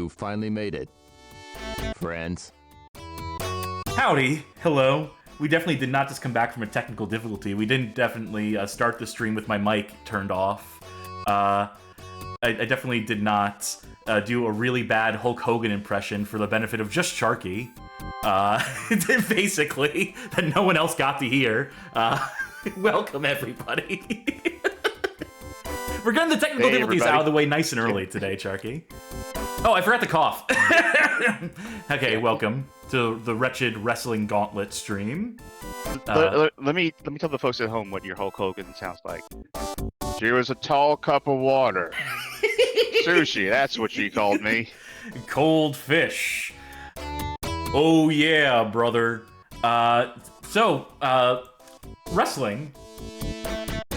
You finally made it, friends. Howdy, hello. We definitely did not just come back from a technical difficulty. We didn't definitely start the stream with my mic turned off. I definitely did not do a really bad Hulk Hogan impression for the benefit of just Charky. Basically, that no one else got to hear. Welcome, everybody. We're getting the technical difficulties out of the way nice and early today, Charky. Oh, I forgot to cough. Okay, welcome to the Wretched Wrestling Gauntlet stream. Let me tell the folks at home what your Hulk Hogan sounds like. She was a tall cup of water. Sushi, that's what she called me. Cold fish. Oh yeah, brother. Wrestling.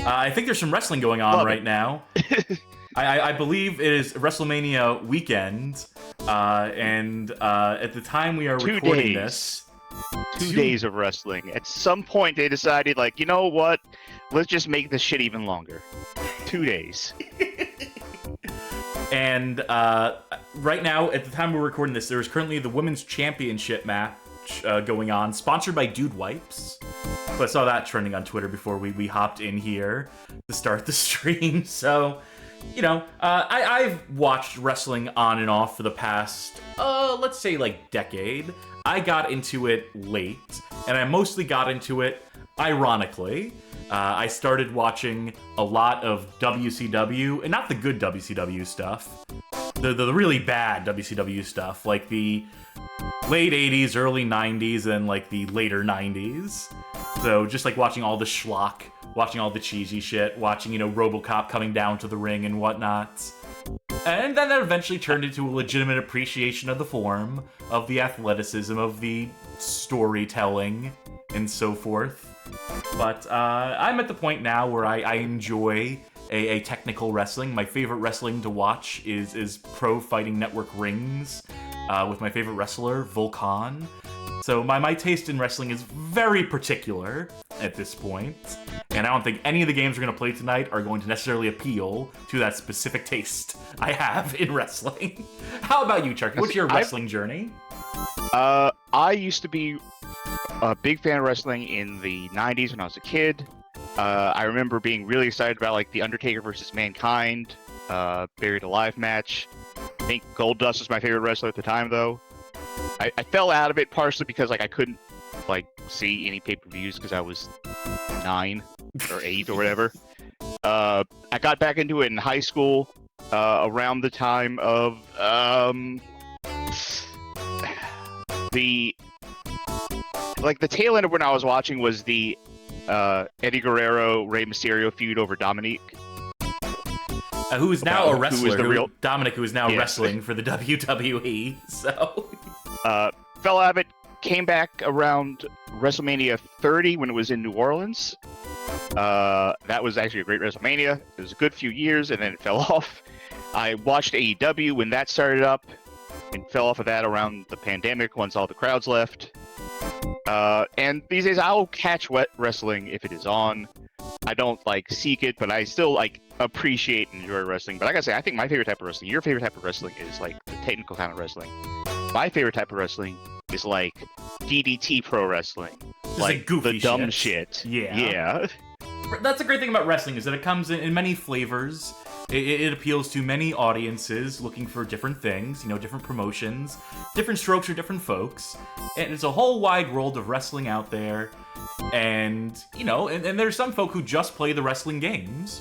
I think there's some wrestling going on right now. I believe it is WrestleMania Weekend, and at the time we are recording this... 2 days of wrestling. At some point they decided, like, you know what? Let's just make this shit even longer. 2 days. And right now, at the time we're recording this, there is currently the Women's Championship match going on, sponsored by Dude Wipes. So I saw that trending on Twitter before we hopped in here to start the stream. So, you know, I've watched wrestling on and off for the past, let's say, like, decade. I got into it late, and I mostly got into it ironically. I started watching a lot of WCW, and not the good WCW stuff, the really bad WCW stuff, like the late 80s, early 90s, and like the later 90s. So just like watching all the schlock, watching all the cheesy shit, watching, you know, RoboCop coming down to the ring and whatnot. And then that eventually turned into a legitimate appreciation of the form, of the athleticism, of the storytelling, and so forth. But I'm at the point now where I enjoy a technical wrestling. My favorite wrestling to watch is Pro Fighting Network Rings, with my favorite wrestler, Volkan. So my taste in wrestling is very particular at this point, and I don't think any of the games we're going to play tonight are going to necessarily appeal to that specific taste I have in wrestling. How about you, Charky? What's your wrestling journey? I used to be a big fan of wrestling in the 90s when I was a kid. I remember being really excited about, like, the Undertaker versus Mankind, Buried Alive match. I think Goldust was my favorite wrestler at the time, though. I fell out of it partially because, like, I couldn't, like, see any pay-per-views because I was 9 or 8 or whatever. I got back into it in high school around the time of the tail end of when I was watching was the Eddie Guerrero Rey Mysterio feud over Dominic. Who is now a wrestler. Dominic, who is now wrestling for the WWE. So fell out of it, came back around WrestleMania 30 when it was in New Orleans. That was actually a great WrestleMania. It was a good few years, and then it fell off. I watched AEW when that started up, and fell off of that around the pandemic once all the crowds left. And these days I'll catch wrestling if it is on. I don't, like, seek it, but I still, like, appreciate and enjoy wrestling. But like I say, I think my favorite type of wrestling, your favorite type of wrestling is, like, the technical kind of wrestling. My favorite type of wrestling is, like, DDT pro wrestling. Just like goofy the dumb shit. Yeah. That's the great thing about wrestling, is that it comes in many flavors. It appeals to many audiences looking for different things, you know, different promotions, different strokes for different folks. And it's a whole wide world of wrestling out there. And, you know, and there's some folk who just play the wrestling games.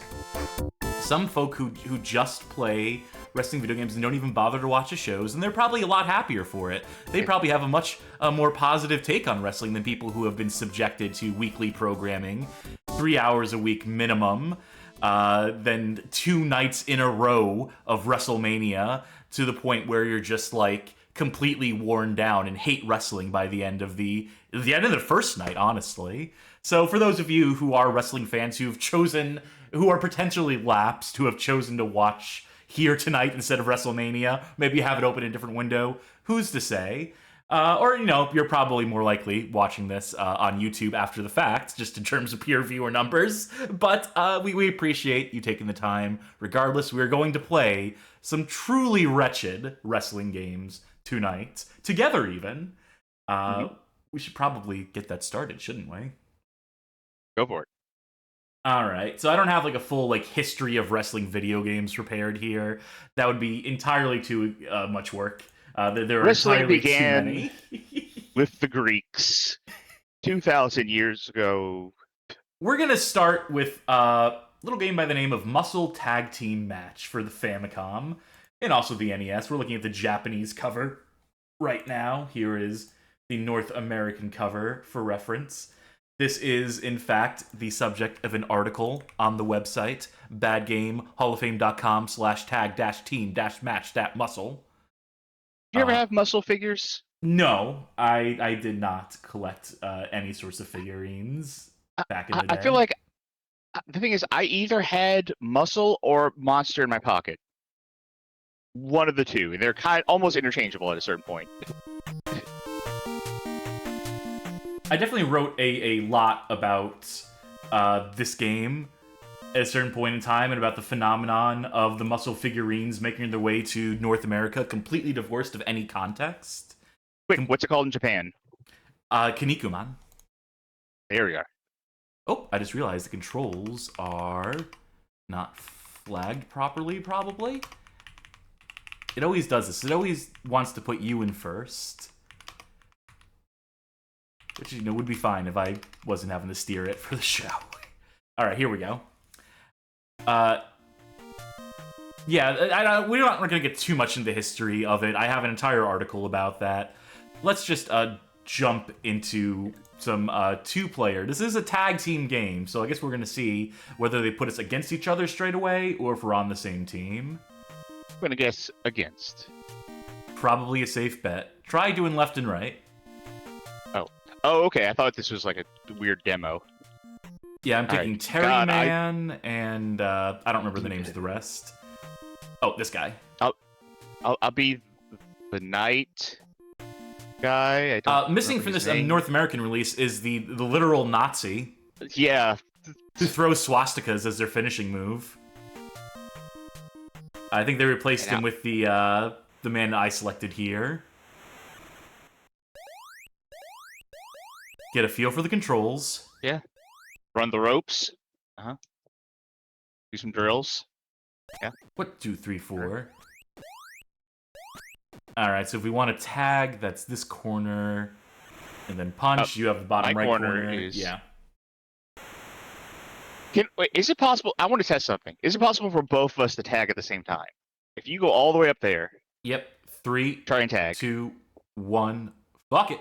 Some folk who just play wrestling video games and don't even bother to watch the shows, and they're probably a lot happier for it. They probably have a much more positive take on wrestling than people who have been subjected to weekly programming, 3 hours a week minimum, then 2 nights in a row of WrestleMania, to the point where you're just, like, completely worn down and hate wrestling by the end of the first night, honestly. So for those of you who are wrestling fans who are potentially lapsed, who have chosen to watch here tonight instead of WrestleMania, maybe have it open in a different window, who's to say? Or, you know, you're probably more likely watching this on YouTube after the fact, just in terms of pure viewer numbers. But we appreciate you taking the time. Regardless, we're going to play some truly wretched wrestling games tonight, together even. We should probably get that started, shouldn't we? Go for it. All right, so I don't have like a full like history of wrestling video games prepared here. That would be entirely too much work. There are Wrestling entirely began too many. with the Greeks 2,000 years ago. We're gonna start with a little game by the name of M.U.S.C.L.E Tag Team Match for the Famicom and also the NES. We're looking at the Japanese cover right now. Here is the North American cover for reference. This is, in fact, the subject of an article on the website, badgamehalloffame.com/tag-team-match-muscle. Did you ever have muscle figures? No, I did not collect any sorts of figurines back in the day. I feel like the thing is, I either had muscle or monster in my pocket. One of the two. They're almost interchangeable at a certain point. I definitely wrote a lot about this game at a certain point in time and about the phenomenon of the muscle figurines making their way to North America, completely divorced of any context. Wait, what's it called in Japan? Kinnikuman. There we are. Oh, I just realized the controls are not flagged properly, probably. It always does this. It always wants to put you in first. Which, you know, would be fine if I wasn't having to steer it for the show. All right, here we go. Yeah, we're not going to get too much into the history of it. I have an entire article about that. Let's just jump into some two-player. This is a tag team game, so I guess we're going to see whether they put us against each other straight away or if we're on the same team. I'm going to guess against. Probably a safe bet. Try doing left and right. Oh, okay. I thought this was like a weird demo. Yeah, I'm taking Terry Man and I don't remember the names of the rest. Oh, this guy. I'll be the Knight guy. Missing from this North American release is the literal Nazi. Yeah. Who throws swastikas as their finishing move. I think they replaced him with the man I selected here. Get a feel for the controls. Yeah. Run the ropes. Do some drills. Yeah. What? 2, 3, 4. Alright, so if we want to tag, that's this corner. And then punch, you have the bottom right corner. Yeah. Wait, is it possible? I want to test something. Is it possible for both of us to tag at the same time? If you go all the way up there. Yep. 3, try and tag. 2, 1. Fuck it.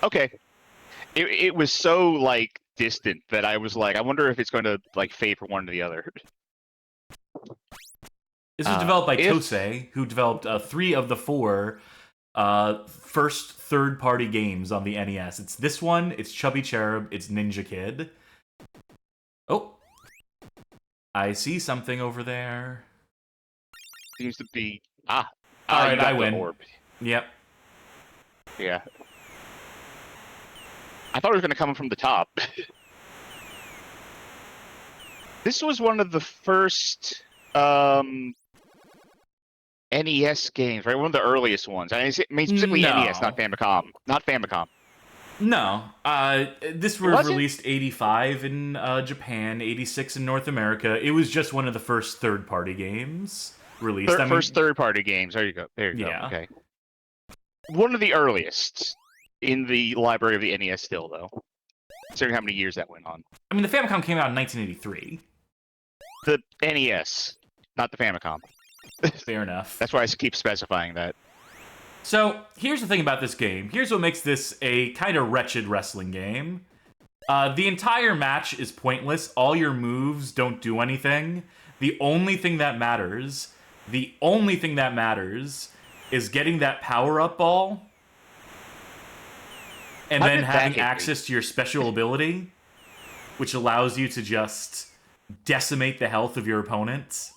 Okay. It was so, like, distant that I was like, I wonder if it's going to, like, favor one or the other. This was developed by Tosei, who developed 3 of the 4 first third-party games on the NES. It's this one, it's Chubby Cherub, it's Ninja Kid. Oh. I see something over there. Seems to be... Alright, I win. Orb. Yep. Yeah. I thought it was going to come from the top. This was one of the first NES games, right? One of the earliest ones. I mean specifically NES, not Famicom. Not Famicom. No. This was released 85 in Japan, 86 in North America. It was just one of the first third-party games released. First third-party games. There you go. There you go. Okay. One of the earliest in the library of the NES still, though. Considering how many years that went on. I mean, the Famicom came out in 1983. The NES, not the Famicom. Fair enough. That's why I keep specifying that. So, here's the thing about this game. Here's what makes this a kind of wretched wrestling game. The entire match is pointless. All your moves don't do anything. The only thing that matters is getting that power-up ball and then having access to your special ability, which allows you to just decimate the health of your opponent.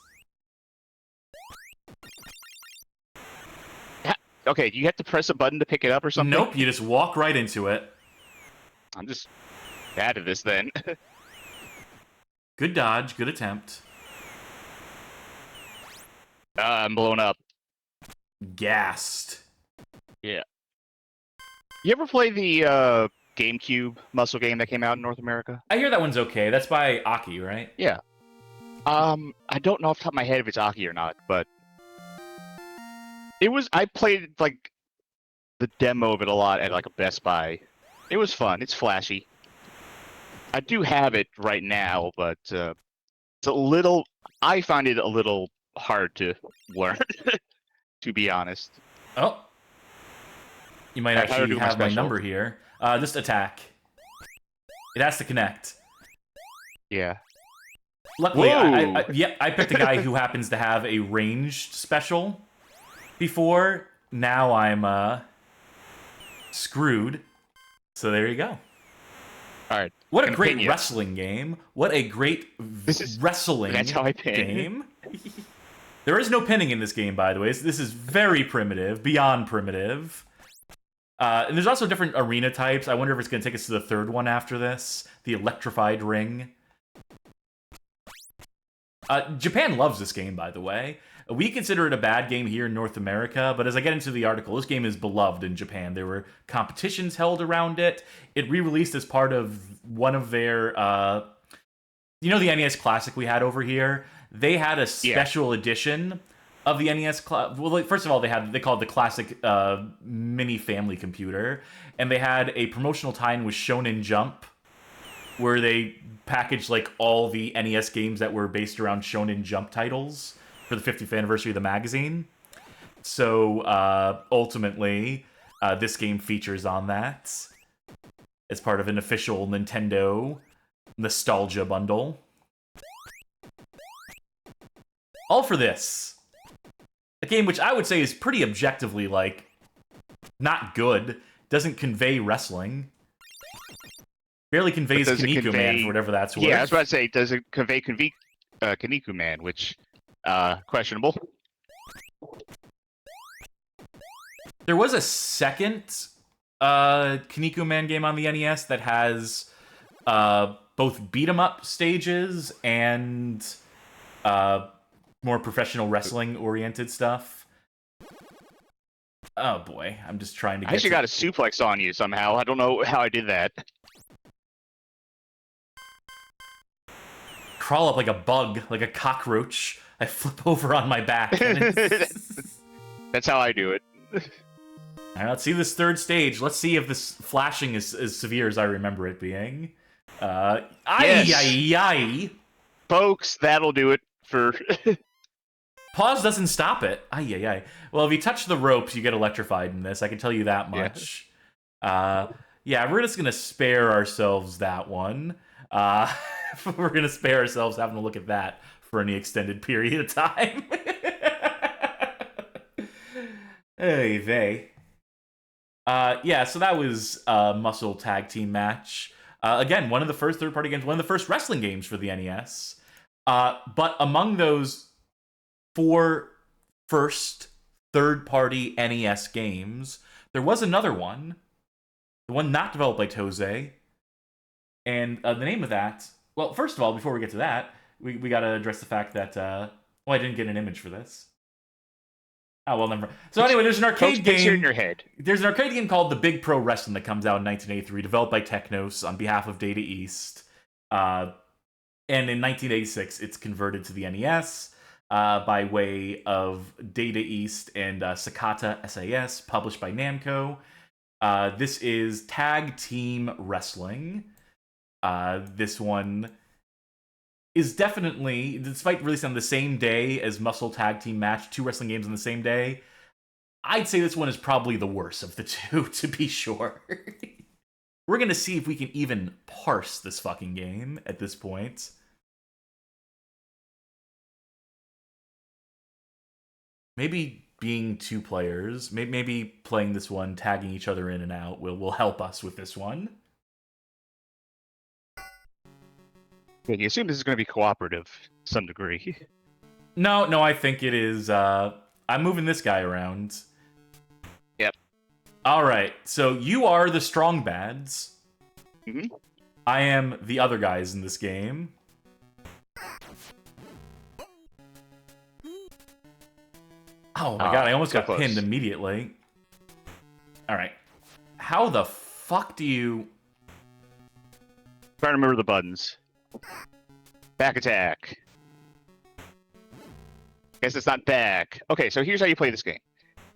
okay, do you have to press a button to pick it up or something? Nope, you just walk right into it. I'm just bad at this then. Good dodge, good attempt. I'm blown up. Gassed. Yeah. You ever play the GameCube muscle game that came out in North America? I hear that one's okay. That's by Aki, right? Yeah. I don't know off the top of my head if it's Aki or not, but it was. I played like the demo of it a lot at like a Best Buy. It was fun. It's flashy. I do have it right now, but it's a little. I find it a little hard to learn, to be honest. Oh. You might Alright, how do I actually do my have my special? number here. Just attack. It has to connect. Yeah. Luckily, Whoa! I picked a guy who happens to have a ranged special before. Now I'm screwed. So there you go. All right. What a Gonna great pin you. wrestling game. What a great wrestling That's how I pin. game. There is no pinning in this game, by the way. This is very primitive, beyond primitive. And there's also different arena types. I wonder if it's going to take us to the third one after this. The electrified ring. Japan loves this game, by the way. We consider it a bad game here in North America, but as I get into the article, this game is beloved in Japan. There were competitions held around it. It re-released as part of one of their... you know the NES Classic we had over here? They had a special edition of the NES Classic. Well, first of all, they called it the Classic Mini Family Computer, and they had a promotional tie-in with Shonen Jump, where they packaged like all the NES games that were based around Shonen Jump titles for the 50th anniversary of the magazine. So ultimately, this game features on that as part of an official Nintendo nostalgia bundle. All for this. A game which I would say is pretty objectively, like, not good. Doesn't convey wrestling. Barely conveys Kinnikuman Man, for whatever that's worth. Yeah, I was about to say, does it convey Kinnikuman Man, which, questionable. There was a second Kinnikuman Man game on the NES that has both beat-em-up stages and more professional wrestling-oriented stuff. Oh boy, I'm just trying to get I actually got a suplex on you somehow. I don't know how I did that. Crawl up like a bug, like a cockroach. I flip over on my back. That's how I do it. Alright, let's see this third stage. Let's see if this flashing is as severe as I remember it being. Ay. Folks, that'll do it for... Pause doesn't stop it. Ay. Well, if you touch the ropes, you get electrified in this. I can tell you that much. Yeah, we're just going to spare ourselves that one. We're going to spare ourselves having to look at that for any extended period of time. Hey, they. Yeah, so that was a Muscle Tag Team match. Again, one of the first third-party games, one of the first wrestling games for the NES. But among those 4 first third-party NES games, there was another one. The one not developed by Toei. And the name of that... Well, first of all, before we get to that, we got to address the fact that... well, I didn't get an image for this. Oh, well, never mind. So anyway, there's an arcade game... in your head. There's an arcade game called The Big Pro Wrestling that comes out in 1983, developed by Technos on behalf of Data East. And in 1986, it's converted to the NES by way of Data East and Sakata SAS, published by Namco. This is Tag Team Wrestling. This one is definitely, despite releasing on the same day as Muscle Tag Team Match, 2 wrestling games on the same day, I'd say this one is probably the worst of the 2, to be sure. We're gonna see if we can even parse this fucking game at this point. Maybe being 2 players, maybe playing this one, tagging each other in and out will help us with this one. Yeah, you assume this is going to be cooperative to some degree. No, I think it is. I'm moving this guy around. All right, so you are the strong bads. Mm-hmm. I am the other guys in this game. Oh my god, I almost so got close. pinned immediately. Alright. How the fuck do you... Trying to remember the buttons. Back attack. Guess it's not back. Okay, so here's how you play this game.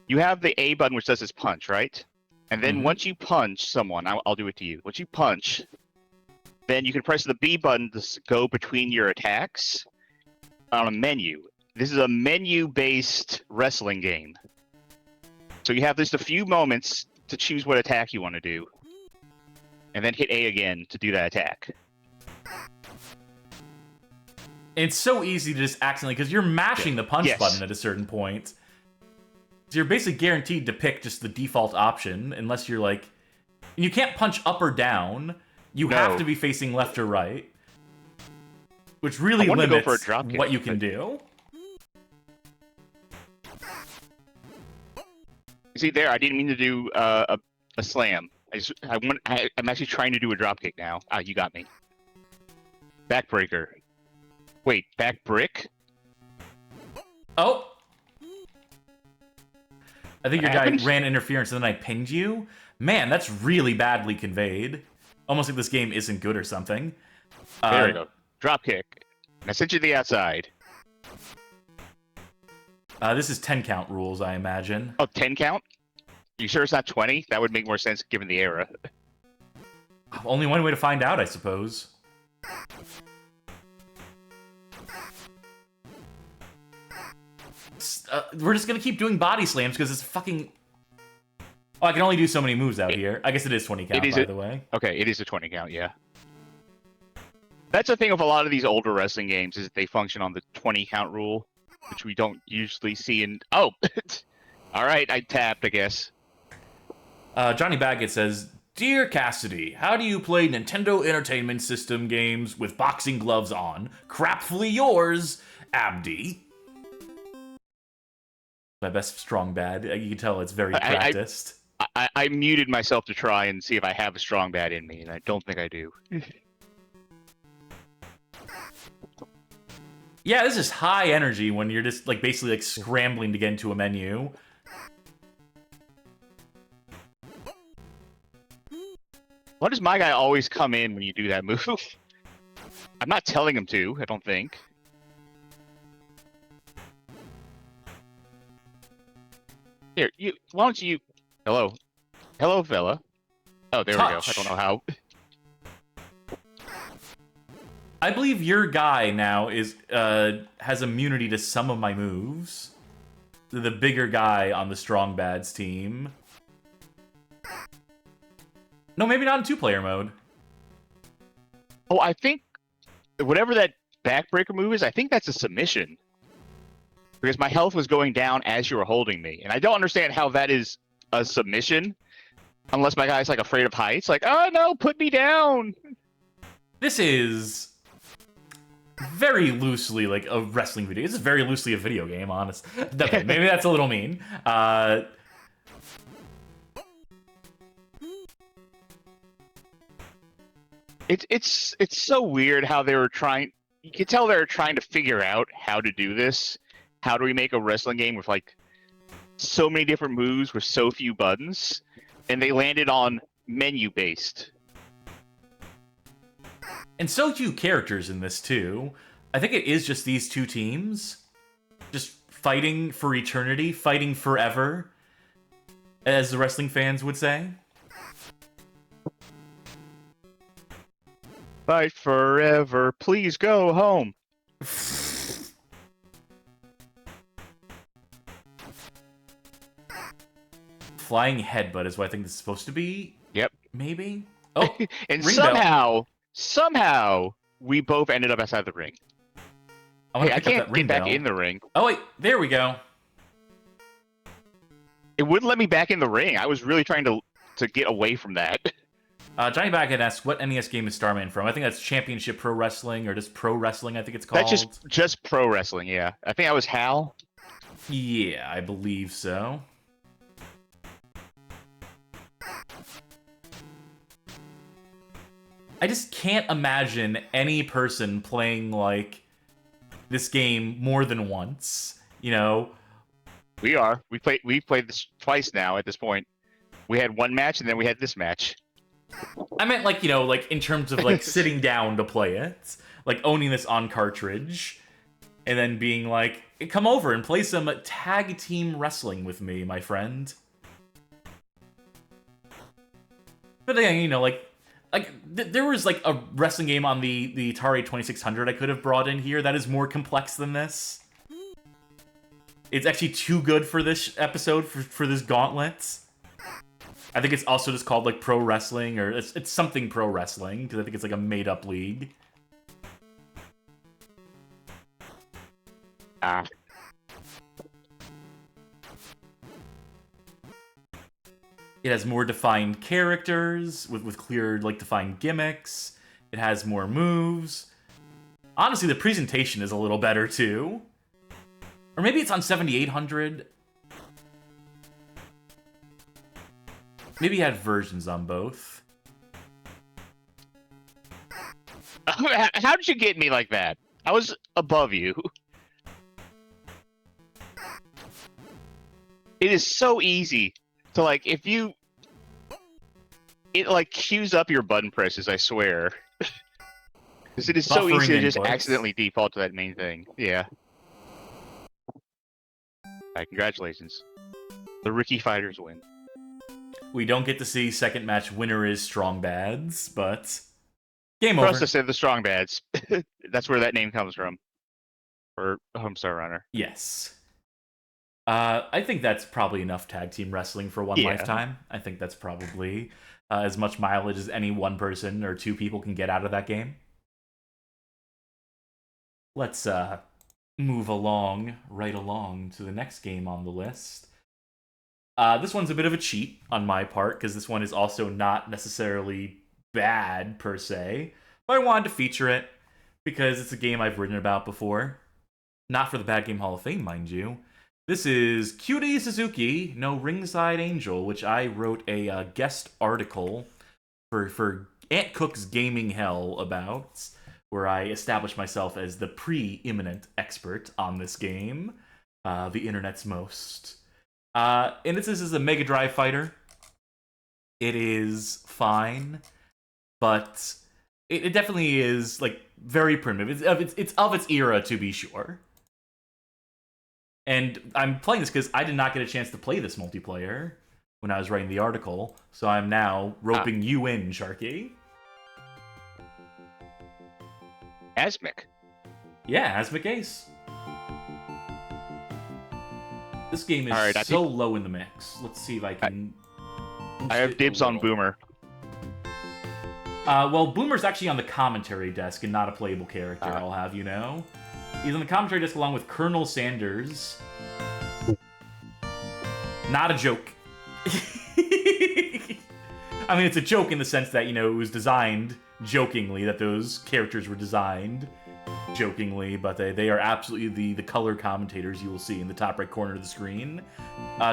You have the A button, which does this punch, right? And then once you punch someone, I'll do it to you. Once you punch, then you can press the B button to go between your attacks on a menu. This is a menu-based wrestling game. So you have just a few moments to choose what attack you want to do. And then hit A again to do that attack. It's so easy to just accidentally, because you're mashing the punch button at a certain point. So you're basically guaranteed to pick just the default option, unless you're like... You can't punch up or down. You have to be facing left or right. Which really limits go for a drop kick, what you can do. See there, I didn't mean to do a slam. I'm actually trying to do a drop kick now. Ah, you got me. Backbreaker. Wait, back brick? Oh! I think your guy ran interference and then I pinged you. Man, that's really badly conveyed. Almost like this game isn't good or something. There we go. Drop kick. And I sent you to the outside. This is 10 count rules, I imagine. Oh, 10 count? You sure it's not 20? That would make more sense given the era. Only one way to find out, I suppose. We're just gonna keep doing body slams because it's fucking... Oh, I can only do so many moves out here. I guess it is 20 count, by the way. Okay, it is a 20 count, yeah. That's the thing with a lot of these older wrestling games, is that they function on the 20 count rule, which we don't usually see in... Oh! Alright, I tapped, I guess. Johnny Baggett says, Dear Cassidy, how do you play Nintendo Entertainment System games with boxing gloves on? Crapfully yours, Abdi. My best strong bad. You can tell it's very practiced. I muted myself to try and see if I have a strong bad in me, and I don't think I do. Yeah, this is high energy when you're just like basically like scrambling to get into a menu. Why does my guy always come in when you do that move? I'm not telling him to, I don't think. Here, why don't you... Hello. Hello, fella. Oh, there we go. I don't know how. I believe your guy now is has immunity to some of my moves. The bigger guy on the Strong Bads team. No, maybe not in two-player mode. Oh, I think whatever that backbreaker move is, I think that's a submission. Because my health was going down as you were holding me. And I don't understand how that is a submission. Unless my guy's like afraid of heights. Like, oh no, put me down. This is very loosely like a wrestling video. This is very loosely a video game, honest. Okay, maybe that's a little mean. It's so weird how they were trying. You can tell they were trying to figure out how to do this. How do we make a wrestling game with like so many different moves with so few buttons? And they landed on menu based. And so few characters in this too. I think it is just these two teams. Just fighting for eternity, fighting forever, as the wrestling fans would say. Fight forever, please go home. Flying headbutt is what I think this is supposed to be. Yep. Maybe? Oh, and ring somehow, we both ended up outside the ring. I can't get back in the ring. Oh, wait, there we go. It wouldn't let me back in the ring. I was really trying to get away from that. Johnny Baggett asks, what NES game is Starman from? I think that's Championship Pro Wrestling, or just Pro Wrestling, I think it's called. That's just Pro Wrestling, yeah. I think I was Hal. Yeah, I believe so. I just can't imagine any person playing like this game more than once. You know, We are. We played this twice now at this point. We had one match and then we had this match. I meant like, you know, like in terms of like sitting down to play it, like owning this on cartridge, and then being like, hey, come over and play some tag team wrestling with me, my friend. But then, you know, like there was like a wrestling game on the Atari 2600 I could have brought in here that is more complex than this. It's actually too good for this episode, for this gauntlet. I think it's also just called like pro wrestling, or it's something pro wrestling, because I think it's like a made-up league. Ah. It has more defined characters with clear, like, defined gimmicks. It has more moves. Honestly, the presentation is a little better too. Or maybe it's on 7800. Maybe it had versions on both. How did you get me like that? I was above you. It is so easy to, like, if you... It, like, queues up your button presses, I swear. Because it is so Buffering easy to just inputs. accidentally default to that main thing. Yeah. Alright, congratulations. The Rookie Fighters win. We don't get to see second match winner is Strong Bads, but game For over. us to say the Strong Bads, that's where that name comes from. Or Homestar Runner. Yes. I think that's probably enough tag team wrestling for one lifetime. I think that's probably as much mileage as any one person or two people can get out of that game. Let's move along, right along to the next game on the list. This one's a bit of a cheat on my part, because this one is also not necessarily bad, per se. But I wanted to feature it, because it's a game I've written about before. Not for the Bad Game Hall of Fame, mind you. This is Cutie Suzuki, no Ringside Angel, which I wrote a guest article for Aunt Cook's Gaming Hell about, where I established myself as the preeminent expert on this game, the internet's most. And this is a Mega Drive fighter. It is fine, but it definitely is like very primitive. It's of its era, to be sure. And I'm playing this because I did not get a chance to play this multiplayer when I was writing the article, so I'm now roping you in, Charky. Asmic. Yeah, Asmic Ace. This game is Alright, so low in the mix. Let's see if I can... I have dibs on Boomer. Well, Boomer's actually on the commentary desk and not a playable character, I'll have you know. He's on the commentary desk along with Colonel Sanders. Not a joke. I mean, it's a joke in the sense that, you know, it was designed jokingly, that those characters were designed jokingly, but they are absolutely the color commentators you will see in the top right corner of the screen.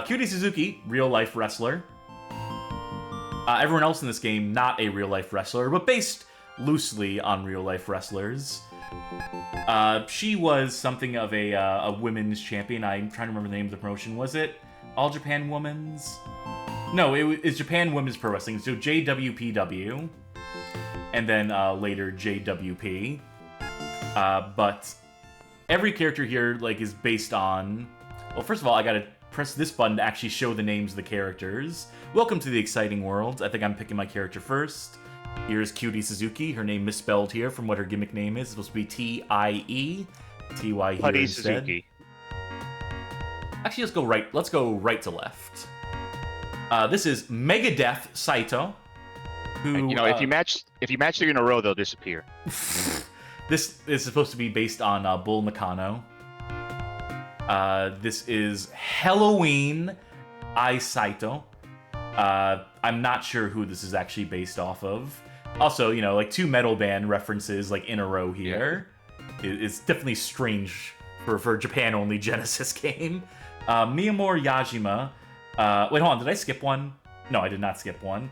Cutie Suzuki, real-life wrestler. Everyone else in this game, not a real-life wrestler, but based loosely on real-life wrestlers. She was something of a women's champion. I'm trying to remember the name of the promotion. Was it All Japan Women's? No, it's Japan Women's Pro Wrestling. So JWPW, and then later JWP. But every character here like is based on... Well, first of all, I gotta press this button to actually show the names of the characters. Welcome to the exciting world. I think I'm picking my character first. Here's Cutie Suzuki. Her name misspelled here from what her gimmick name is. It's supposed to be T-I-E. T-Y here Putty instead. Suzuki. Actually, let's go right to left. This is Megadeth Saito, who... You know, if you match 3 in a row, they'll disappear. This is supposed to be based on Bull Nakano. This is Halloween Ai Saito. I'm not sure who this is actually based off of. Also, you know, like 2 metal band references like in a row here. Yeah. It's definitely strange for a Japan-only Genesis game. Miyamori Yajima. Wait, hold on. Did I skip one? No, I did not skip one.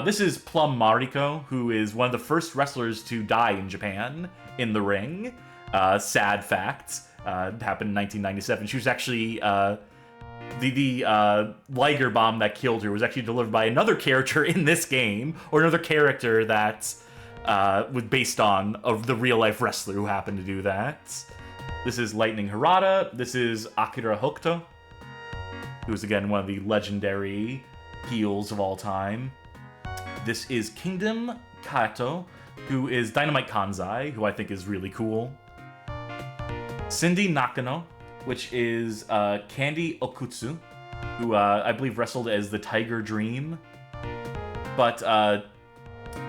This is Plum Mariko, who is one of the first wrestlers to die in Japan in the ring. Sad fact. It happened in 1997. She was actually the Liger bomb that killed her was actually delivered by another character in this game, or another character that was based on the real life wrestler who happened to do that. This is Lightning Harada. This is Akira Hokuto, who is again one of the legendary heels of all time. This is Kingdom Kato, who is Dynamite Kanzai, who I think is really cool. Cindy Nakano, which is Candy Okutsu, who I believe wrestled as the Tiger Dream. But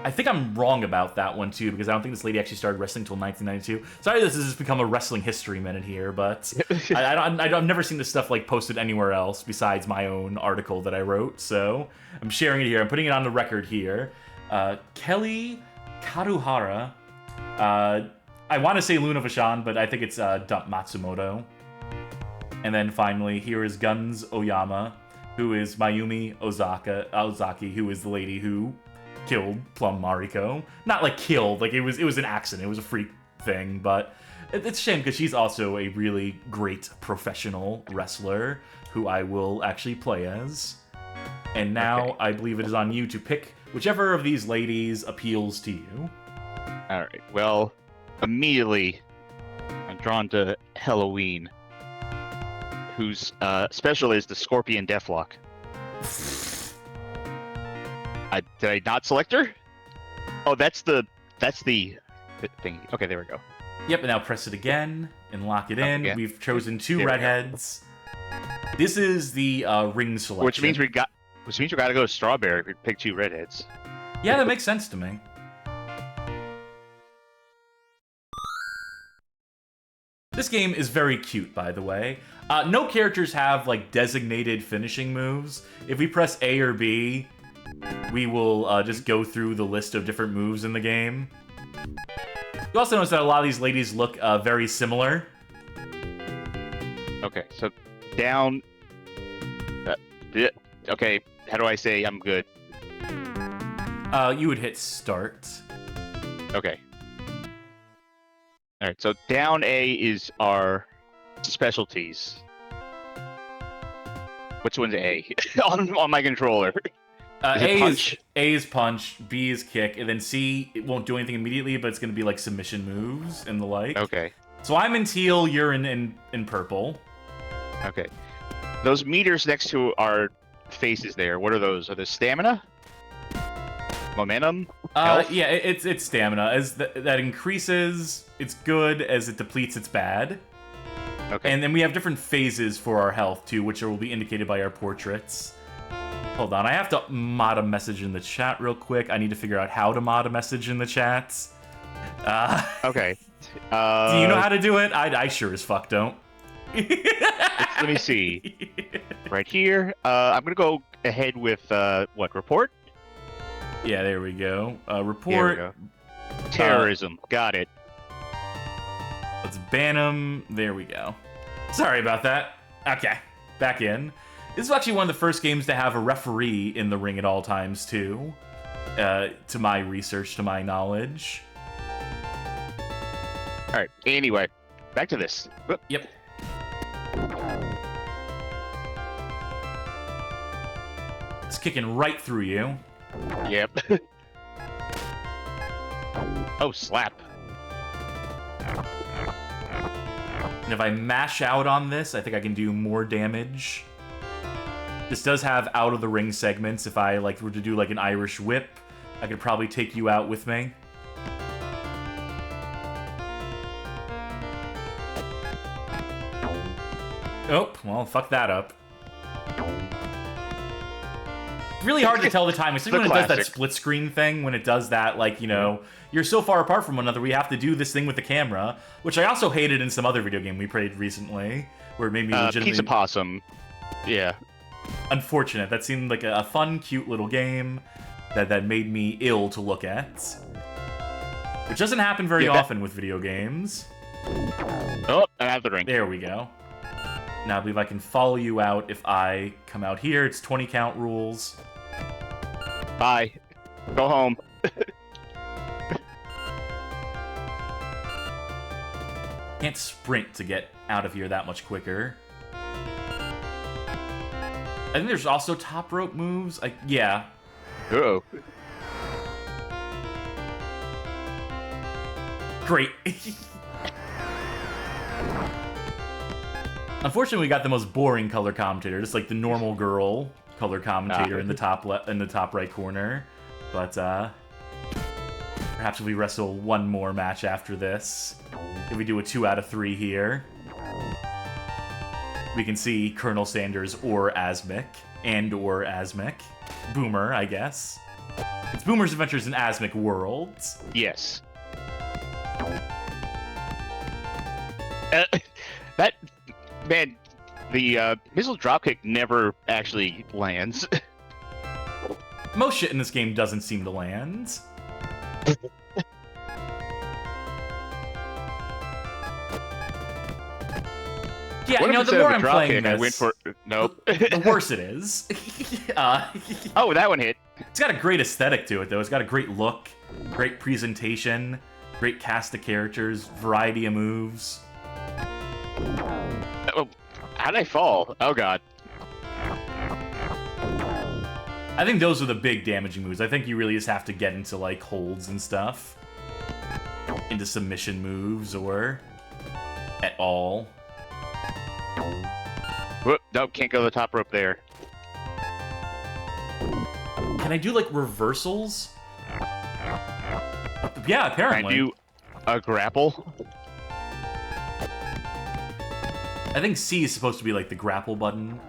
I think I'm wrong about that one too, because I don't think this lady actually started wrestling until 1992. Sorry, this has just become a wrestling history minute here, but I've never seen this stuff like posted anywhere else besides my own article that I wrote, so I'm sharing it here. I'm putting it on the record here. Kelly Karuhara. I want to say Luna Vachon, but I think it's Dump Matsumoto. And then finally, here is Guns Oyama, who is Mayumi Ozaki, who is the lady who killed Plum Mariko. Not like killed, like it was an accident, it was a freak thing, but it's a shame because she's also a really great professional wrestler who I will actually play as. And now Okay. I believe it is on you to pick whichever of these ladies appeals to you. Alright, well, immediately I'm drawn to Halloween, whose special is the Scorpion Deathlock. Did I not select her? Oh, that's the thing. Okay, there we go. Yep, and now press it again and lock it in. Okay. We've chosen two There we go. redheads. This is the ring selection. Which means we gotta go Strawberry if we pick two redheads. Yeah, that makes sense to me. This game is very cute, by the way. No characters have like designated finishing moves. If we press A or B, we will just go through the list of different moves in the game. You also notice that a lot of these ladies look very similar. Okay, so down. Okay, how do I say I'm good? You would hit start. Okay. All right, so down A is our specialties. Which one's A? on my controller. Is it punch? A is punch, B is kick, and then C, it won't do anything immediately, but it's going to be like submission moves and the like. Okay. So I'm in teal, you're in purple. Okay. Those meters next to our faces there, what are those? Are those stamina? Momentum? Health? Yeah, it's stamina. As that increases, it's good. As it depletes, it's bad. Okay. And then we have different phases for our health, too, which will be indicated by our portraits. Hold on, I have to mod a message in the chat real quick. I need to figure out how to mod a message in the chat. Okay. Do you know how to do it? I sure as fuck don't. Let me see. Right here. I'm gonna go ahead with what? Report? Yeah, there we go. Report. There we go. Terrorism. Got it. Let's ban him. There we go. Sorry about that. Okay, back in. This is actually one of the first games to have a referee in the ring at all times, too. To my research, to my knowledge. All right. Anyway, back to this. Whoop. Yep. It's kicking right through you. Yep. Oh, slap. And if I mash out on this, I think I can do more damage. This does have out of the ring segments. If I were to do like an Irish whip, I could probably take you out with me. Oh, well, fuck that up. Really hard to tell the time, especially when it does that split screen thing, when it does that, like, you know, you're so far apart from one another, we have to do this thing with the camera, which I also hated in some other video game we played recently, where it made me legitimately... Pizza Possum. Yeah. Unfortunate. That seemed like a fun, cute little game that made me ill to look at. Which doesn't happen very often with video games. Oh, I have the ring. There we go. Now I believe I can follow you out if I come out here. It's 20 count rules. Bye. Go home. Can't sprint to get out of here that much quicker. I think there's also top rope moves. Yeah. Uh-oh. Great. Unfortunately, we got the most boring color commentator, just like the normal girl color commentator in the top right corner. But perhaps if we wrestle one more match after this, if we do a 2 out of 3 here, we can see Colonel Sanders or Asmic, or Asmic. Boomer, I guess. It's Boomer's Adventures in Asmic Worlds. Yes. That man, the missile dropkick never actually lands. Most shit in this game doesn't seem to land. Yeah, you know, the more I'm playing this, I went for nope. The worse it is. Oh, that one hit. It's got a great aesthetic to it, though. It's got a great look, great presentation, great cast of characters, variety of moves. Oh, how'd I fall? Oh, God. I think those are the big damaging moves. I think you really just have to get into, like, holds and stuff. Into submission moves, or at all. Whoop, nope, can't go to the top rope there. Can I do, like, reversals? Yeah, apparently. Can I do a grapple? I think C is supposed to be, like, the grapple button.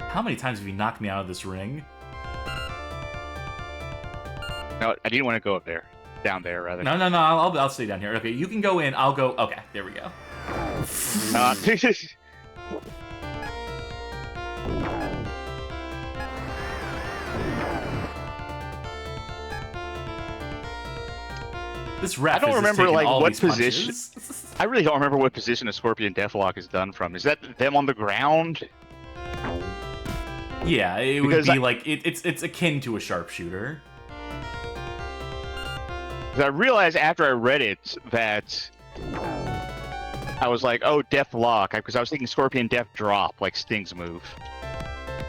How many times have you knocked me out of this ring? No, I didn't want to go up there. Down there, rather. No, I'll stay down here. Okay, you can go in, I'll go... Okay, there we go. This ref I don't remember like what position. I really don't remember what position a Scorpion Deathlock is done from. Is that them on the ground? Yeah, it would be like it's akin to a sharpshooter. I realized after I read it that I was like, oh, Deathlock, because I was thinking Scorpion Death Drop, like Sting's move.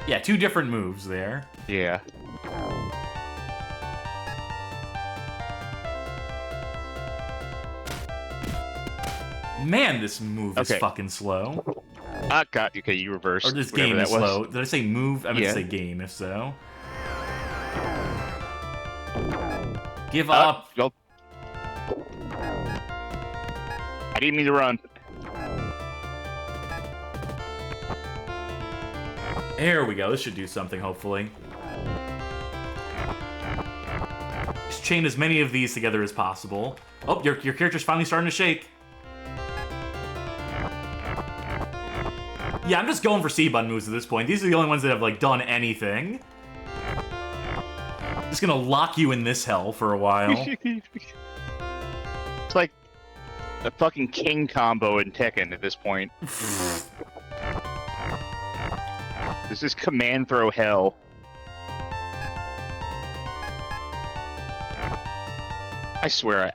Yeah, 2 different moves there. Yeah. Man, this move is fucking slow. Ah, God, okay, you reversed. Or this game is slow. Did I say move? I meant to say game, if so. Give up. Well, I didn't mean to run. There we go. This should do something, hopefully. Just chain as many of these together as possible. Oh, your character's finally starting to shake. Yeah, I'm just going for C-button moves at this point. These are the only ones that have, like, done anything. Just gonna lock you in this hell for a while. It's like a fucking king combo in Tekken at this point. This is command throw hell. I swear,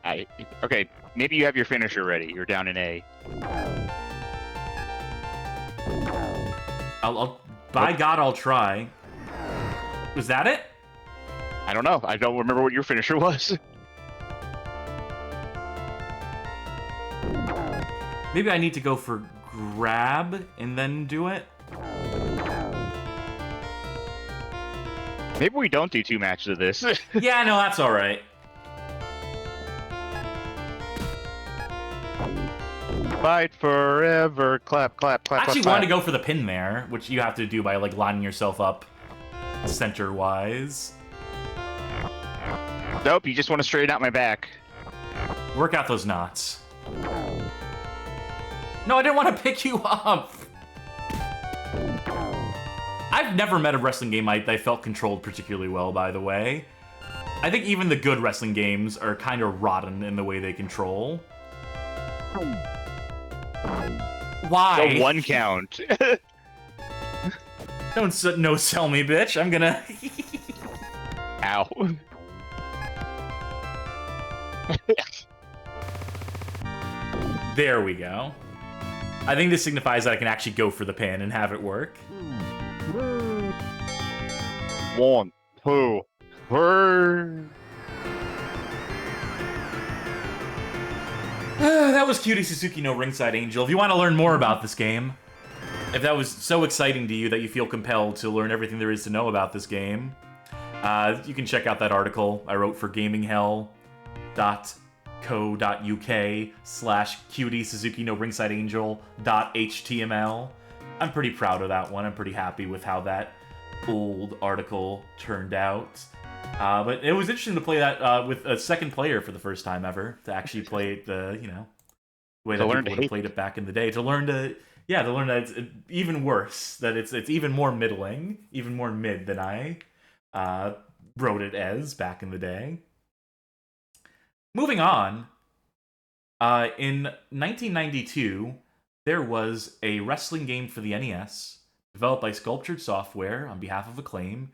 okay, maybe you have your finisher ready. You're down in A. By God, I'll try. Was that it? I don't know. I don't remember what your finisher was. Maybe I need to go for grab and then do it? Maybe we don't do 2 matches of this. Yeah, no, that's alright. Fight forever, clap, clap, clap, I actually clap, wanted to go for the pin there, which you have to do by, like, lining yourself up center-wise. Nope, you just want to straighten out my back. Work out those knots. No, I didn't want to pick you up! I've never met a wrestling game I felt controlled particularly well, by the way. I think even the good wrestling games are kind of rotten in the way they control. Why? The 1 count. Don't no-sell me, bitch. I'm gonna... Ow. There we go. I think this signifies that I can actually go for the pin and have it work. 1, 2, 3. That was Cutie, Suzuki no Ringside Angel. If you want to learn more about this game, if that was so exciting to you that you feel compelled to learn everything there is to know about this game, you can check out that article I wrote for gaminghell.co.uk/Cutie Suzuki no Ringside Angel.html. I'm pretty proud of that one. I'm pretty happy with how that old article turned out. But it was interesting to play that with a second player for the first time ever, to actually play it the, way that people would have played it back in the day. To learn that it's even worse, that it's even more middling, even more mid than I wrote it as back in the day. Moving on, in 1992, there was a wrestling game for the NES, developed by Sculptured Software on behalf of Acclaim.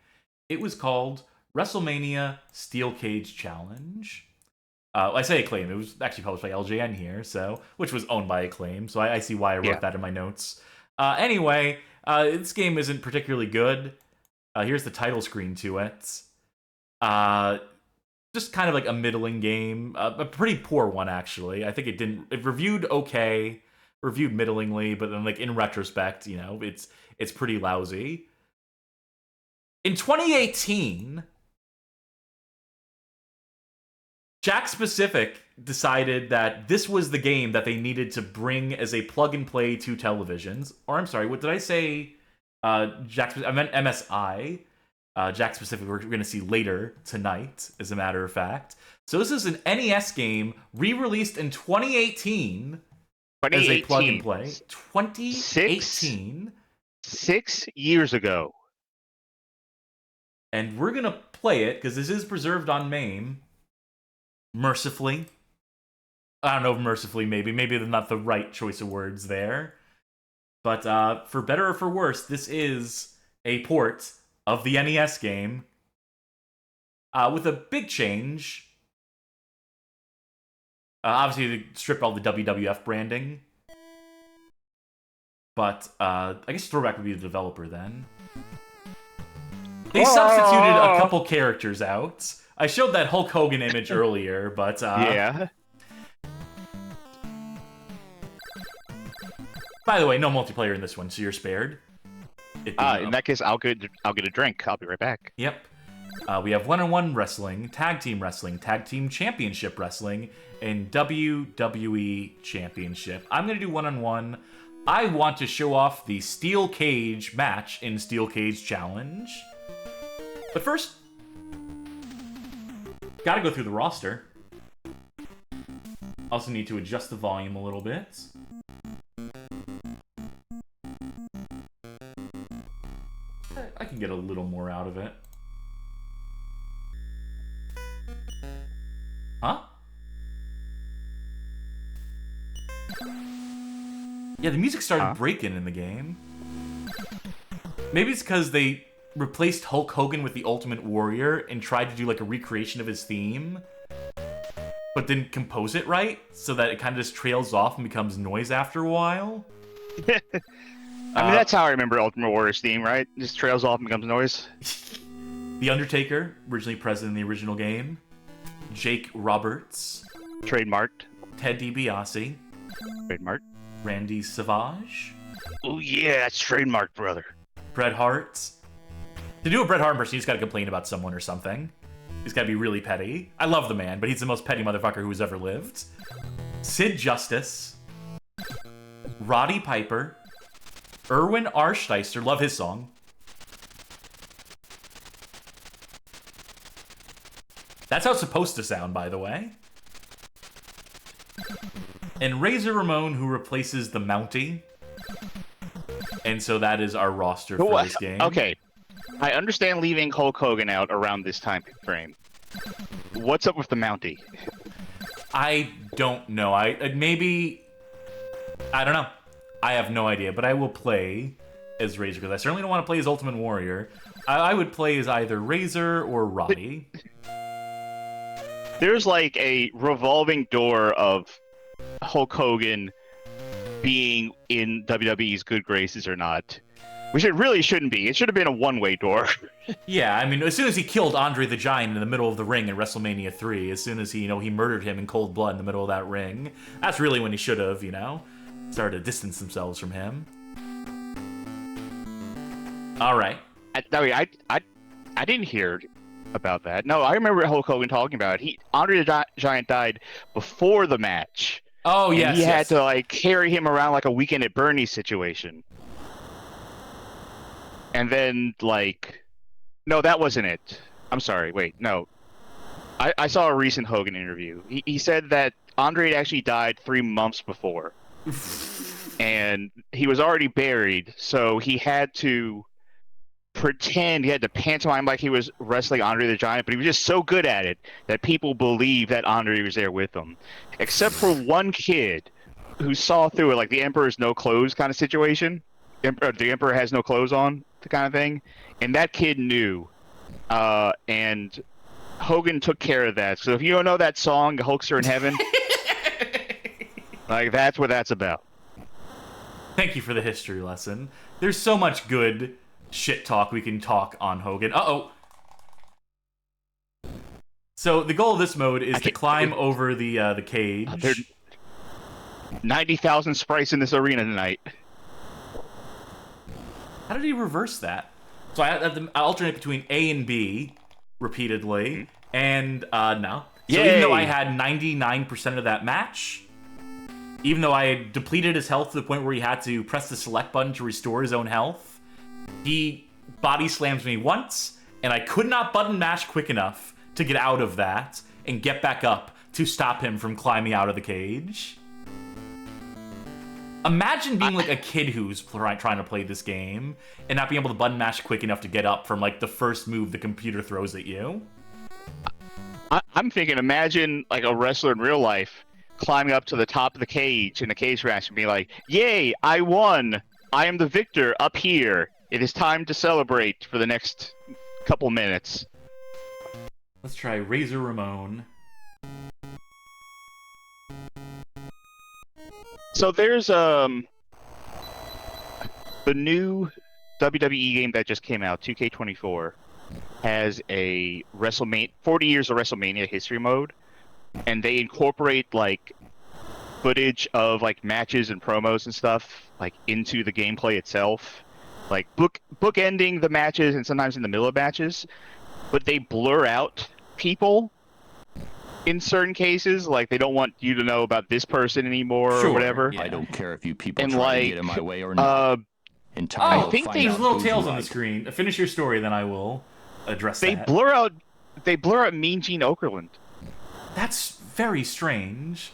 It was called WrestleMania Steel Cage Challenge. I say Acclaim, it was actually published by LJN here, which was owned by Acclaim, so I see why I wrote that in my notes. Anyway, this game isn't particularly good. Here's the title screen to it. Just kind of like a middling game, a pretty poor one actually. I think it reviewed okay, reviewed middlingly, but then like in retrospect, it's pretty lousy. In 2018, Jack Specific decided that this was the game that they needed to bring as a plug-and-play to televisions. Or I'm sorry, what did I say? I meant MSI. Jack Specific we're going to see later tonight, as a matter of fact. So this is an NES game re-released in 2018 as a plug-and-play. 2018. 6 years ago. And we're going to play it, because this is preserved on MAME. Mercifully. I don't know if mercifully, maybe they're not the right choice of words there. But for better or for worse, this is a port of the NES game with a big change. Obviously, they stripped all the WWF branding. But I guess Throwback would be the developer then. They substituted a couple characters out. I showed that Hulk Hogan image earlier, but yeah. By the way, no multiplayer in this one, so you're spared. In that case, I'll get a drink. I'll be right back. Yep. We have one-on-one wrestling, tag team championship wrestling, and WWE Championship. I'm gonna do one-on-one. I want to show off the Steel Cage match in Steel Cage Challenge. But first, gotta go through the roster. Also need to adjust the volume a little bit. I can get a little more out of it. Huh? Yeah, the music started breaking in the game. Maybe it's because they replaced Hulk Hogan with the Ultimate Warrior and tried to do like a recreation of his theme, but didn't compose it right, so that it kind of just trails off and becomes noise after a while. I mean, that's how I remember Ultimate Warrior's theme, right? It just trails off and becomes noise. The Undertaker, originally present in the original game. Jake Roberts. Trademarked. Ted DiBiase. Trademarked. Randy Savage. Oh yeah, that's trademarked, brother. Bret Hart. To do a Bret Hart impression, he's got to complain about someone or something. He's got to be really petty. I love the man, but he's the most petty motherfucker who's ever lived. Sid Justice. Roddy Piper. Erwin Arsheister, love his song. That's how it's supposed to sound, by the way. And Razor Ramon, who replaces the Mountie. And so that is our roster for this game. Okay, I understand leaving Hulk Hogan out around this time frame. What's up with the Mountie? I don't know. Maybe... I don't know. I have no idea, but I will play as Razor, because I certainly don't want to play as Ultimate Warrior. I would play as either Razor or Roddy. There's like a revolving door of Hulk Hogan being in WWE's good graces or not, which it really shouldn't be. It should have been a one-way door. Yeah, I mean, as soon as he killed Andre the Giant in the middle of the ring in WrestleMania 3, as soon as he murdered him in cold blood in the middle of that ring, that's really when he should have, started to distance themselves from him. All right. I didn't hear about that. No, I remember Hulk Hogan talking about it. Andre the Giant died before the match. Oh, yes, and he had to, like, carry him around like a Weekend at Bernie's situation. And then, like... No, that wasn't it. I'm sorry. Wait, no. I saw a recent Hogan interview. He said that Andre had actually died 3 months before. And he was already buried, so he had to pretend, he had to pantomime like he was wrestling Andre the Giant, but he was just so good at it that people believed that Andre was there with him. Except for one kid who saw through it, like the Emperor's no clothes kind of situation. The Emperor has no clothes on, the kind of thing. And that kid knew. And Hogan took care of that. So if you don't know that song, Hulkster in Heaven, like, that's what that's about. Thank you for the history lesson. There's so much good shit talk we can talk on Hogan. Uh-oh. So the goal of this mode is to climb over the cage. There 90,000 sprites in this arena tonight. How did he reverse that? So I alternate between A and B repeatedly, and no. So even though I had 99% of that match, even though I had depleted his health to the point where he had to press the select button to restore his own health, he body slams me once, and I could not button mash quick enough to get out of that and get back up to stop him from climbing out of the cage. Imagine being like a kid who's trying to play this game and not being able to button mash quick enough to get up from like the first move the computer throws at you. I'm thinking, imagine like a wrestler in real life climbing up to the top of the cage in a cage match and being like, "Yay, I won! I am the victor up here. It is time to celebrate for the next couple minutes." Let's try Razor Ramon. So there's the new WWE game that just came out, 2K24, has a 40 years of WrestleMania history mode, and they incorporate like footage of like matches and promos and stuff like into the gameplay itself, like bookending the matches and sometimes in the middle of matches, but they blur out people in certain cases, like they don't want you to know about this person anymore or whatever. Yeah. I don't care if you people and try to get in my way or not. I think there's little tails on the screen. Finish your story, then I will address they that. They blur out Mean Gene Okerlund. That's very strange.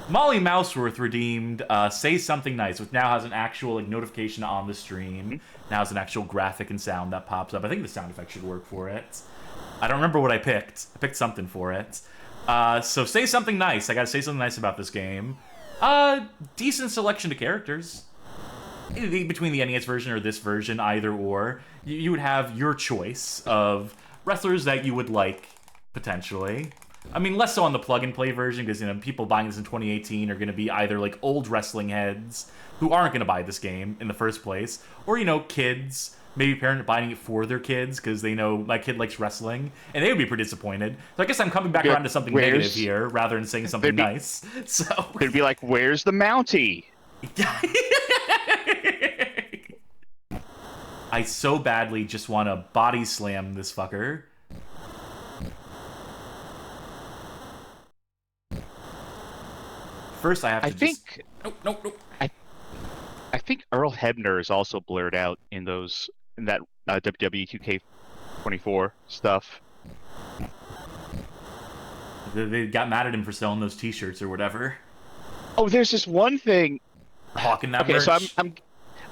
Molly Mouseworth redeemed Say Something Nice, which now has an actual like notification on the stream. Now has an actual graphic and sound that pops up. I think the sound effect should work for it. I don't remember what I picked. I picked something for it. So Say Something Nice. I gotta say something nice about this game. Decent selection of characters. Between the NES version or this version, either or. You would have your choice of wrestlers that you would like, potentially. I mean, less so on the plug-and-play version, because people buying this in 2018 are going to be either like old wrestling heads who aren't going to buy this game in the first place, or kids, maybe parents buying it for their kids because they know my kid likes wrestling, and they would be pretty disappointed. So I guess I'm coming back around to something negative here rather than saying something nice. So it'd be like, "Where's the Mountie?" I so badly just want to body slam this fucker. First, I have to think. Nope. I think Earl Hebner is also blurred out in that WWE 2K24 stuff. They got mad at him for selling those T-shirts or whatever. Oh, there's this one thing. Hawking that okay, merch. So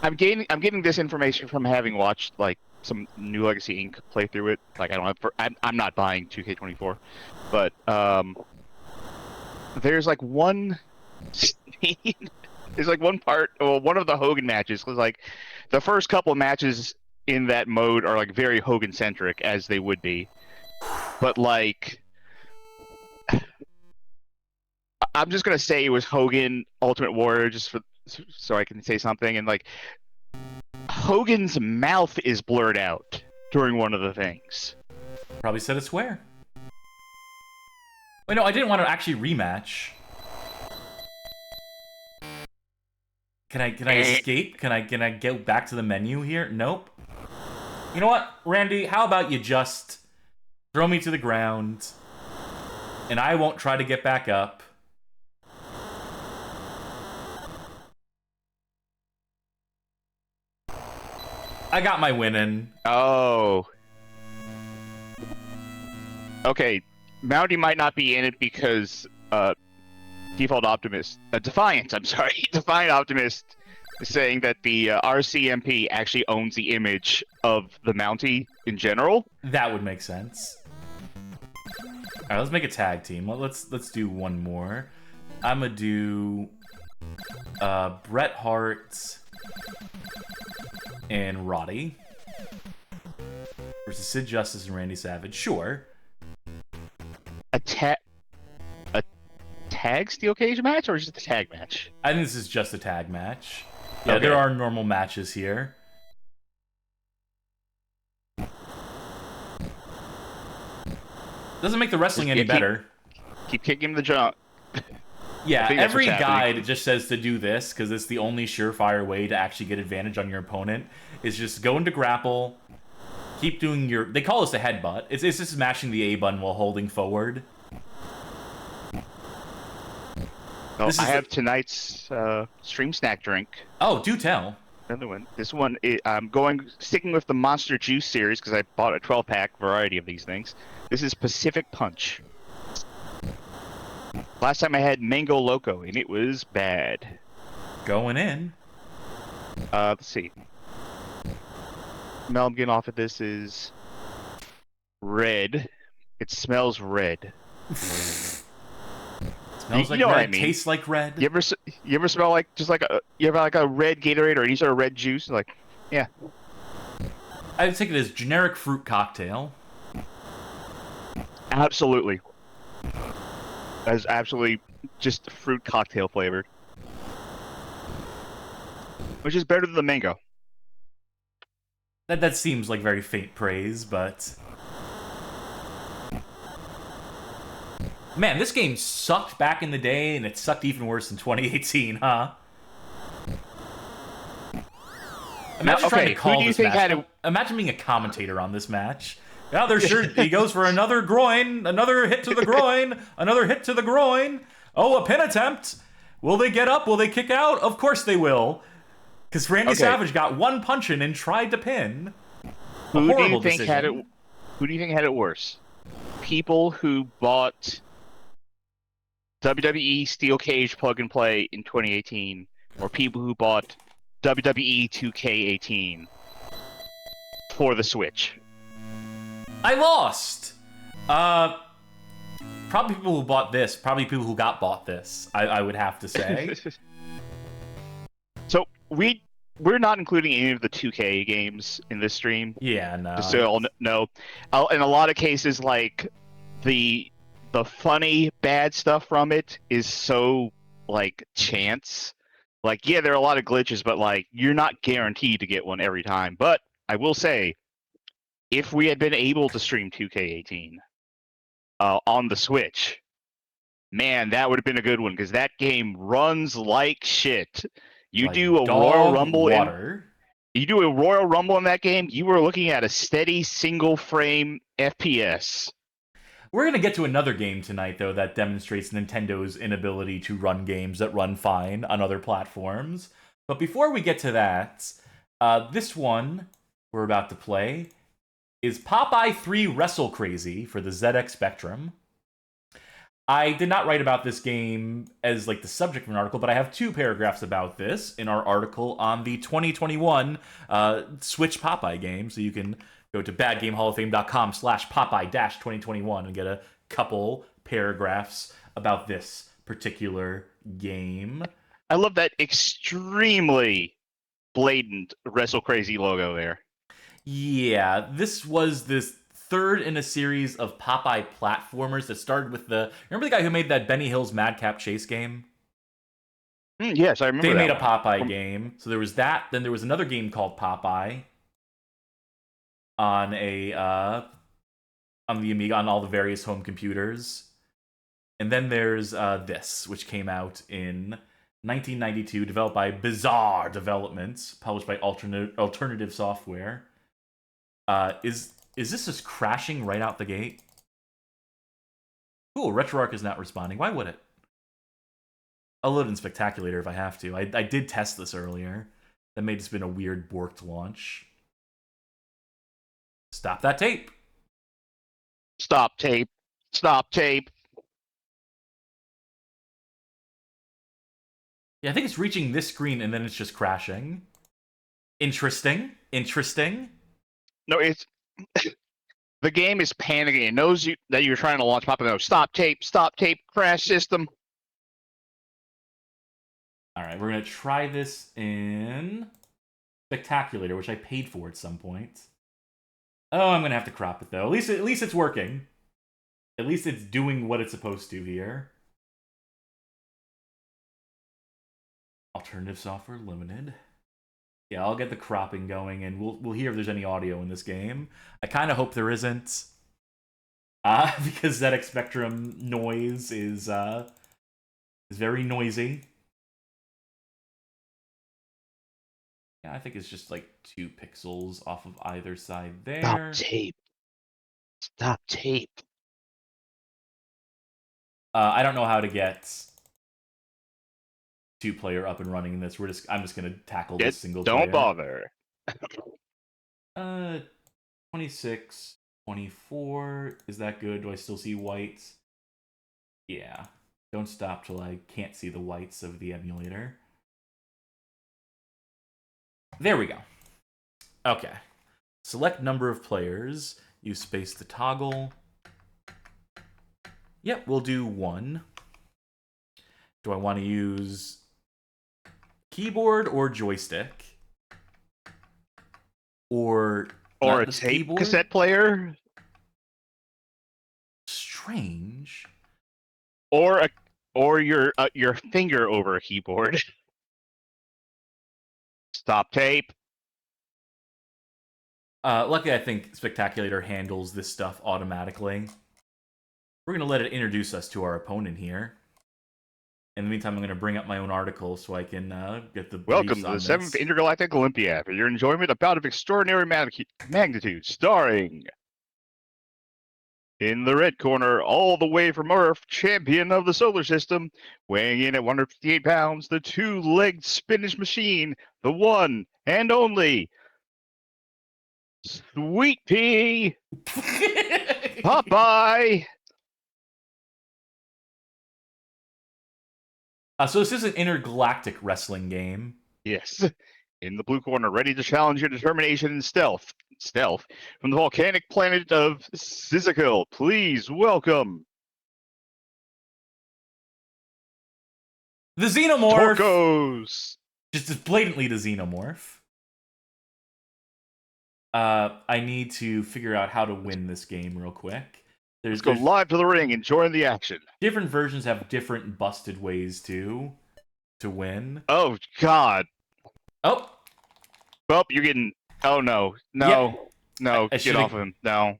I'm getting this information from having watched like some New Legacy Inc. playthrough it. Like I'm not buying 2K24, but there's like one scene There's like one part, well, one of the Hogan matches was like the first couple matches in that mode are like very Hogan centric as they would be, but like I'm just gonna say it was Hogan Ultimate Warrior just for so I can say something, and like Hogan's mouth is blurred out during one of the things. Probably said a swear. Wait, no, I didn't want to actually rematch. Can I escape? Can I get back to the menu here? Nope. You know what, Randy? How about you just throw me to the ground, and I won't try to get back up. I got my winning. Oh. Okay, Mountie might not be in it because Default Optimist, Defiant, I'm sorry, Defiant Optimist is saying that the RCMP actually owns the image of the Mountie in general. That would make sense. All right, let's make a tag team. Let's do one more. I'm gonna do Bret Hart and Roddy versus Sid Justice and Randy Savage. Sure. A tag steel cage match, or just a tag match? I think this is just a tag match. Yeah, Okay. There are normal matches here. Doesn't make the wrestling any better. Keep kicking the jump. Yeah, think that's every what's guide happening. just says to do this because it's the only surefire way to actually get advantage on your opponent. Is just go into grapple, keep doing your. They call this a headbutt. It's just mashing the A button while holding forward. Oh, This is I have tonight's stream snack drink. Oh, do tell. Another one. This one, I'm sticking with the Monster Juice series because I bought a 12-pack variety of these things. This is Pacific Punch. Last time I had Mango Loco, and it was bad. Going in. Let's see. Smell I'm getting off of this is red. It smells red. Smells like know red. what I mean. Tastes like red. You ever smell like you ever like a red Gatorade or any sort of red juice? Like, yeah. I would take it as generic fruit cocktail. Absolutely. As absolutely just fruit cocktail flavored. Which is better than the mango. That seems like very faint praise, but man, this game sucked back in the day, and it sucked even worse in 2018, huh? Imagine trying to call this match. Imagine being a commentator on this match. Yeah, they're sure he goes for another groin, another hit to the groin, another hit to the groin. Oh, a pin attempt. Will they get up? Will they kick out? Of course they will. Because Randy Savage got one punch in and tried to pin. Who do you think had it worse? People who bought WWE Steel Cage Plug and Play in 2018, or people who bought WWE 2K18 for the Switch? I lost. Probably people who bought this. Probably people who got bought this. I would have to say. So we're not including any of the 2K games in this stream. Yeah, no. Just so you all know, in a lot of cases, like the funny bad stuff from it is so like chance. Like, yeah, there are a lot of glitches, but like you're not guaranteed to get one every time. But I will say, if we had been able to stream 2K18 on the Switch, man, that would have been a good one because that game runs like shit. You like do a Royal Rumble you do a Royal Rumble in that game, you were looking at a steady single frame FPS. We're going to get to another game tonight, though, that demonstrates Nintendo's inability to run games that run fine on other platforms. But before we get to that, this one we're about to play is Popeye 3 WrestleCrazy for the ZX Spectrum. I did not write about this game as like the subject of an article, but I have 2 paragraphs about this in our article on the 2021 Switch Popeye game. So you can go to badgamehalloffame.com/Popeye-2021 and get a couple paragraphs about this particular game. I love that extremely blatant WrestleCrazy logo there. Yeah, this was this third in a series of Popeye platformers that started with remember the guy who made that Benny Hill's Madcap Chase game? Yes, I remember They that made a one. Popeye game. So there was that. Then there was another game called Popeye on the Amiga on all the various home computers. And then there's this, which came out in 1992, developed by Bizarre Developments, published by Alternative Software. Is this just crashing right out the gate? Cool, RetroArch is not responding. Why would it? I'll load in Spectaculator if I have to. I did test this earlier. That may have just been a weird borked launch. Stop that tape. Stop tape. Stop tape. Yeah, I think it's reaching this screen and then it's just crashing. Interesting. Interesting. No, it's the game is panicking. It knows that you're trying to launch Popeye. No, stop tape. Stop tape. Crash system. All right, we're gonna try this in Spectaculator, which I paid for at some point. Oh, I'm gonna have to crop it though. At least it's working. At least it's doing what it's supposed to here. Alternative Software Limited. Yeah, I'll get the cropping going, and we'll hear if there's any audio in this game. I kind of hope there isn't, because ZX Spectrum noise is very noisy. Yeah, I think it's just like 2 pixels off of either side there. Stop tape. Stop tape. I don't know how to get 2-player up and running in this. I'm just gonna tackle this single player. Don't bother. 26, 24. Is that good? Do I still see whites? Yeah. Don't stop till I can't see the whites of the emulator. There we go. Okay. Select number of players. Use space to toggle. Yep, we'll do 1. Do I want to use keyboard or joystick? Or a tape keyboard? Cassette player? Strange. Or your finger over a keyboard. Stop tape. Luckily, I think Spectaculator handles this stuff automatically. We're going to let it introduce us to our opponent here. In the meantime, I'm going to bring up my own article so I can get the Welcome to the 7th Intergalactic Olympiad. For your enjoyment, a bout of extraordinary magnitude, starring... In the red corner, all the way from Earth, champion of the solar system, weighing in at 158 pounds, the 2-legged spinach machine, the one and only Sweet Pea Popeye. So this is an intergalactic wrestling game. Yes. In the blue corner, ready to challenge your determination and stealth. From the volcanic planet of Suzuki, please welcome the Xenomorph! Torcos! Just blatantly the Xenomorph. I need to figure out how to win this game real quick. Let's go live to the ring and join the action. Different versions have different busted ways to win. Oh, God. Oh! Well, you're getting... Oh, no. No. No, get off of him. No.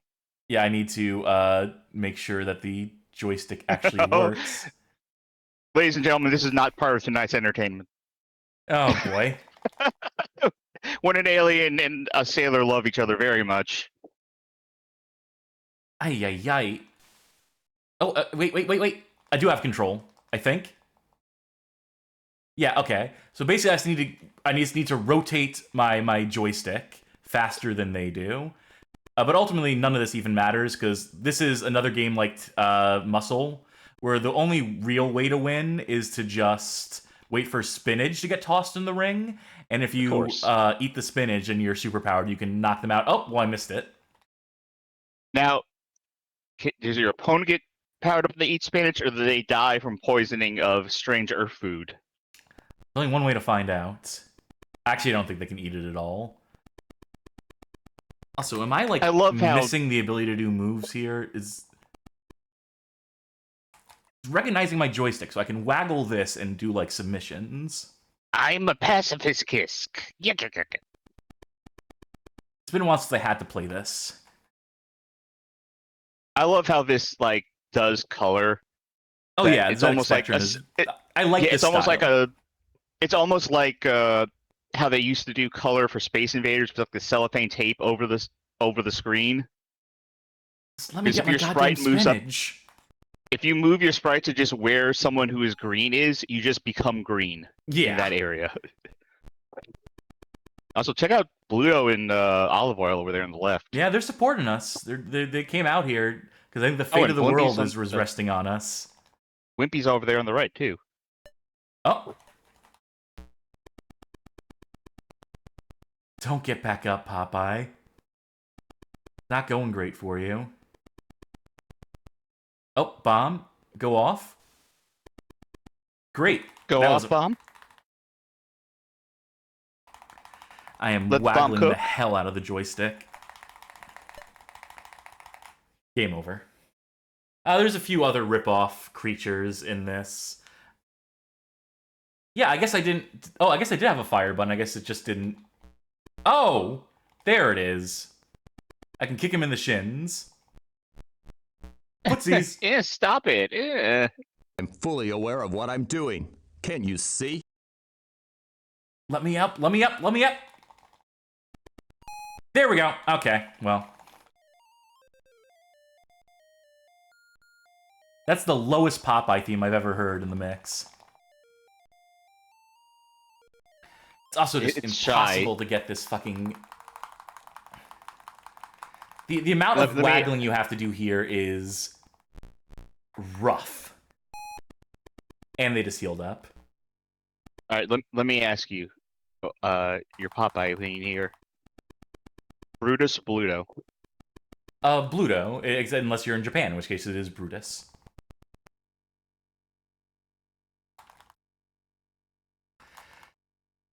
Yeah, I need to make sure that the joystick actually works. Ladies and gentlemen, this is not part of tonight's entertainment. Oh, boy. When an alien and a sailor love each other very much. Ay, ay, ay. Oh, wait. I do have control, I think. Yeah, okay. So basically, I just need to rotate my joystick faster than they do. But ultimately, none of this even matters, because this is another game like M.U.S.C.L.E, where the only real way to win is to just wait for spinach to get tossed in the ring, and if you eat the spinach and you're superpowered, you can knock them out. Oh, well, I missed it. Now, does your opponent get powered up when they eat spinach, or do they die from poisoning of strange earth food? Only one way to find out. Actually, I don't think they can eat it at all. Also, am I, like, missing the ability to do moves here? Is recognizing my joystick, so I can waggle this and do, like, submissions. I'm a pacifist kisk. It's been a while since I had to play this. I love how this, like, does color. Oh yeah, it's almost like I like this it's almost style. it's almost like how they used to do color for Space Invaders with like the cellophane tape over the screen. Just let me get my goddamn spinach. If you move your sprite to just where someone who is green is, you just become green in that area. Also, check out Bluto and Olive Oil over there on the left. Yeah, they're supporting us. They came out here because I think the fate of the world is resting on us. Wimpy's over there on the right, too. Oh. Don't get back up, Popeye. Not going great for you. Oh, bomb. Go off. Great. Go off, bomb. I am waggling the hell out of the joystick. Game over. There's a few other rip-off creatures in this. Yeah, I guess I didn't... Oh, I guess I did have a fire button. I guess it just didn't... Oh! There it is. I can kick him in the shins. Footsies. Yeah, stop it. Yeah. I'm fully aware of what I'm doing. Can you see? Let me up, let me up, let me up! There we go. Okay, well. That's the lowest Popeye theme I've ever heard in the mix. It's also just impossible to get this fucking... The amount of waggling you have to do here is rough. And they just healed up. Alright, let me ask you. Your Popeye thing here. Brutus or Bluto? Bluto, unless you're in Japan, in which case it is Brutus.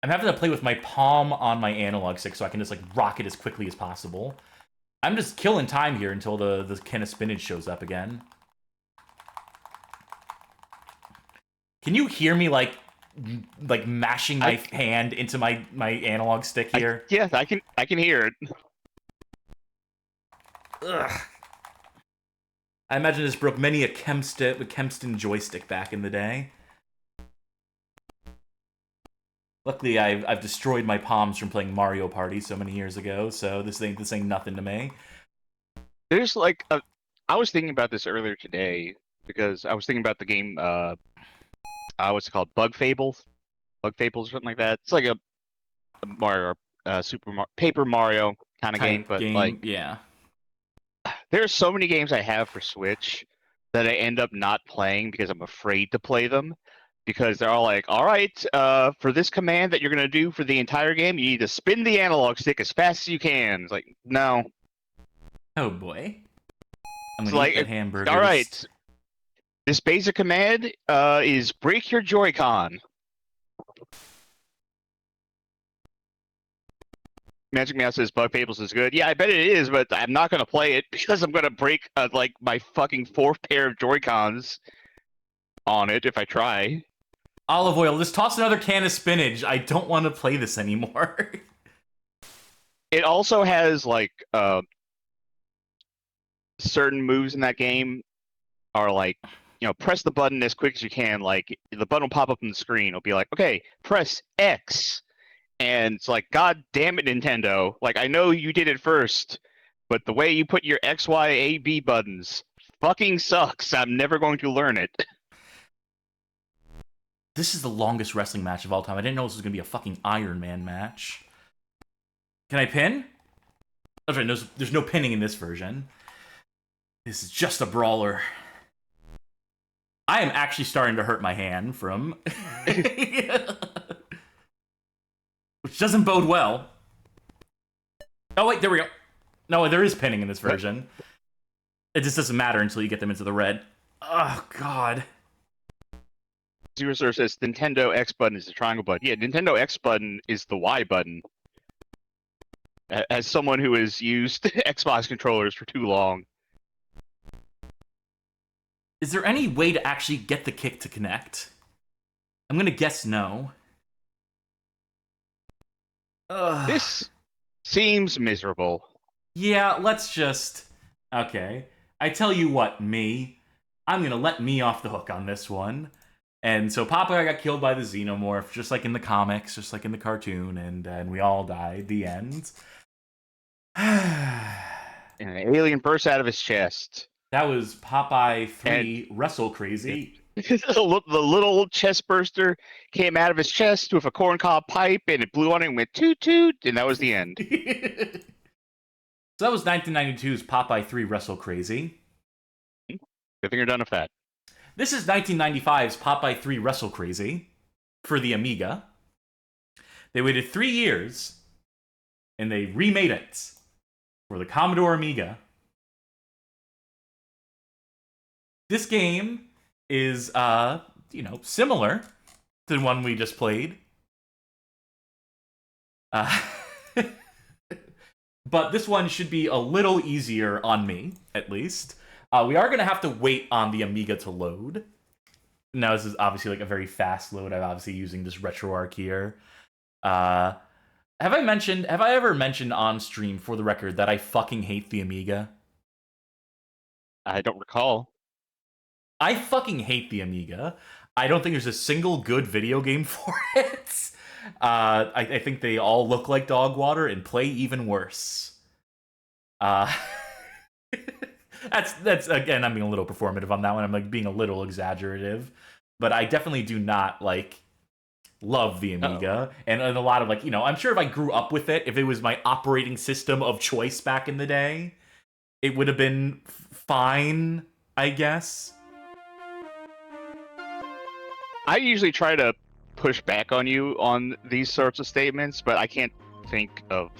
I'm having to play with my palm on my analog stick so I can just, like, rock it as quickly as possible. I'm just killing time here until the can of spinach shows up again. Can you hear me, like mashing my hand into my analog stick here? Yes, I can hear it. Ugh. I imagine this broke many a Kempston joystick back in the day. Luckily, I've destroyed my palms from playing Mario Party so many years ago, so this ain't nothing to me. There's like I was thinking about this earlier today because I was thinking about the game. What's it called? Bug Fables or something like that. It's like a Mario, Paper Mario kind of game, but like yeah. There's so many games I have for Switch that I end up not playing because I'm afraid to play them. Because they're all like, all right, for this command that you're going to do for the entire game, you need to spin the analog stick as fast as you can. It's like, no. Oh, boy. I'm going to eat that hamburger. All right. This basic command is break your Joy-Con. Magic Mouse says Bug Fables is good. Yeah, I bet it is, but I'm not going to play it because I'm going to break, like, my fucking fourth pair of Joy-Cons on it if I try. Olive Oil, just toss another can of spinach. I don't want to play this anymore. It also has, like, certain moves in that game are like, you know, press the button as quick as you can. Like, the button will pop up on the screen. It'll be like, okay, press X. And it's like, God damn it, Nintendo. Like, I know you did it first, but the way you put your X, Y, A, B buttons fucking sucks. I'm never going to learn it. This is the longest wrestling match of all time. I didn't know this was going to be a fucking Iron Man match. Can I pin? That's right, there's no pinning in this version. This is just a brawler. I am actually starting to hurt my hand from... Which doesn't bode well. Oh, wait, there we go. No, there is pinning in this version. It just doesn't matter until you get them into the red. Oh, God. Zero Sir says Nintendo X button is the triangle button. Yeah, Nintendo X button is the Y button. As someone who has used Xbox controllers for too long. Is there any way to actually get the kick to connect? I'm gonna guess no. This seems miserable. Yeah, let's just... Okay. I tell you what, I'm gonna let me off the hook on this one. And so Popeye got killed by the Xenomorph, just like in the comics, just like in the cartoon, and we all died. The end. And an alien burst out of his chest. That was Popeye 3 WrestleCrazy. The little chest burster came out of his chest with a corncob pipe, and it blew on him and went toot toot, and that was the end. So that was 1992's Popeye 3 WrestleCrazy. Good thing you're done with that. This is 1995's Popeye 3 WrestleCrazy for the Amiga. They waited 3 years, and they remade it for the Commodore Amiga. This game is, similar to the one we just played. But this one should be a little easier on me, at least. We are going to have to wait on the Amiga to load. Now, this is obviously like a very fast load. I'm obviously using this RetroArch here. Have I ever mentioned on stream, for the record, that I fucking hate the Amiga? I don't recall. I fucking hate the Amiga. I don't think there's a single good video game for it. I think they all look like dog water and play even worse. That's again, I'm being a little performative on that one. I'm like being a little exaggerative, but I definitely do not love the Amiga. And a lot of I'm sure if I grew up with it, if it was my operating system of choice back in the day, it would have been fine, I guess. I usually try to push back on you on these sorts of statements, but I can't think of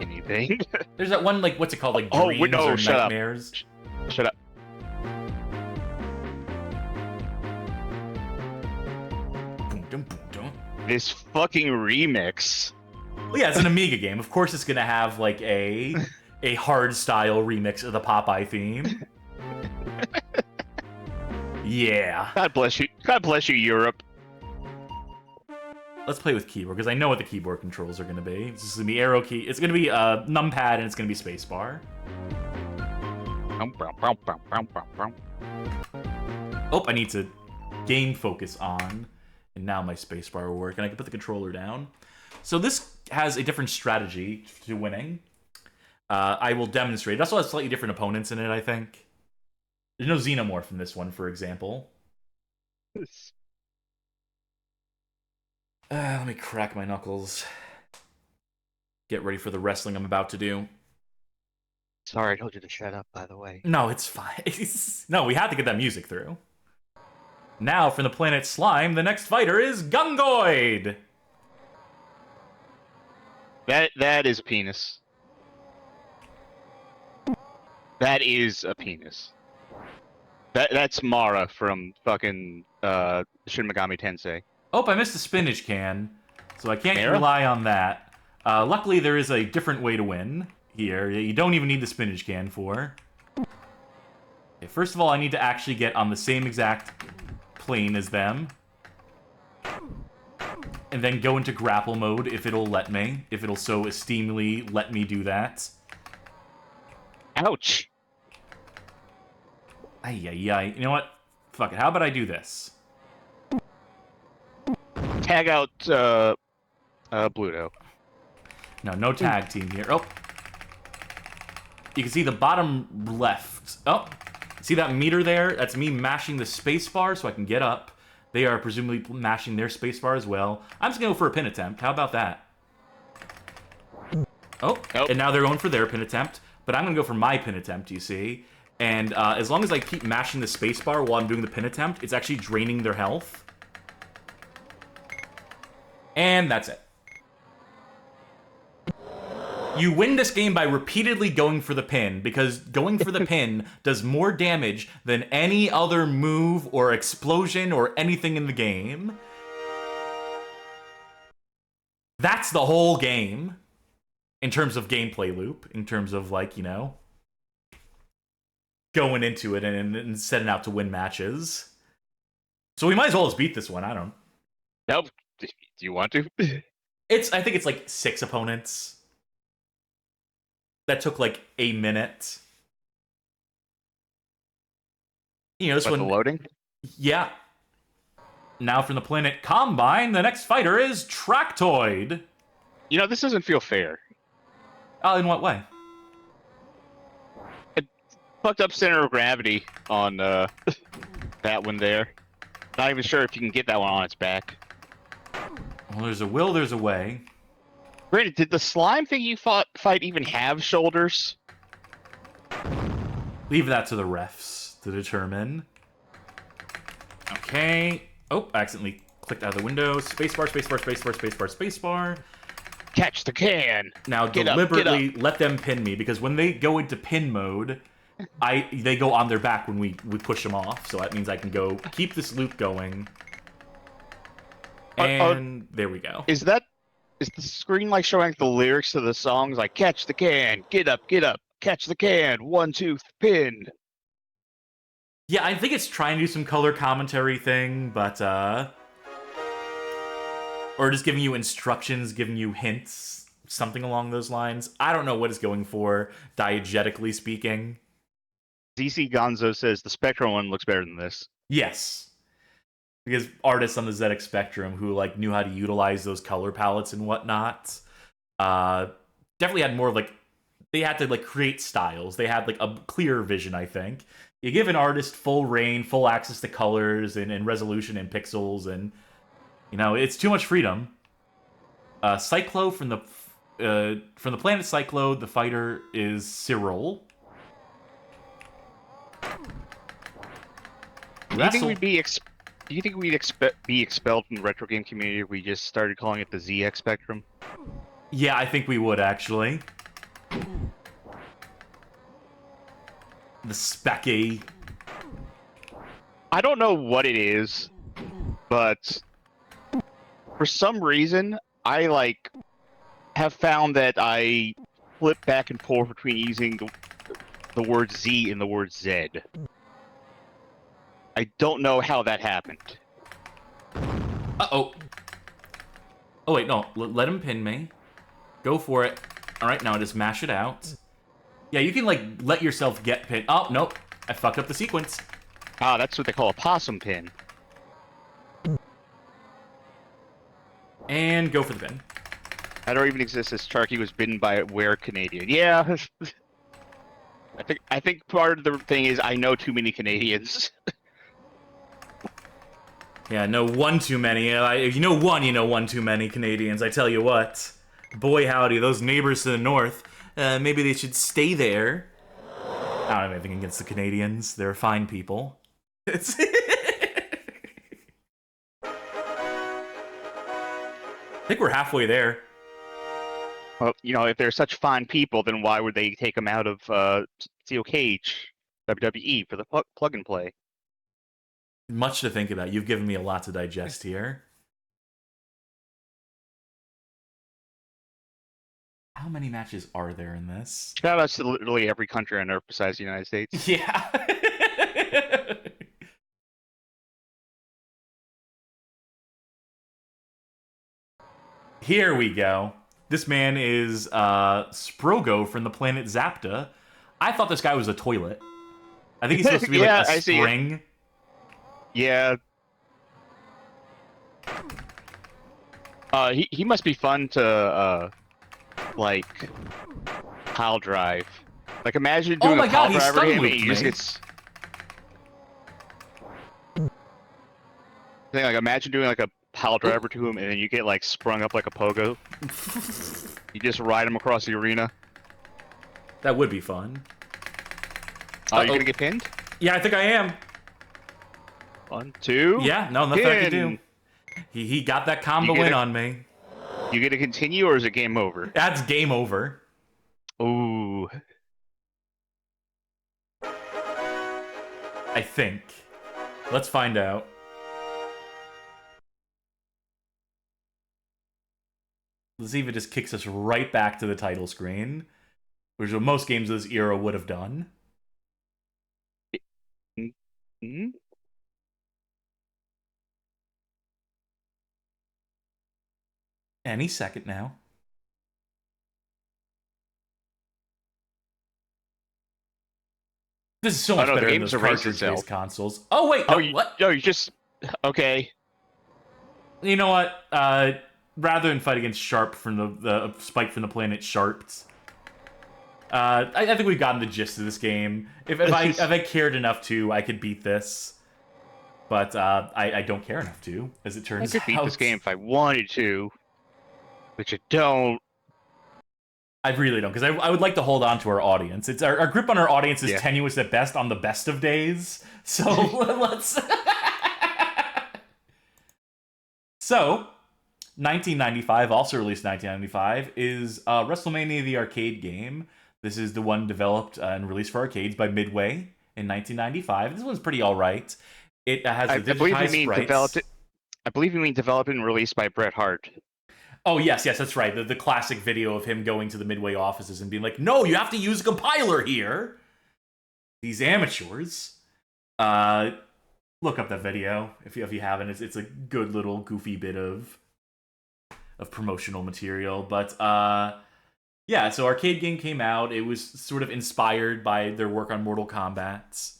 anything. There's that one, what's it called? Dreams or shut Nightmares? Up. Shut up. This fucking remix. Well, yeah, it's an Amiga game. Of course it's going to have, a hard-style remix of the Popeye theme. Yeah. God bless you. God bless you, Europe. Let's play with keyboard, because I know what the keyboard controls are going to be. It's just going to be arrow key. It's going to be numpad, and it's going to be spacebar. Oh, I need to game focus on, and now my spacebar will work, and I can put the controller down. So this has a different strategy to winning. I will demonstrate. It also has slightly different opponents in it, I think. There's no Xenomorph in this one, for example. Let me crack my knuckles. Get ready for the wrestling I'm about to do. Sorry, I told you to shut up, by the way. No, it's fine. No, we had to get that music through. Now, from the planet Slime, the next fighter is Gungoid! That is a penis. That is a penis. That's Mara from fucking Shin Megami Tensei. Oh, I missed the spinach can, so I can't Mara? rely on that. Luckily, there is a different way to win here. You don't even need the spinach can for. Okay, first of all, I need to actually get on the same exact plane as them. And then go into grapple mode if it'll let me. If it'll so esteemingly let me do that. Ouch. Ay. You know what? Fuck it. How about I do this? Tag out Bluto. No tag team here. Oh. You can see the bottom left. Oh. See that meter there? That's me mashing the space bar so I can get up. They are presumably mashing their space bar as well. I'm just going to go for a pin attempt. How about that? Oh, nope. And now they're going for their pin attempt. But I'm going to go for my pin attempt, you see. And as long as I keep mashing the space bar while I'm doing the pin attempt, it's actually draining their health. And that's it. You win this game by repeatedly going for the pin, because going for the pin does more damage than any other move or explosion or anything in the game. That's the whole game. In terms of gameplay loop, in terms of, like, you know, going into it and setting out to win matches. So we might as well just beat this one. I don't know. Nope. Do you want to? I think it's like 6 opponents. That took like a minute. You know, this one. The loading? Yeah. Now from the planet Combine, the next fighter is Tractoid. You know, this doesn't feel fair. Oh, in what way? It fucked up center of gravity on that one there. Not even sure if you can get that one on its back. Well, there's a will, there's a way. Granted, did the slime thing you fight even have shoulders? Leave that to the refs to determine. Okay. Oh, I accidentally clicked out of the window. Spacebar, spacebar, spacebar, spacebar, spacebar. Catch the can. Now deliberately let them pin me, because when they go into pin mode, they go on their back when we push them off. So that means I can go keep this loop going. And there we go. Is the screen like showing the lyrics to the songs, like catch the can, get up, catch the can, 1, 2, pin? Yeah, I think it's trying to do some color commentary thing, but or just giving you instructions, giving you hints, something along those lines. I don't know what it's going for, diegetically speaking. ZC Gonzo says the Spectrum one looks better than this. Yes. Because artists on the ZX Spectrum who like knew how to utilize those color palettes and whatnot, definitely had more of like, they had to like create styles. They had like a clear vision, I think. You give an artist full reign, full access to colors and resolution and pixels, and you know, it's too much freedom. Cyclo from the planet Cyclo, the fighter is Cyril. Do you think we'd be expelled from the retro game community if we just started calling it the ZX Spectrum? Yeah, I think we would, actually. The Specky. I don't know what it is, but for some reason, I like have found that I flip back and forth between using the word Z and the word Z. I don't know how that happened. Uh-oh. Oh, wait, no. Let him pin me. Go for it. All right, now just mash it out. Yeah, you can, like, let yourself get pinned. Oh, nope. I fucked up the sequence. Ah, that's what they call a possum pin. And go for the pin. I don't even exist as Charky was bitten by a Canadian. Yeah. I think part of the thing is I know too many Canadians. Yeah, no one too many. If you know one too many Canadians, I tell you what. Boy howdy, those neighbors to the north, maybe they should stay there. I don't have anything against the Canadians. They're fine people. It's I think we're halfway there. Well, you know, if they're such fine people, then why would they take them out of Steel Cage, WWE, for the plug and play? Much to think about. You've given me a lot to digest here. How many matches are there in this? Shout out to literally every country on Earth besides the United States. Yeah. Here we go. This man is Sprogo from the planet Zapta. I thought this guy was a toilet. I think he's supposed to be like a spring. Yeah. He must be fun to like pile drive. Like imagine doing a pile driver to him and he just gets. Like imagine doing like a pile driver to him and then you get like sprung up like a pogo. You just ride him across the arena. That would be fun. Oh, you're gonna get pinned? Yeah, I think I am. 1, 2. Yeah, no, nothing I can do. He got that combo win on me. You get to continue, or is it game over? That's game over. Ooh. I think. Let's find out. Let's see if it just kicks us right back to the title screen, which is what most games of this era would have done. Mm-hmm. Any second now. This is so much better than those cartridge-based consoles. Oh, wait, no, what? No, you just... Okay. You know what? Rather than fight against Sharp from the Spike from the planet Sharped, I think we've gotten the gist of this game. If I cared enough to, I could beat this. But I don't care enough to, as it turns out. I could beat this game if I wanted to, which I don't. I really don't, because I would like to hold on to our audience. It's our grip on our audience is tenuous at best on the best of days. So let's. So, 1995, also released 1995, is WrestleMania the arcade game. This is the one developed and released for arcades by Midway in 1995. This one's pretty alright. It has the digitized sprites. I believe you mean developed and released by Bret Hart. Oh, yes, that's right. The classic video of him going to the Midway offices and being like, no, you have to use a compiler here. These amateurs. Look up that video if you haven't. It's a good little goofy bit of promotional material. But, yeah, so arcade game came out. It was sort of inspired by their work on Mortal Kombat.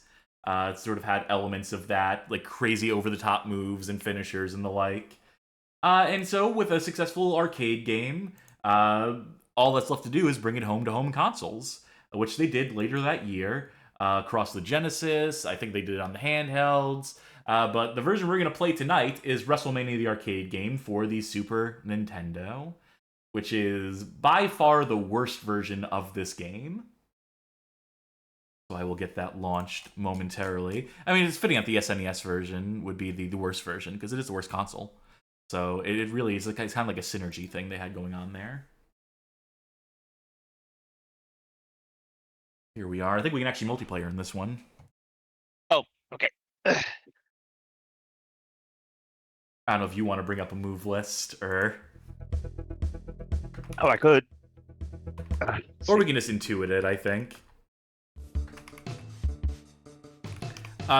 It sort of had elements of that, like crazy over-the-top moves and finishers and the like. And so, with a successful arcade game, all that's left to do is bring it home to home consoles, which they did later that year, across the Genesis. I think they did it on the handhelds. But the version we're going to play tonight is WrestleMania the arcade game for the Super Nintendo, which is by far the worst version of this game. So I will get that launched momentarily. I mean, it's fitting that the SNES version would be the worst version, because it is the worst console. So it really is it's kind of like a synergy thing they had going on there. Here we are. I think we can actually multiplayer in this one. Oh, okay. I don't know if you want to bring up a move list or... Oh, I could. Or we can just intuit it, I think.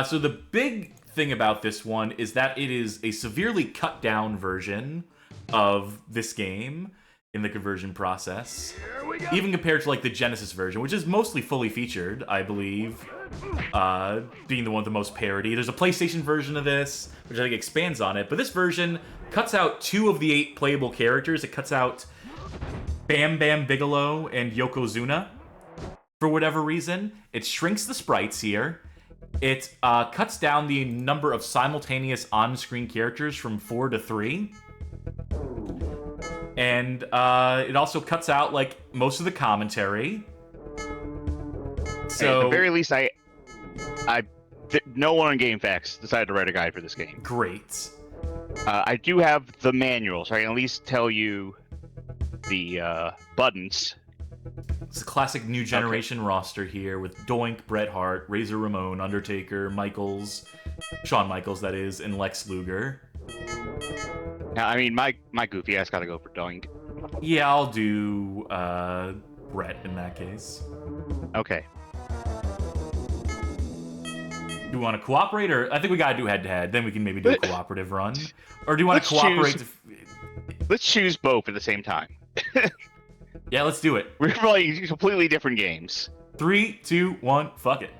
So the big thing about this one is that it is a severely cut down version of this game in the conversion process, even compared to like the Genesis version, which is mostly fully featured, I believe, being the one with the most parity. There's a PlayStation version of this, which I think expands on it, but this version cuts out 2 of the 8 playable characters. It cuts out Bam Bam Bigelow and Yokozuna for whatever reason. It shrinks the sprites here. It cuts down the number of simultaneous on-screen characters from 4 to 3. And it also cuts out, like, most of the commentary. So, at the very least, no one on GameFAQs decided to write a guide for this game. Great. I do have the manual, so I can at least tell you the buttons. It's a classic new generation roster here with Doink, Bret Hart, Razor Ramon, Undertaker, Shawn Michaels, that is, and Lex Luger. Now, I mean, my goofy ass gotta go for Doink. Yeah, I'll do Bret in that case. Okay. Do you want to cooperate, or I think we gotta do head-to-head, then we can maybe do a cooperative run. Or do you want to cooperate? Let's choose both at the same time. Yeah, let's do it. We're playing completely different games. 3, 2, 1, fuck it.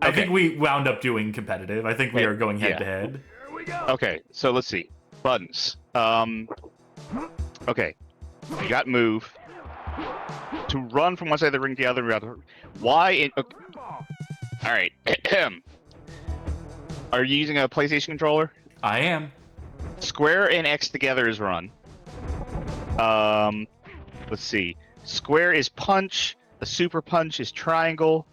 I think we wound up doing competitive. I think we are going head-to-head. Here we go. Okay, so let's see. Buttons. Okay. You got move. To run from one side of the ring to the other. Why? Okay. All right. Are you using a PlayStation controller? I am. Square and X together is run. Let's see. Square is punch. A super punch is triangle.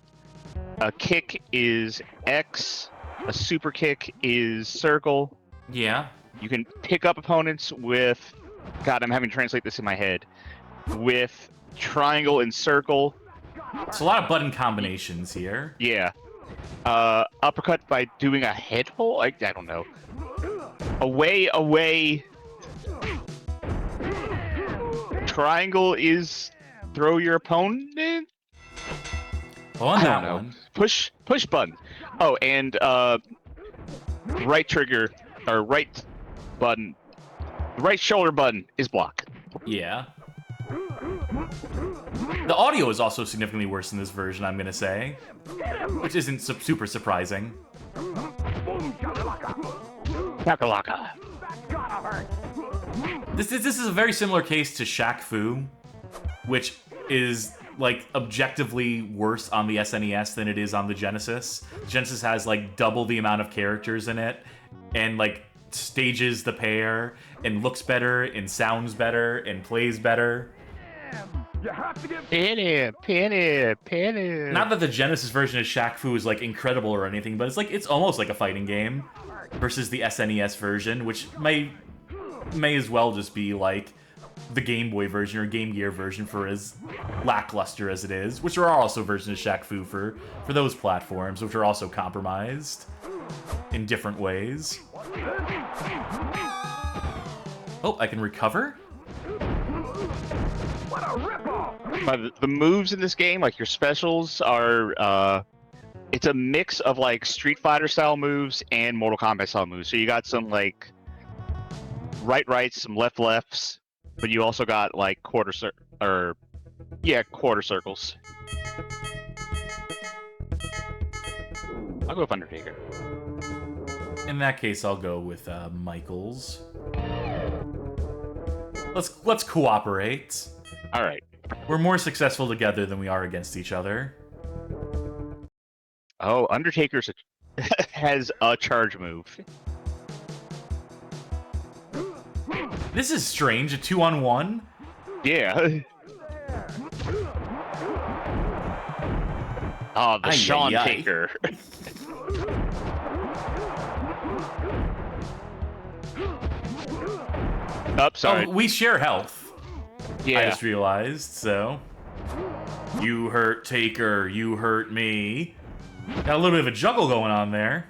A kick is X. A super kick is circle. Yeah. You can pick up opponents with... God, I'm having to translate this in my head. with triangle and circle. It's a lot of button combinations here. Yeah. Uppercut by doing a head hold? I don't know. Away. Triangle is throw your opponent? On I that don't know. one. Push button. Oh, and right trigger, or right button. The right shoulder button is block. Yeah. The audio is also significantly worse in this version, I'm gonna say. Which isn't super surprising. Kakalaka. This is a very similar case to Shaq Fu, which is like objectively worse on the SNES than it is on the Genesis. Genesis has like double the amount of characters in it, and like stages the pair, and looks better, and sounds better, and plays better. Pin it. Not that the Genesis version of Shaq Fu is like incredible or anything, but it's almost like a fighting game versus the SNES version, which may as well just be like the Game Boy version or Game Gear version for as lackluster as it is, which are also versions of Shaq Fu for those platforms, which are also compromised in different ways. Oh, I can recover? What a ripoff! The moves in this game, like your specials, are it's a mix of like Street Fighter style moves and Mortal Kombat style moves. So you got some like rights, some lefts, but you also got like quarter circles. I'll go with Undertaker. In that case, I'll go with Michaels. Let's cooperate. All right. We're more successful together than we are against each other. Oh, Undertaker has a charge move. This is strange, a 2-on-1? Yeah. Oh, the Sean Taker. Oh, sorry. Oh, we share health. Yeah. I just realized, so. You hurt Taker, you hurt me. Got a little bit of a juggle going on there.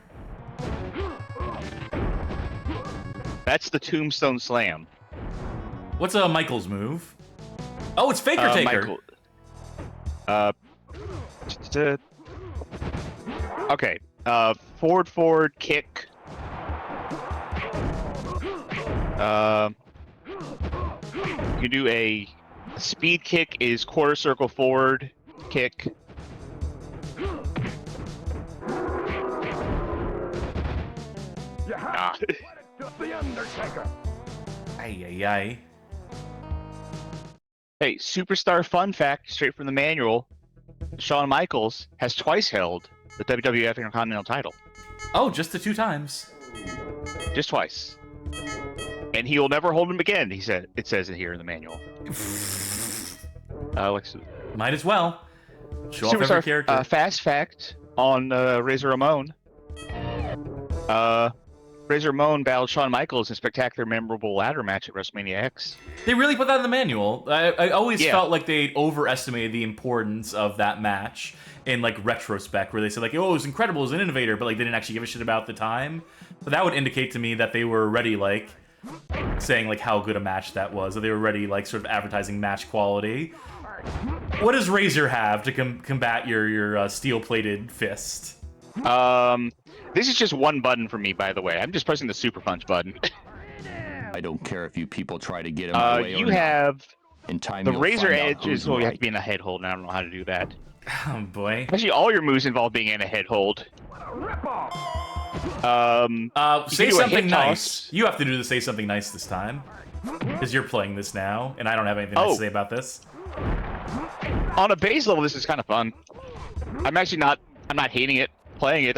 That's the Tombstone Slam. What's Michael's move? Oh, it's Faker Taker. Okay. Forward kick. You do a speed kick is quarter circle forward kick. Ah. The Undertaker. Ay. Hey, superstar fun fact, straight from the manual. Shawn Michaels has twice held the WWF Intercontinental title. Oh, just the 2 times. Just twice. And he will never hold him again, he said. It says it here in the manual. Might as well. Show off every character. Fast fact on Razor Ramon. Razor Ramon battled Shawn Michaels in a spectacular, memorable ladder match at WrestleMania X. They really put that in the manual. I always felt like they overestimated the importance of that match in like retrospect, where they said like, oh, it was incredible as an innovator, but like they didn't actually give a shit about the time. But that would indicate to me that they were already like saying like how good a match that was, that they were already like sort of advertising match quality. What does Razor have to combat your steel-plated fist? This is just one button for me, by the way. I'm just pressing the super punch button. I don't care if you people try to get him away you or have not. In time, the you'll Razor find out Edge who's is well, you have right. to be in a head hold, and I don't know how to do that. Oh boy. Actually, all your moves involve being in a head hold. What a ripoff! Say do a something hip nice. toss. You have to do the say something nice this time, because you're playing this now, and I don't have anything nice to say about this. On a base level, this is kind of fun. I'm not hating it. Playing it,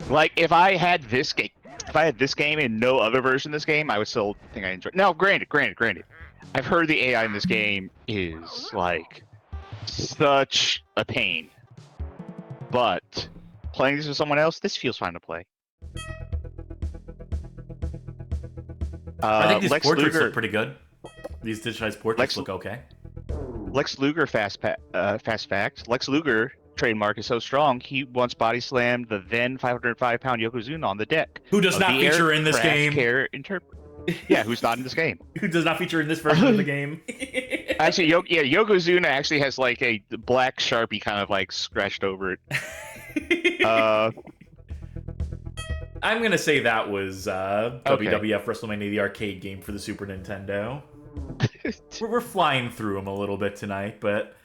like, if I had this game and no other version of this game, I would still think I enjoy it. Now, granted. I've heard the AI in this game is, like, such a pain. But playing this with someone else, this feels fine to play. I think these Lex portraits Luger, look pretty good. These digitized portraits look okay. Lex Luger fast fact. Lex Luger trademark is so strong, he once body slammed the then 505-pound Yokozuna on the deck. Who does not feature in this game? Yeah, who's not in this game? Who does not feature in this version of the game? Actually, Yokozuna actually has like a black Sharpie kind of like scratched over it. I'm gonna say that was WWF WrestleMania, the arcade game for the Super Nintendo. We're flying through them a little bit tonight, but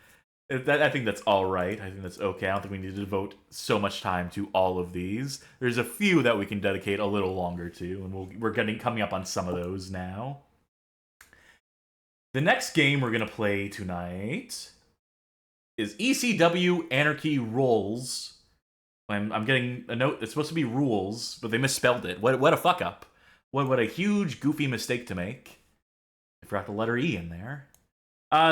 I think that's all right. I think that's okay. I don't think we need to devote so much time to all of these. There's a few that we can dedicate a little longer to, and we're coming up on some of those now. The next game we're gonna play tonight is ECW Anarchy Rulz. I'm getting a note. It's supposed to be rules, but they misspelled it. What a fuck up! What a huge goofy mistake to make. I forgot the letter E in there.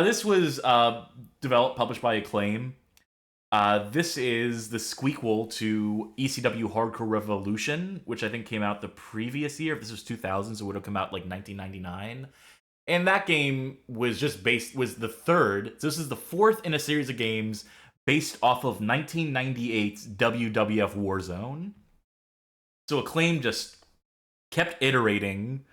This was published by Acclaim. This is the squeakquel to ECW Hardcore Revolution, which I think came out the previous year. If this was 2000, so it would have come out like 1999. And that game was the third. So this is the fourth in a series of games based off of 1998's WWF Warzone. So Acclaim just kept iterating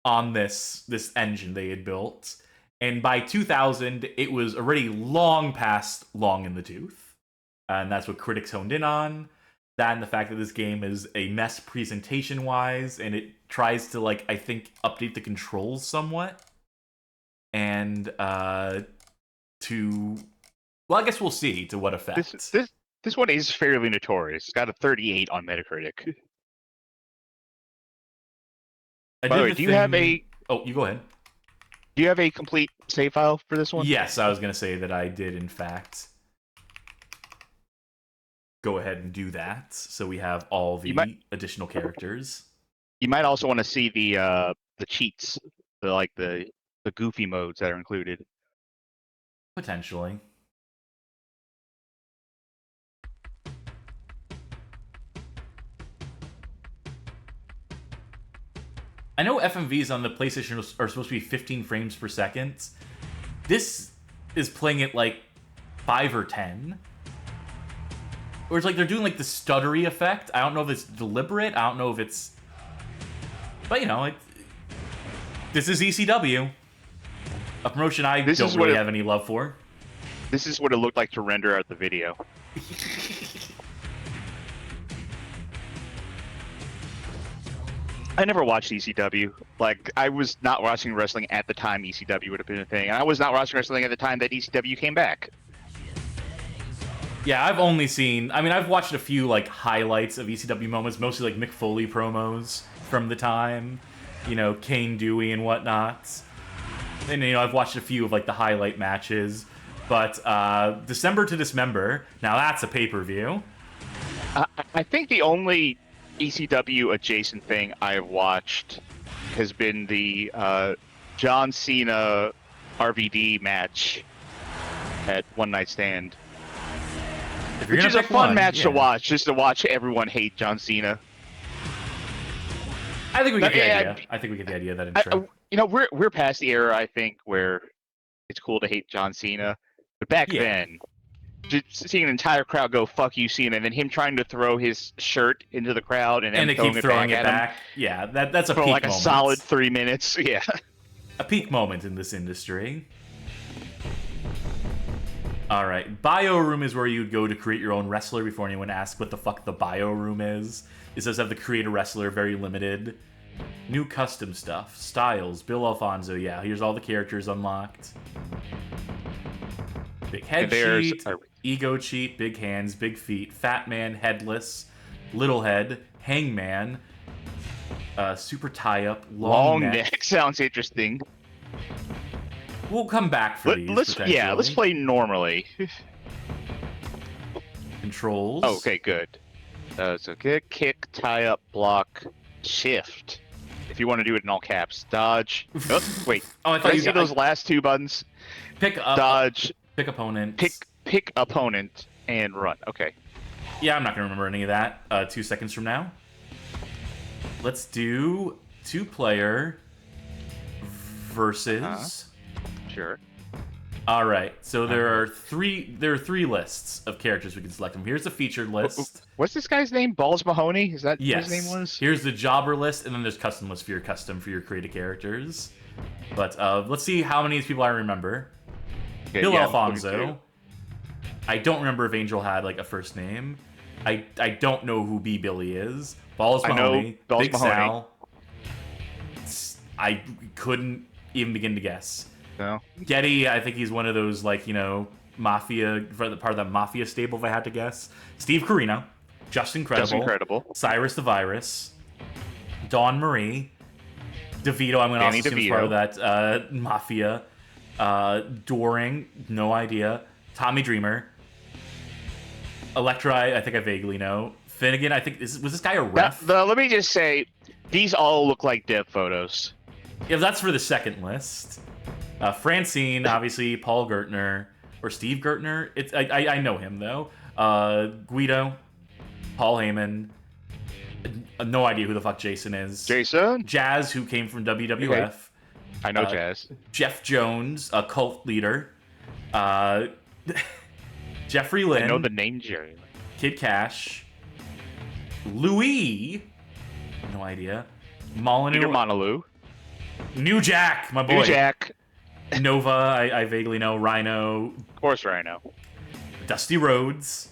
on this engine they had built. And by 2000, it was already long past long in the tooth. And that's what critics honed in on. That and the fact that this game is a mess presentation-wise, and it tries to, like, I think, update the controls somewhat. And, well, I guess we'll see to what effect. This one is fairly notorious. It's got a 38 on Metacritic. By the way, do you have a... Oh, you go ahead. Do you have a complete save file for this one? Yes, I was going to say that I did, in fact, go ahead and do that. So we have all the additional characters. You might also want to see the cheats, the goofy modes that are included. Potentially. I know FMVs on the PlayStation are supposed to be 15 frames per second. This is playing at like 5 or 10. Or it's like they're doing like the stuttery effect. I don't know if it's deliberate. I don't know if it's... But you know, this is ECW. A promotion I don't really have any love for. This is what it looked like to render out the video. I never watched ECW. Like, I was not watching wrestling at the time ECW would have been a thing. And I was not watching wrestling at the time that ECW came back. Yeah, I've only seen... I mean, I've watched a few, like, highlights of ECW moments, mostly, like, Mick Foley promos from the time. You know, Kane Dewey and whatnot. And, you know, I've watched a few of, like, the highlight matches. But, December to Dismember, now that's a pay-per-view. I think the only ECW adjacent thing I've watched has been the John Cena RVD match at One Night Stand, which is a fun match to watch, just to watch everyone hate John Cena. I think we get the idea. I think we get the idea of that intro. You know, we're past the era, I think, where it's cool to hate John Cena, but back then, just seeing an entire crowd go "fuck you, Cena," and then him trying to throw his shirt into the crowd and then they keep throwing it back. Yeah, that's a peak like moment. A solid 3 minutes. Yeah, a peak moment in this industry. All right, Bio Room is where you'd go to create your own wrestler before anyone asks what the fuck the Bio Room is. It says have the create a wrestler, very limited. New custom stuff, Styles, Bill Alfonso. Yeah, here's all the characters unlocked. Big head cheat, ego cheat, big hands, big feet, fat man, headless, little head, hangman, super tie-up, long neck. Sounds interesting. We'll come back for these, let's play normally. Controls. Okay, good. So kick, tie-up, block, shift. If you want to do it in all caps. Dodge. Oh, wait. I thought you see those last two buttons? Pick up. Dodge. Pick opponent. Pick opponent and run. Okay. Yeah, I'm not going to remember any of that 2 seconds from now. Let's do 2-player versus Sure. All right, so there are three lists of characters we can select from. Here's the featured list. What's this guy's name? Balls Mahoney? Is that Yes. what his name was? Here's the jobber list, and then there's custom list for your created characters. But let's see how many of these people I remember. Okay, Bill yeah, Alfonso. I don't remember if Angel had like a first name. I don't know who B Billy is. Balls Mahoney. know Balls Big Mahoney. Sal. I couldn't even begin to guess. No. Getty, I think he's one of those, like, you know, mafia, part of that mafia stable, if I had to guess. Steve Carino, Justin Credible, Cyrus the Virus, Dawn Marie, DeVito, I'm going to also assume is part of that mafia. Doring, no idea. Tommy Dreamer. Electra, I think I vaguely know. Finnegan, I think, was this guy a ref? Let me just say, these all look like dev photos. Yeah, that's for the second list. Francine, obviously, Paul Gertner, or Steve Gertner. I know him, though. Guido, Paul Heyman. No idea who the fuck Jason is. Jason? Jazz, who came from WWF. Okay. I know Jazz. Jeff Jones, a cult leader. Jeffrey Lynn. I know the name Jerry. Kid Cash. Louis. No idea. Molyneux. Peter Monaloo. New Jack, my boy. New Jack. Nova, I vaguely know. Rhino. Of course, Rhino. Dusty Rhodes,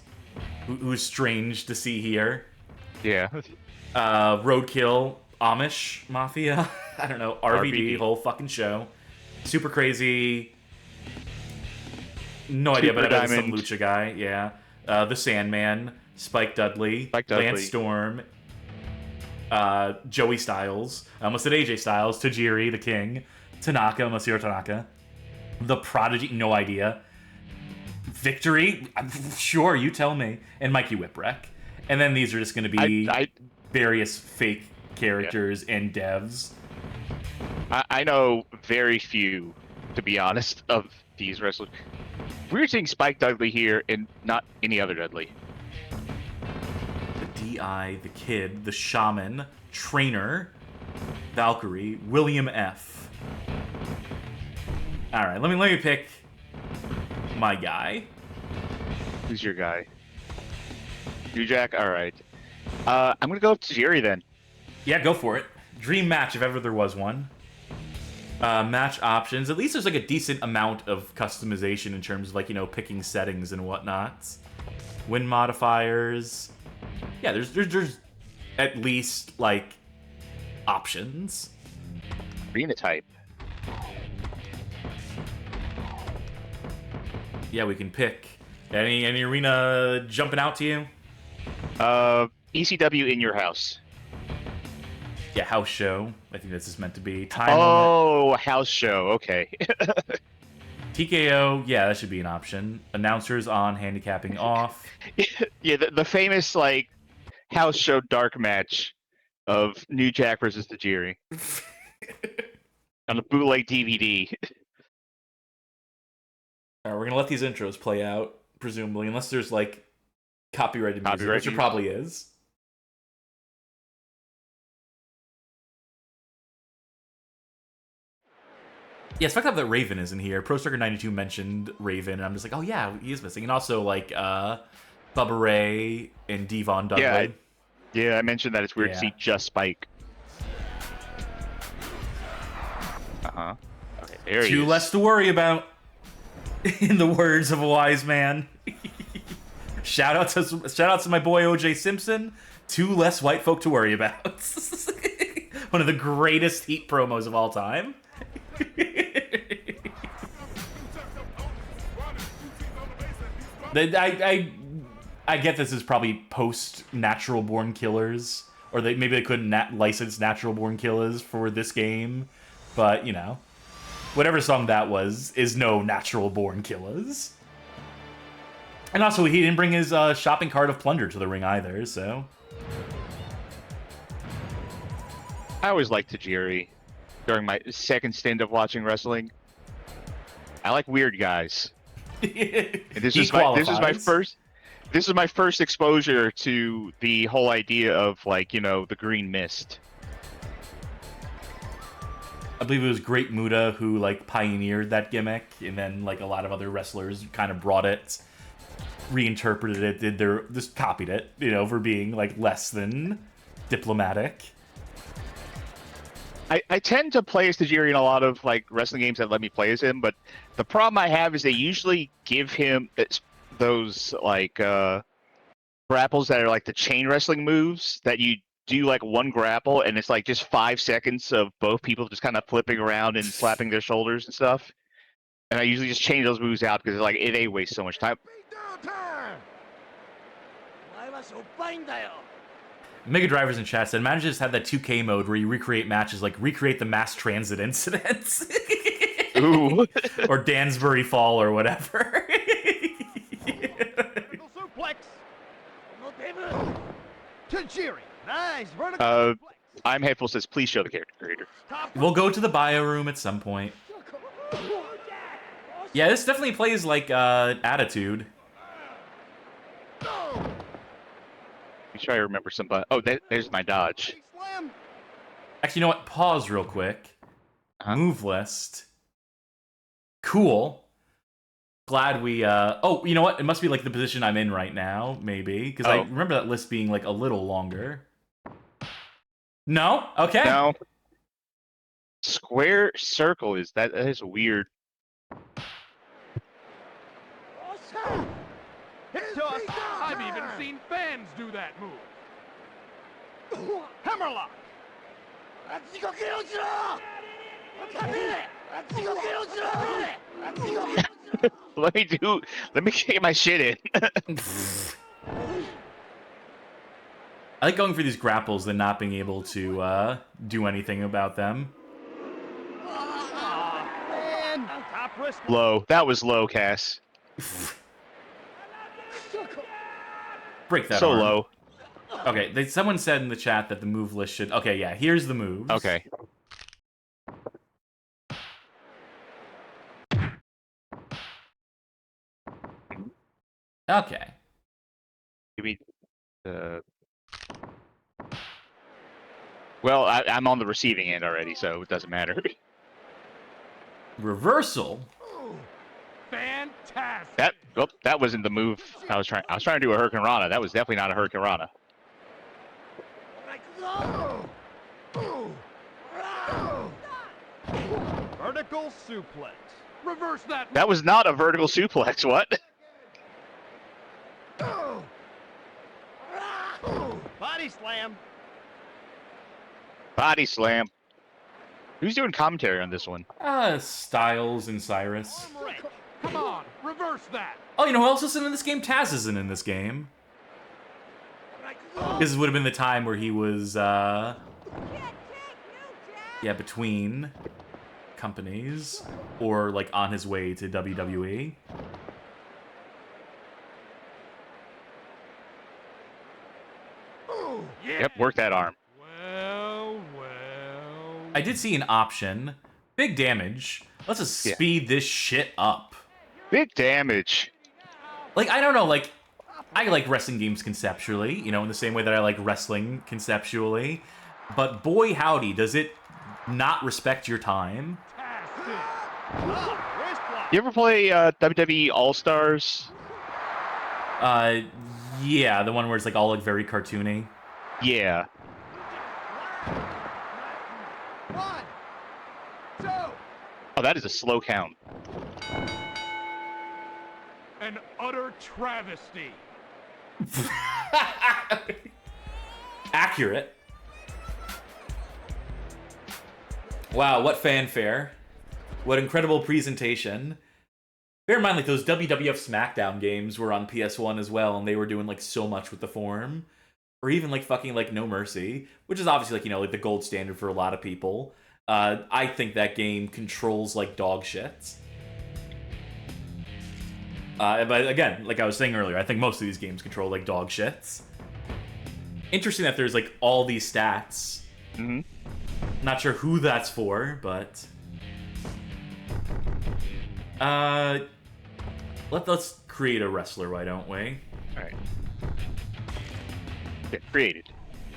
who's strange to see here. Yeah. Roadkill, Amish Mafia. I don't know. RVD, whole fucking show. Super Crazy. No idea, but I bet it's some lucha guy. Yeah. The Sandman, Spike Dudley, Lance Storm, Joey Styles. I almost said AJ Styles. Tajiri, the King. Tanaka, Masahiro Tanaka. The Prodigy, no idea. Victory, sure, you tell me. And Mikey Whipwreck. And then these are just going to be various fake characters and devs. I know very few, to be honest, of these wrestlers. We're seeing Spike Dudley here and not any other Dudley. The DI, the Kid, the Shaman, Trainer, Valkyrie, William F. All right, let me pick my guy. Who's your guy? New Jack? All right. I'm going to go to Jerry then. Yeah, go for it. Dream match, if ever there was one. Match options. At least there's like a decent amount of customization in terms of, like, you know, picking settings and whatnot. Win modifiers. Yeah, there's at least, like, options. Arena type. Yeah, we can pick. Any arena jumping out to you? ECW in your house. Yeah, house show. I think this is meant to be. Time limit. House show. Okay. TKO. Yeah, that should be an option. Announcers on, handicapping off. Yeah, the famous, like, house show dark match of New Jack versus Tajiri on a bootleg DVD. All right, we're gonna let these intros play out, presumably, unless there's like copyrighted music, which there probably is. Yeah, it's fucked up that Raven isn't here. Pro Striker 92 mentioned Raven, and I'm just like, oh yeah, he is missing. And also like Bubba Ray and Devon Dudley. Yeah, I mentioned that it's weird to see just Spike. Okay, there he is. Two less to worry about. In the words of a wise man. Shout out to my boy OJ Simpson. Two less white folk to worry about. One of the greatest Heat promos of all time. I get this is probably post Natural Born Killers, or maybe they couldn't license Natural Born Killers for this game, but you know. Whatever song that was is no Natural Born Killers. And also, he didn't bring his shopping cart of plunder to the ring either, so... I always liked Tajiri during my second stint of watching wrestling. I like weird guys. And this is my first exposure to the whole idea of, like, you know, the green mist. I believe it was Great Muta who like pioneered that gimmick, and then like a lot of other wrestlers kind of brought it, reinterpreted it, just copied it, you know, for being like less than diplomatic. I tend to play as Tajiri in a lot of like wrestling games that let me play as him, but the problem I have is they usually give him those like grapples that are like the chain wrestling moves that you do like one grapple and it's like just 5 seconds of both people just kind of flipping around and slapping their shoulders and stuff. And I usually just change those moves out because like they waste so much time. Mega Drivers in chat said, "Imagine just had that 2K mode where you recreate matches, like recreate the mass transit incidents." Ooh. Or Dansbury Fall or whatever. I'm Hateful says, please show the character creator. We'll go to the bio room at some point. Yeah, this definitely plays like Attitude. Let me try to remember somebody. Oh, there's my dodge. Actually, you know what? Pause real quick. Move list. Cool. Glad we, oh, you know what? It must be like the position I'm in right now, maybe. Because I remember that list being like a little longer. No? Okay. No. Square circle that is weird. I've even seen fans do that move. Hammerlock. Let me get my shit in. I like going for these grapples and not being able to do anything about them. Low. That was low, Cass. Break that so arm. low. Okay, someone said in the chat that the move list should... Okay, yeah, here's the moves. Okay. Okay. Give me well, I'm on the receiving end already, so it doesn't matter. Reversal? Fantastic. That wasn't the move I was trying to do a Hurricane Rana. That was definitely not a Hurricane Rana. Vertical suplex. Reverse that. That was not a vertical suplex. What? Body slam. Body slam. Who's doing commentary on this one? Styles and Cyrus. Come on, reverse that. Oh, you know who else isn't in this game? Taz isn't in this game. This would have been the time where he was, yeah, between companies, or, like, on his way to WWE. Yep, work that arm. Well. I did see an option. Big damage. Let's just speed this shit up. Big damage. Like, I don't know, like, I like wrestling games conceptually, you know, in the same way that I like wrestling conceptually. But boy howdy, does it not respect your time. You ever play WWE All-Stars? Yeah, the one where it's like all like very cartoony. Yeah. 1, 2. Oh, that is a slow count. An utter travesty. Accurate. Wow, what fanfare. What incredible presentation. Bear in mind, like, those WWF SmackDown games were on PS1 as well, and they were doing, like, so much with the form. Or even, like, fucking, like, No Mercy, which is obviously, like, you know, like, the gold standard for a lot of people. I think that game controls like dog shit. But again, like I was saying earlier, I think most of these games control like dog shits. Interesting that there's like all these stats. Mm-hmm. Not sure who that's for, but let's create a wrestler, why don't we? All right. Yeah, created.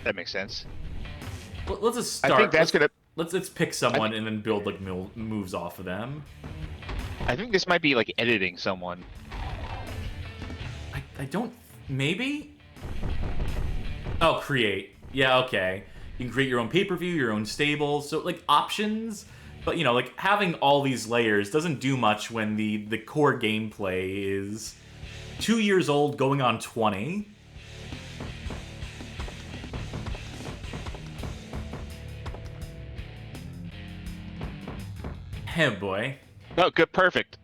That makes sense. Let's just start. I think that's gonna. Let's pick someone and then build like moves off of them. I think this might be like editing someone. I don't... Maybe? Oh, create. Yeah, okay. You can create your own pay-per-view, your own stable, so, like, options. But, you know, like, having all these layers doesn't do much when the core gameplay is 2 years old going on 20. Hey, boy. Oh, good, perfect.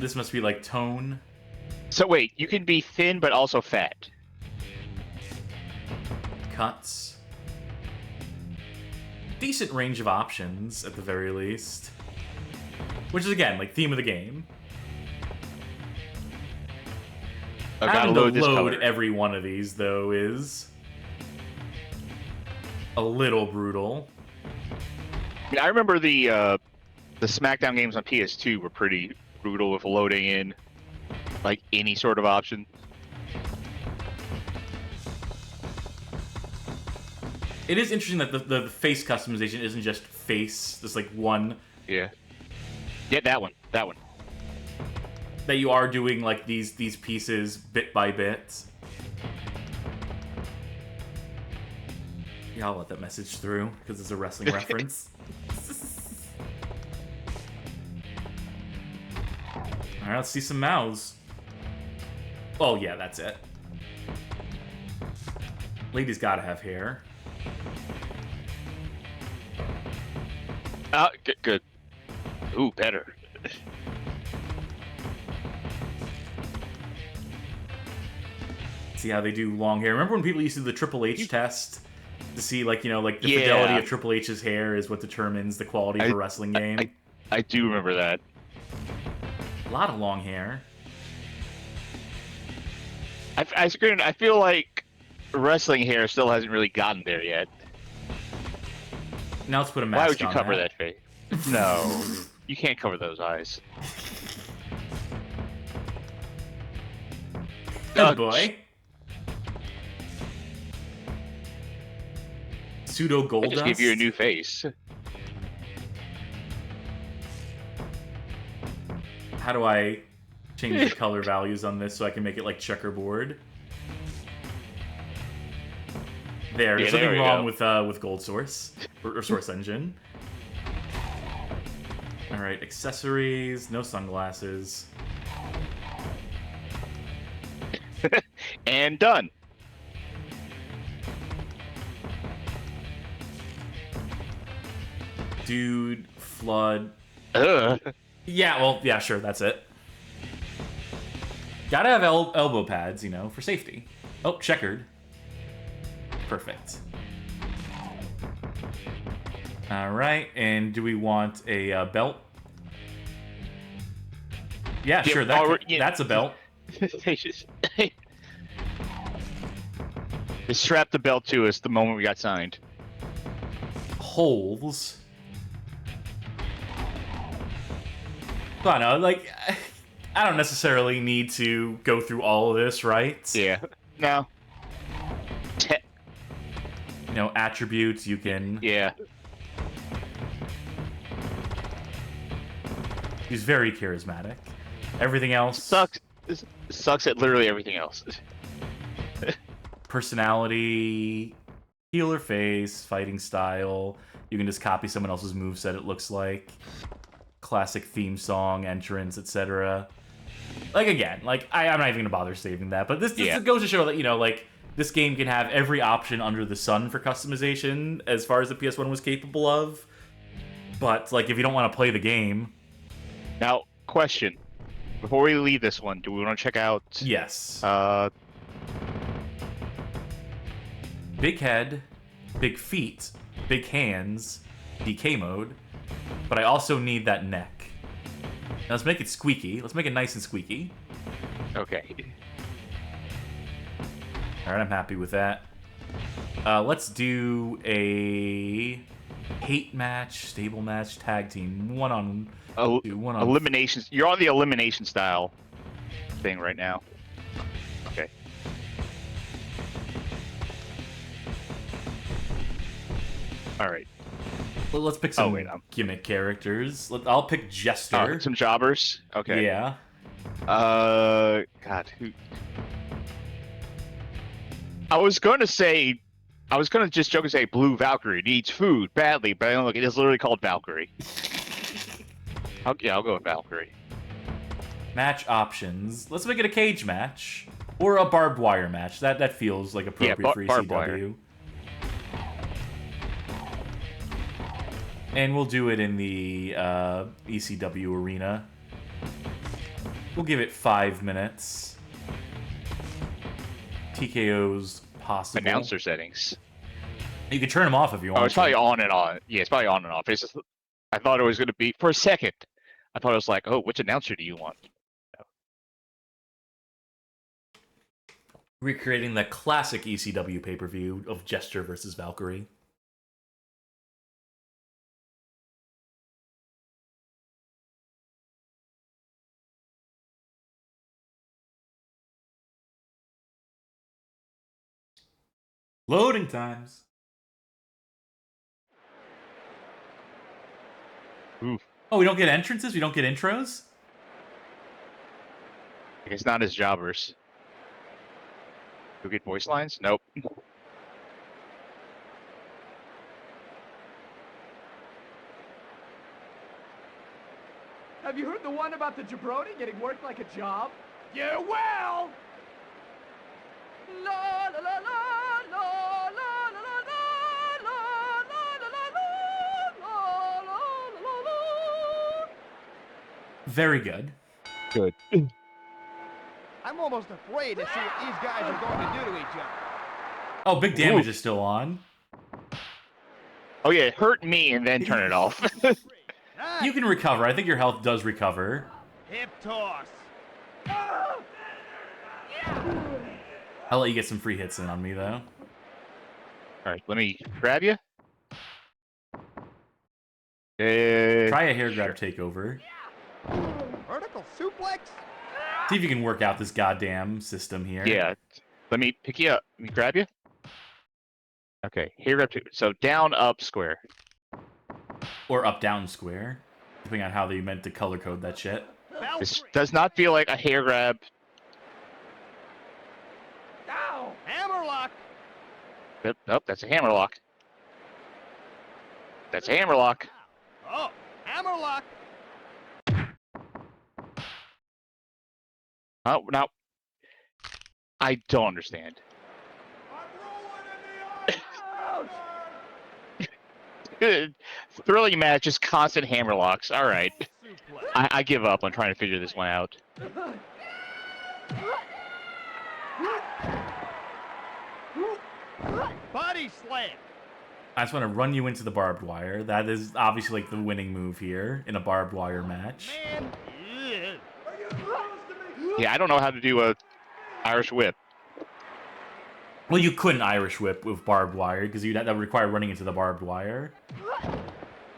This must be like tone. So wait, you can be thin but also fat. Cuts. Decent range of options, at the very least. Which is, again, like, theme of the game. I gotta Having to load this load color. every one of these, though, is a little brutal. I mean, I remember the SmackDown games on PS2 were pretty brutal with loading in like any sort of option. It is interesting that the face customization isn't just face, just like one. Yeah. Yeah, that one. That one. That you are doing like these pieces bit by bit. Yeah, I'll let that message through because it's a wrestling reference. All right, let's see some mouths. Oh yeah, that's it. Lady's gotta have hair. Good, good. Ooh, better. See how they do long hair. Remember when people used to do the Triple H test to see, like, you know, like the Yeah. fidelity of Triple H's hair is what determines the quality of a wrestling game? I do remember that. A lot of long hair. I feel like wrestling hair still hasn't really gotten there yet. Now let's put a mask on. Why would you cover that face? No, you can't cover those eyes. Good boy. Pseudo gold I just gave you a new face. How do I change the color values on this so I can make it like checkerboard? There's Yeah, something there we wrong go. with Gold Source or Source Engine. All right, accessories, no sunglasses. And done. Dude, flood. Ugh. Yeah, well, yeah, sure, that's it. Gotta have elbow pads, you know, for safety. Oh, checkered. Perfect. All right, and do we want a belt? Yeah, sure, that's a belt. They just they strapped the belt to us the moment we got signed. Holes. I don't know, like, I don't necessarily need to go through all of this, right? Yeah. No. You know, attributes, you can... Yeah. He's very charismatic. Everything else... Sucks at literally everything else. Personality, healer face, fighting style. You can just copy someone else's moveset, it looks like. Classic theme song, entrance, etc. Like, again, like, I'm not even gonna bother saving that, but this goes to show that, you know, like, this game can have every option under the sun for customization as far as the PS1 was capable of. But, like, if you don't want to play the game... Now, question. Before we leave this one, do we want to check out... Yes. Big head, big feet, big hands, DK mode, but I also need that neck. Now let's make it squeaky. Let's make it nice and squeaky. Okay. Alright, I'm happy with that. Let's do a hate match, stable match, tag team, one on Eliminations. You're on the elimination style thing right now. Okay. All right. Well, let's pick some wait, gimmick characters. I'll pick Jester. Some jobbers. Okay. Yeah. God, who? I was gonna just joke and say Blue Valkyrie needs food badly, but I don't look. It is literally called Valkyrie. I'll go with Valkyrie. Match options. Let's make it a cage match or a barbed wire match. That feels like appropriate for barbed ECW. wire. And we'll do it in the ECW arena. We'll give it 5 minutes. TKO's possible. Announcer settings. You can turn them off if you want. Oh, it's probably on and on. Yeah, it's probably on and off. It's just, I thought it was going to be, for a second, I thought it was like, oh, which announcer do you want? No. Recreating the classic ECW pay-per-view of Jester versus Valkyrie. Loading times. Oof. Oh, we don't get entrances? We don't get intros? It's not as jobbers. Do we get voice lines? Nope. Have you heard the one about the jabroni getting worked like a job? You will! La la la la la la la la la la la la la la. Very good. Good. I'm almost afraid to see what these guys are going to do to each other. Oh, Big Damage is still on. Oh yeah, hurt me and then turn it off. You can recover. I think your health does recover. Hip toss. I'll let you get some free hits in on me, though. All right, let me grab you. Try a hair grab takeover. Vertical suplex. See if you can work out this goddamn system here. Yeah. Let me pick you up. Let me grab you. Okay, hair grab. So down, up, square. Or up, down, square. Depending on how they meant to color code that shit. This does not feel like a hair grab. Ow! Hammerlock. Nope, that's a hammerlock. That's a hammerlock. Oh, hammerlock. Oh, now. I don't understand. Thrilling match, just constant hammerlocks. All right. I give up on trying to figure this one out. Body slam. I just want to run you into the barbed wire. That is obviously like the winning move here in a barbed wire match. Man. Yeah, I don't know how to do a Irish whip. Well, you couldn't Irish whip with barbed wire because that would require running into the barbed wire.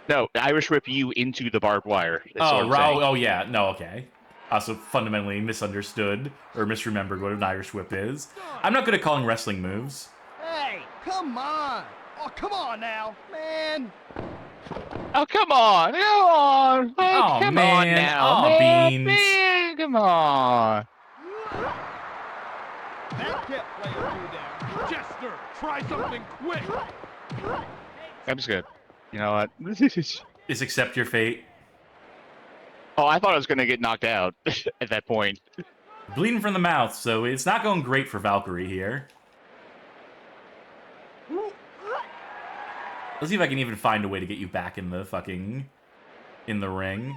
No, Irish whip you into the barbed wire. That's what I'm saying. Oh, yeah. No, okay. Also fundamentally misunderstood or misremembered what an Irish whip is. I'm not good at calling wrestling moves. Hey, come on. Oh, come on now, man. Oh, come on. Come on. Hey, Oh, come man. on now. Oh, man, Beans. man, come on. That kept playing you down. Jester, try something quick. I'm just good. You know what? Just accept your fate. Oh, I thought I was going to get knocked out at that point. Bleeding from the mouth, so it's not going great for Valkyrie here. Let's see if I can even find a way to get you back in the in the ring.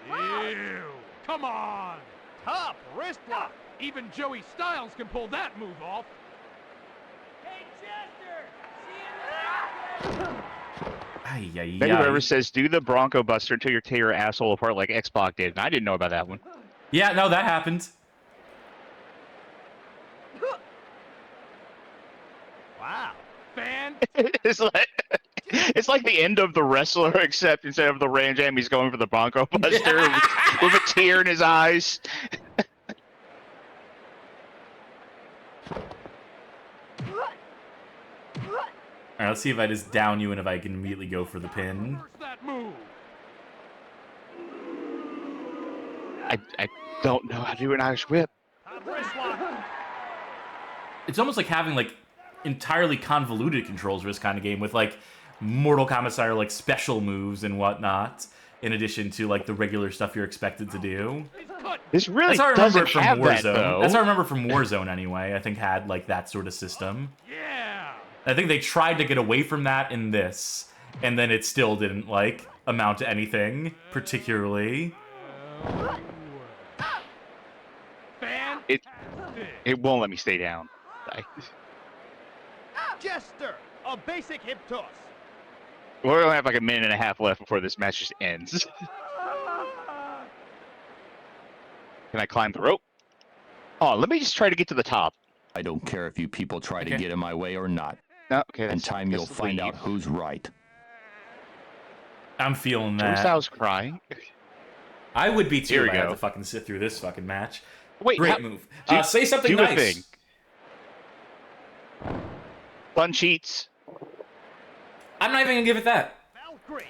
Ew, come on. Top wrist lock. Even Joey Styles can pull that move off. Hey, Chester. See you later. Ay, ay, Maybe ay. whoever says, do the Bronco Buster until you tear your asshole apart like X-Pac did. And I didn't know about that one. Yeah, no, that happened. Wow. Fan. It's like the end of The Wrestler, except instead of the Ram Jam, he's going for the Bronco Buster with a tear in his eyes. All right, let's see if I just down you and if I can immediately go for the pin. Reverse that move. I don't know how to do an Irish whip. Top wrist lock. It's almost like having like entirely convoluted controls for this kind of game with like Mortal Kombat style like special moves and whatnot, in addition to like the regular stuff you're expected to do. He's cut. This really That's how I remember doesn't it from have that, Warzone. though. That's how I remember from Warzone anyway. I think had like that sort of system. Yeah. I think they tried to get away from that in this, and then it still didn't like amount to anything particularly. Fantastic. It won't let me stay down. Jester, a basic hip toss. We're gonna have like a minute and a half left before this match just ends. Can I climb the rope? Oh, let me just try to get to the top. I don't care if you people try to get in my way or not. No, okay. In time, you'll find out who's right. I'm feeling Joey that. Styles crying. I would be Here too we if I had go. to fucking sit through this fucking match. Wait, Great move. do- Say something do a nice. thing. Fun cheats. I'm not even gonna give it that. Valkyrie.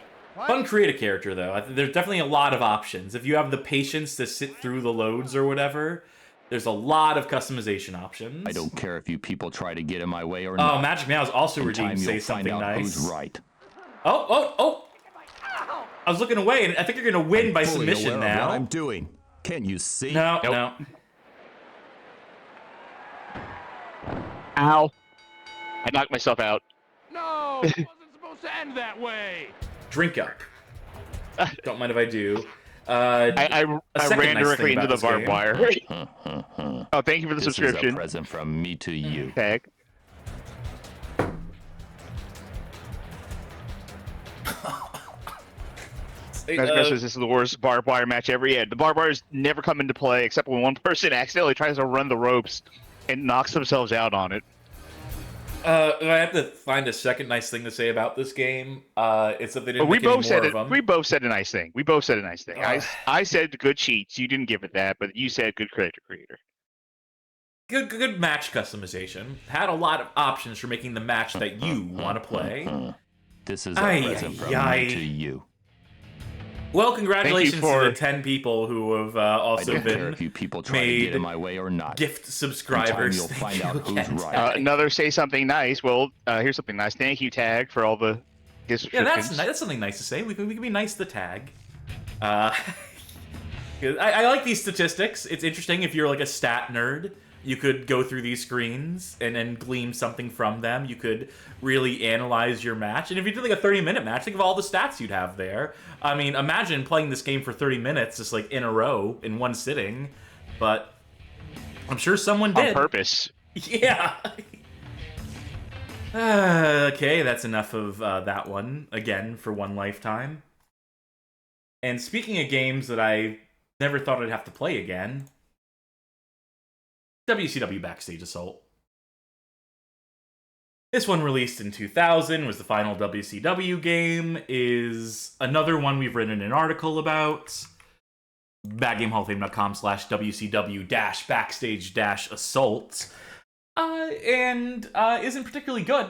Fun create a character though. There's definitely a lot of options. If you have the patience to sit through the loads or whatever, there's a lot of customization options. I don't care if you people try to get in my way or Oh, not. Magic Now is also In time, redeemed. Say you'll find something out nice. who's right. Oh! I was looking away, and I think you're gonna win by Fully submission aware of now. what I'm doing. Can't you see? No, Nope. no. Ow. I knocked myself out. No, it wasn't supposed to end that way. Drink up. Don't mind if I do. I second ran nice directly thing into the about barbed this wire. Oh, thank you for the This is a subscription. present from me to you. Tag. Magic Wrestling, this is the worst barbed wire match ever yet. The barbed wires never come into play except when one person accidentally tries to run the ropes and knocks themselves out on it. I have to find a second nice thing to say about this game. It's that they didn't But we make any both said more it. of them. We both said a nice thing. We both said a nice thing. I said good cheats. You didn't give it that, but you said good character creator. Good match customization. Had a lot of options for making the match that you want to play. This is a Ay, present from ay. me to you. Well, congratulations for- to the 10 people who have I also don't care been if you people try to made get in my way or not. gift In time, subscribers. you'll Thank find you out who's again, right. Tag. Another say something nice. Well, here's something nice. Thank you, Tag, for all the gift Yeah, subscriptions. that's something nice to say. We can be nice to Tag. I like these statistics. It's interesting if you're like a stat nerd. You could go through these screens and then glean something from them. You could really analyze your match. And if you did like a 30-minute match, think of all the stats you'd have there. I mean, imagine playing this game for 30 minutes just like in a row in one sitting. But I'm sure someone On did. purpose. Yeah. Okay, that's enough of that one, again, for one lifetime. And speaking of games that I never thought I'd have to play again, WCW Backstage Assault. This one released in 2000, was the final WCW game, is another one we've written an article about. BadGameHallOfFame.com/WCW-Backstage-Assault. And isn't particularly good.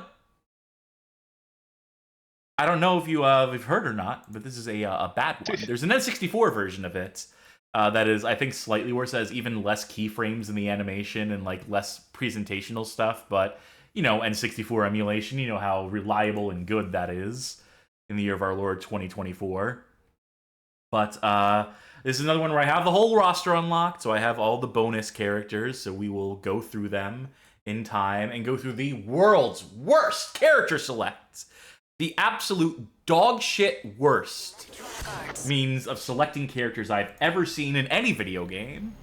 I don't know if you've heard or not, but this is a bad one. There's an N64 version of it that is, I think, slightly worse. It has even less keyframes in the animation and like less presentational stuff. But you know, N64 emulation, you know how reliable and good that is in the year of our Lord 2024. But this is another one where I have the whole roster unlocked, so I have all the bonus characters. So we will go through them in time and go through the world's worst character select. The absolute dog shit worst means of selecting characters I've ever seen in any video game.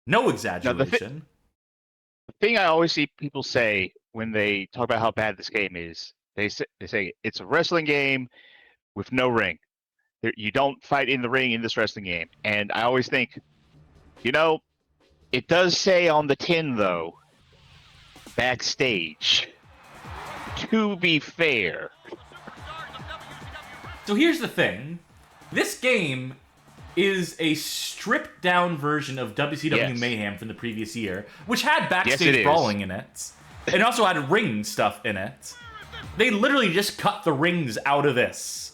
No exaggeration. The thing I always see people say when they talk about how bad this game is, they say it's a wrestling game with no ring. You don't fight in the ring in this wrestling game. And I always think, you know, it does say on the tin, though, backstage. To be fair. So here's the thing. This game is a stripped-down version of WCW Yes. Mayhem from the previous year, which had Yes, it backstage is. brawling in it. And also had ring stuff in it. They literally just cut the rings out of this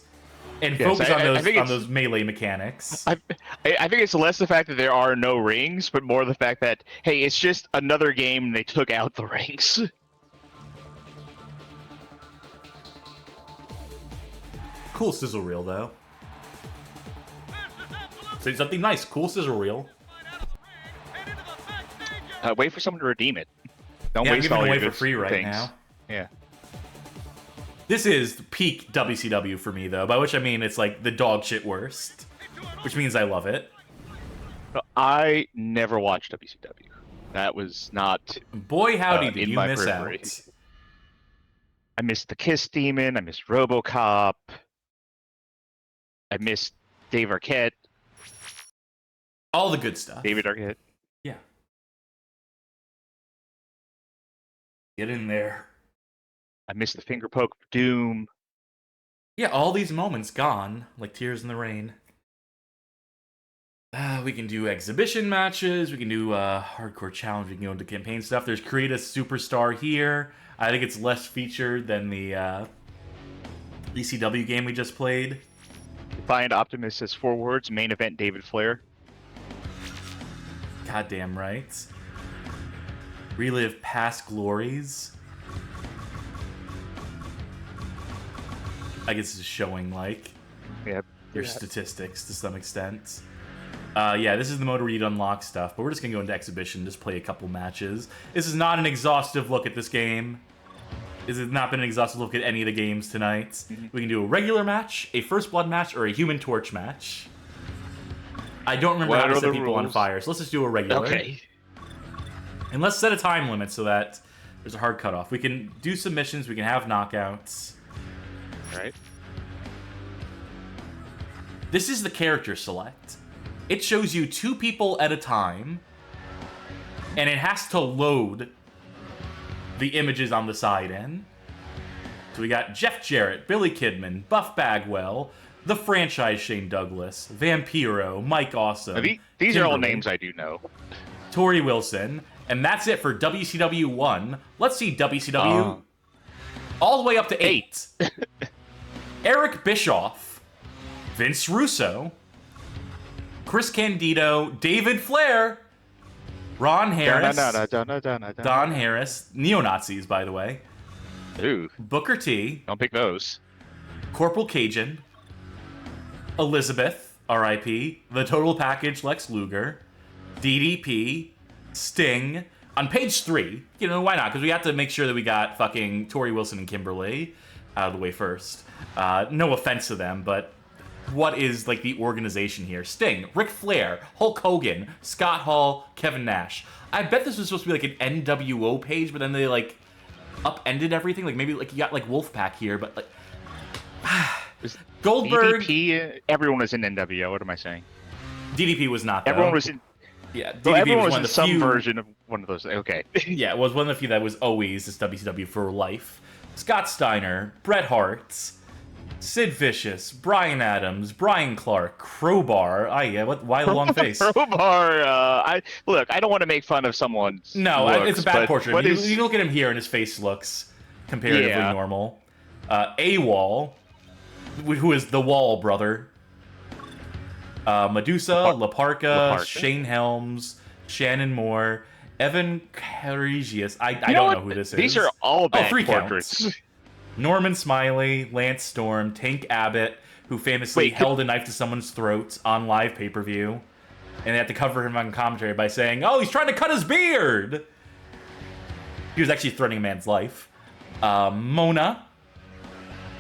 and focus on those melee mechanics. I think it's less the fact that there are no rings, but more the fact that, hey, it's just another game and they took out the rings. Cool sizzle reel, though. Say something nice. Cool sizzle reel. Wait for someone to redeem it. Don't Yeah, I'm waste giving all it your away for good free right things. now. Yeah. This is peak WCW for me, though, by which I mean it's like the dog shit worst, which means I love it. I never watched WCW. That was not. Boy, howdy, did in you my miss periphery. out. I missed the Kiss Demon. I missed RoboCop. I missed Dave Arquette. All the good stuff. David Arquette. Yeah. Get in there. I missed the finger poke of Doom. Yeah, all these moments gone, like tears in the rain. We can do exhibition matches. We can do hardcore challenge. We can go into campaign stuff. There's Create a Superstar here. I think it's less featured than the ECW game we just played. Defiant Optimist says 4 words. Main event David Flair. Goddamn right. Relive past glories. I guess it's showing, like, Yep. your statistics to some extent. Yeah, this is the mode where you'd unlock stuff, but we're just going to go into exhibition, just play a couple matches. This is not an exhaustive look at this game. This has not been an exhaustive look at any of the games tonight. Mm-hmm. We can do a regular match, a First Blood match, or a Human Torch match. I don't remember What how to are set the people on rules? fire, so let's just do a regular. Okay. And let's set a time limit so that there's a hard cutoff. We can do submissions, we can have knockouts. All right. This is the character select. It shows you 2 people at a time, and it has to load the images on the side in. So we got Jeff Jarrett, Billy Kidman, Buff Bagwell, the franchise Shane Douglas, Vampiro, Mike Awesome. Now, these are all Kimberly, names I do know. Tori Wilson, and that's it for WCW 1. Let's see WCW all the way up to 8. Eric Bischoff, Vince Russo, Chris Candido, David Flair, Ron Harris, Don Harris, neo-Nazis, by the way, Ooh, Booker T, don't pick those. Corporal Cajun, Elizabeth, R.I.P., The Total Package, Lex Luger, DDP, Sting. On page 3, you know, why not? Because we have to make sure that we got fucking Tori Wilson and Kimberly out of the way first. No offense to them, but what is, like, the organization here? Sting, Ric Flair, Hulk Hogan, Scott Hall, Kevin Nash. I bet this was supposed to be, like, an NWO page, but then they, like, upended everything. Like, maybe, like, you got, like, Wolfpack here, but, like... Goldberg... DDP, everyone was in NWO, what am I saying? DDP was not, though. Everyone was in... Yeah, Well, DDP everyone was one in of the some few... version of one of those. Okay. Yeah, it was one of the few that was always this WCW for life. Scott Steiner, Bret Hart, Sid Vicious, Brian Adams, Brian Clark, Crowbar. Why the long face? Crowbar. I don't want to make fun of someone's. No, looks, it's a bad but portrait. what You is- look at him here, and his face looks comparatively Yeah. normal. AWOL, who is the Wall brother. Medusa, Laparca, Shane Helms, Shannon Moore, Evan Carigius. I You don't what? know who this is. These are all bad 3 portraits. counts. Norman Smiley, Lance Storm, Tank Abbott, who famously held a knife to someone's throat on live pay-per-view. And they had to cover him on commentary by saying, "Oh, he's trying to cut his beard!" He was actually threatening a man's life. Mona.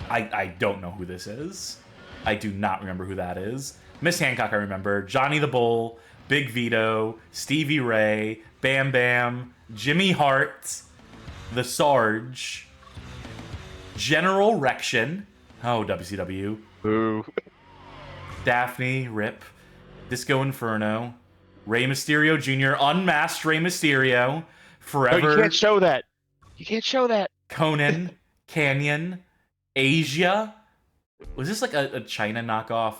I don't know who this is. I do not remember who that is. Miss Hancock, I remember. Johnny the Bull, Big Vito, Stevie Ray, Bam Bam, Jimmy Hart, The Sarge, General Rection. Oh, WCW. Boo. Daphne, Rip, Disco Inferno, Rey Mysterio Jr., Unmasked Rey Mysterio, No, Forever, you can't show that. You can't show that. Conan, Canyon, Asia. Was this like a China knockoff?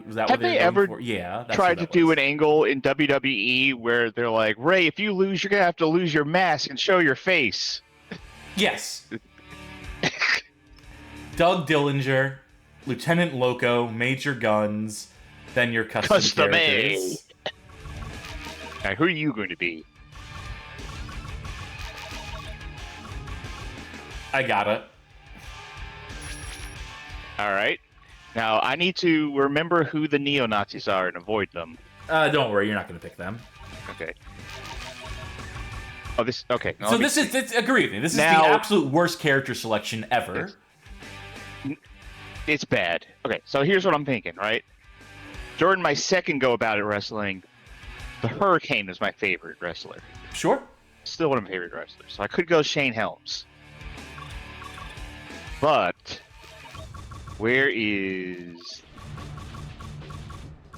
Was that Have what they they were ever going for? Yeah, that's Tried to what that do was. an angle in WWE where they're like, Ray, if you lose, you're gonna have to lose your mask and show your face. Yes. Doug Dillinger, Lieutenant Loco, Major Guns, then your custom characters. Now, who are you going to be? I got it. All right. Now, I need to remember who the neo-Nazis are and avoid them. Don't worry, you're not going to pick them. Okay. Oh, this... Okay. So this is... Agree with me. This is the absolute worst character selection ever. It's bad. Okay, so here's what I'm thinking, right? During my second go about it wrestling, the Hurricane is my favorite wrestler. Sure. Still one of my favorite wrestlers. So I could go Shane Helms. But... Where is...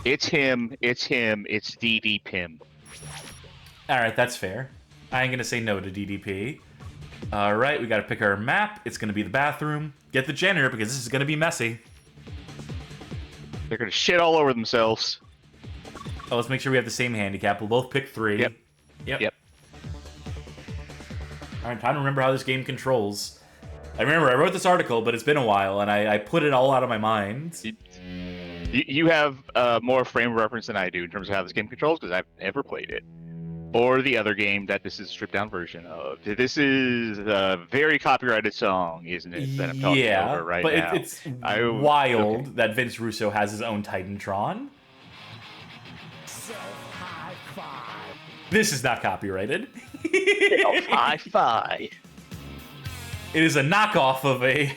It's him, it's DD Pim. Alright, that's fair. I ain't gonna say no to DDP. Alright, we gotta pick our map. It's gonna be the bathroom. Get the janitor, because this is gonna be messy. They're gonna shit all over themselves. Oh, let's make sure we have the same handicap. We'll both pick 3. Yep. Alright, time to remember how this game controls. I remember I wrote this article, but it's been a while, and I put it all out of my mind. You have more frame of reference than I do in terms of how this game controls, because I've never played it. Or the other game that this is a stripped-down version of. This is a very copyrighted song, isn't it, that I'm talking over right now? But it's wild that Vince Russo has his own Titantron. This is not copyrighted. Hi-fi. It is a knockoff of a,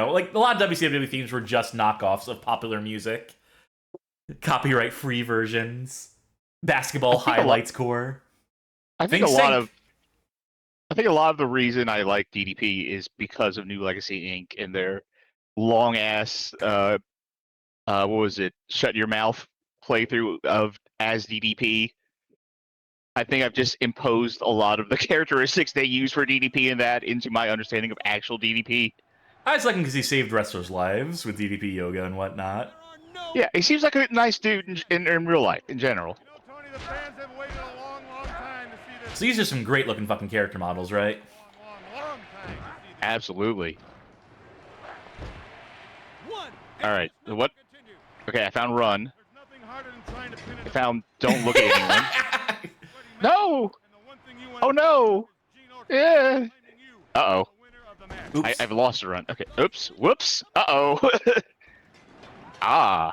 like a lot of WCW themes were just knockoffs of popular music. Copyright-free versions. Basketball highlights core. I think a lot of the reason I like DDP is because of New Legacy Inc. and their long-ass, what was it, Shut Your Mouth playthrough of as DDP. I think I've just imposed a lot of the characteristics they use for DDP and that into my understanding of actual DDP. I just like him because he saved wrestlers' lives with DDP yoga and whatnot. Yeah, he seems like a nice dude in real life, in general. Tony, the fans have waited a long, long time to see this. So these are some great-looking fucking character models, right? Long time to see this. Absolutely. One. All right, what? Okay, I found Run. There's nothing harder than trying to pin it. I found Don't Look at Anyone. No! Oh no! Yeah! Uh-oh. I've lost a run. Okay. Oops. Whoops. Uh-oh. Ah.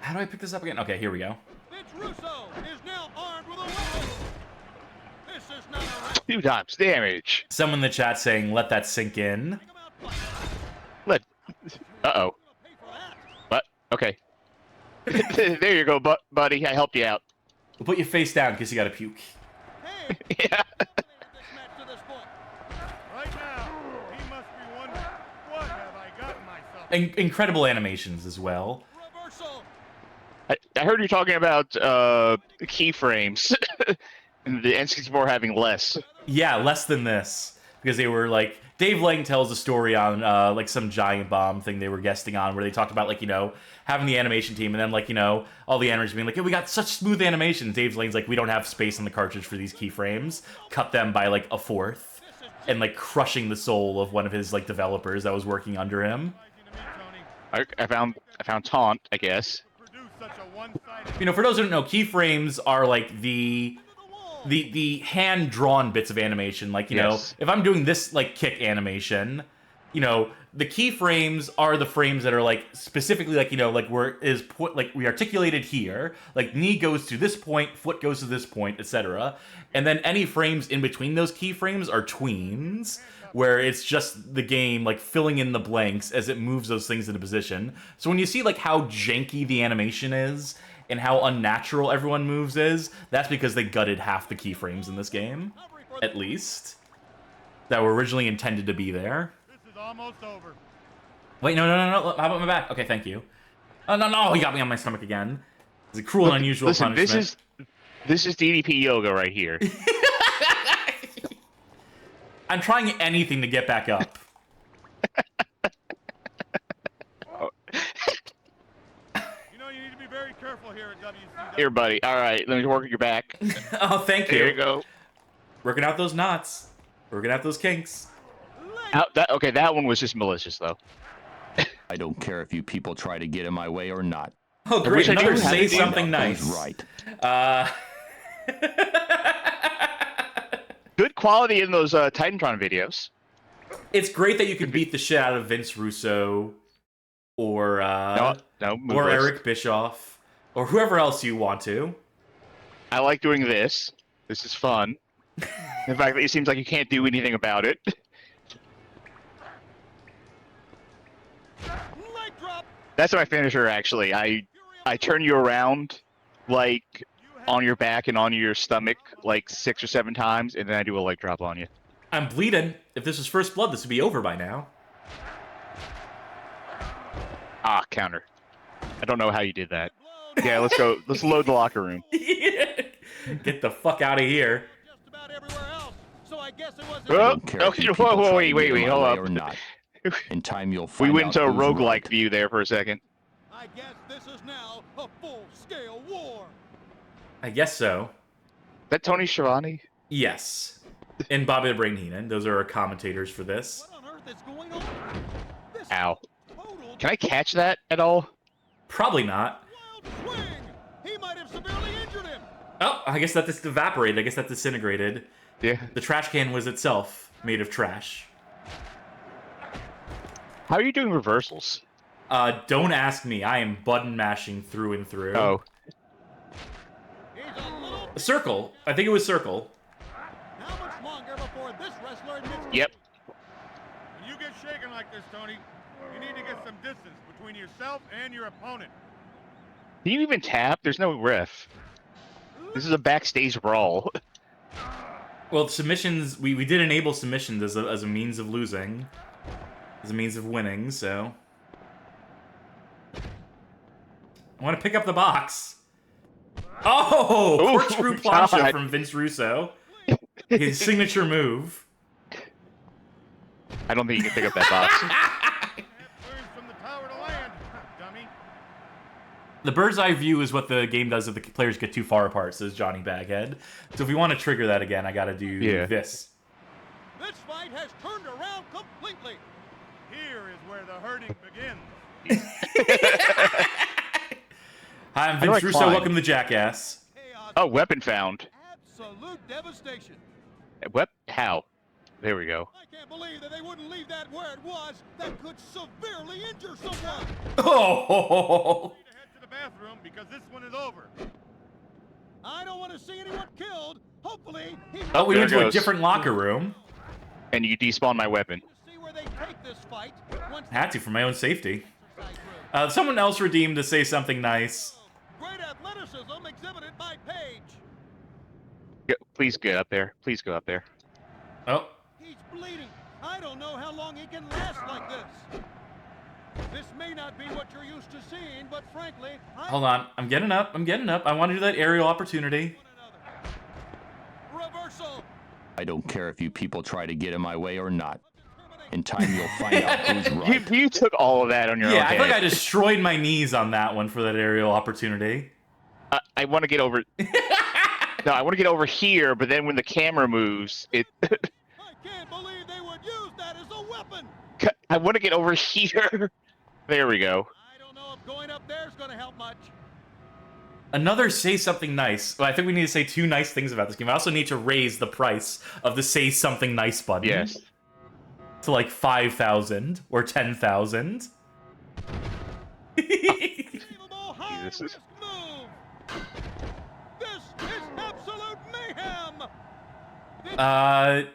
How do I pick this up again? Okay, here we go. Vince Russo is now armed with a weapon. This is not a 2 times damage. Someone in the chat saying, let that sink in. Uh-oh. What? Okay. There you go, buddy. I helped you out. We'll put your face down in case you gotta puke. Hey, Yeah. right now, he must be wondering, what have I gotten myself? Incredible animations as well. Reversal. I heard you talking about keyframes and the N64 having less. Yeah, less than this. Because they were like... Dave Lang tells a story on like some Giant Bomb thing they were guesting on where they talked about like, having the animation team and then like, all the animators being like, yeah, we got such smooth animations. Dave Lang's like, we don't have space on the cartridge for these keyframes. Cut them by like a fourth. And like crushing the soul of one of his like developers that was working under him. I found Taunt, I guess. For those who don't know, keyframes are like the hand-drawn bits of animation. Like, Yes. if I'm doing this, like, kick animation, the keyframes are the frames that are, like, specifically, like, like, where is put, like, we articulated here. Like, knee goes to this point, foot goes to this point, etc. And then any frames in between those keyframes are tweens, where it's just the game, like, filling in the blanks as it moves those things into position. So when you see, like, how janky the animation is, and how unnatural everyone moves is, that's because they gutted half the keyframes in this game, at least, that were originally intended to be there. This is almost over. Wait, no, how about my back? Okay, thank you. Oh, no, he got me on my stomach again. It's a cruel and unusual punishment. This is DDP yoga right here. I'm trying anything to get back up. You need to be very careful here at WCW. Here, buddy. All right, let me work your back. Oh, thank you. There you go. Working out those knots. Working out those kinks. Okay, that one was just malicious, though. I don't care if you people try to get in my way or not. Oh, great. wish I Another knew how to say do something Find out nice. who's right. Good quality in those Titantron videos. It's great that you can beat the shit out of Vince Russo or No, or moveless. Eric Bischoff or whoever else you want to. I like doing this. This is fun. In fact, it seems like you can't do anything about it. Leg drop. That's my finisher, actually. I turn you around, like, on your back and on your stomach, like 6 or 7 times, and then I do a leg drop on you. I'm bleeding. If this was First Blood, this would be over by now. Ah, counter. I don't know how you did that. Yeah, let's go. Let's load the locker room. Get the fuck out of here. Just about everywhere else. So I guess it wasn't. Oh, Don't care if okay, you whoa, people whoa, try wait, to wait, get in wait, my hold way up. or not. In time, you'll We find went out into a who's roguelike right. view there for a second. I guess this is now a full-scale war. I guess so. Is that Tony Schiavone? Yes. And Bobby the Brain Heenan. Those are our commentators for this. What on earth is going on? This Ow. total Can I catch that at all? Probably not. wild swing. He might have severely injured him. Oh, I guess that just evaporated. I guess that disintegrated. Yeah. The trash can was itself made of trash. How are you doing reversals? Don't ask me. I am button mashing through and through. Oh. He's a little. A circle. I think it was circle. How much longer before this wrestler admits? Yep. When you get shaken like this, Tony, you need to get some distance between yourself and your opponent. Can you even tap? There's no ref. This is a backstage brawl. Well, submissions, we did enable submissions as a means of losing. As a means of winning, so. I want to pick up the box. Oh! Ooh, Corkscrew plancha God. from Vince Russo. His signature move. I don't think you can pick up that box. Learns from the tower to land, dummy. The bird's eye view is what the game does if the players get too far apart, says Johnny Baghead. So if we want to trigger that again, I gotta do this. This fight has turned around completely. Here is where the hurting begins. Hi, I'm How do Vince I Russo. climb? Welcome to Jackass. Chaos, Oh, weapon found. absolute devastation. How? There we go. I can't believe that they wouldn't leave that where it was. That could severely injure someone. Oh! Need to head to the bathroom because this one is over. I don't want to see anyone killed. Hopefully, he Oh, we There went to a goes. different locker room. And you despawn my weapon. see where they take this fight. Once Had to for my own safety. exercise room. Someone else redeemed to say something nice. Great athleticism exhibited by Page. Please get up there. Please go up there. Oh, He's bleeding. I don't know how long he can last like this. This may not be what you're used to seeing, but frankly, I hold on. I'm getting up. I'm getting up. I want to do that aerial opportunity. one another. Reversal. I don't care if you people try to get in my way or not. In time, you'll find out who's right. You took all of that on your Yeah, own I head. feel like I destroyed my knees on that one for that aerial opportunity. I want to get over. No, I want to get over here, but then when the camera moves, it. I can't believe they would use that as a weapon. I want to get over here. There we go. I don't know if going up there is going to help much. Another say something nice. Well, I think we need to say 2 nice things about this game. I also need to raise the price of the say something nice button. Yes. To like 5,000 or 10,000. Unbelievable high Jesus. risk move. This is absolute mayhem. This wasn't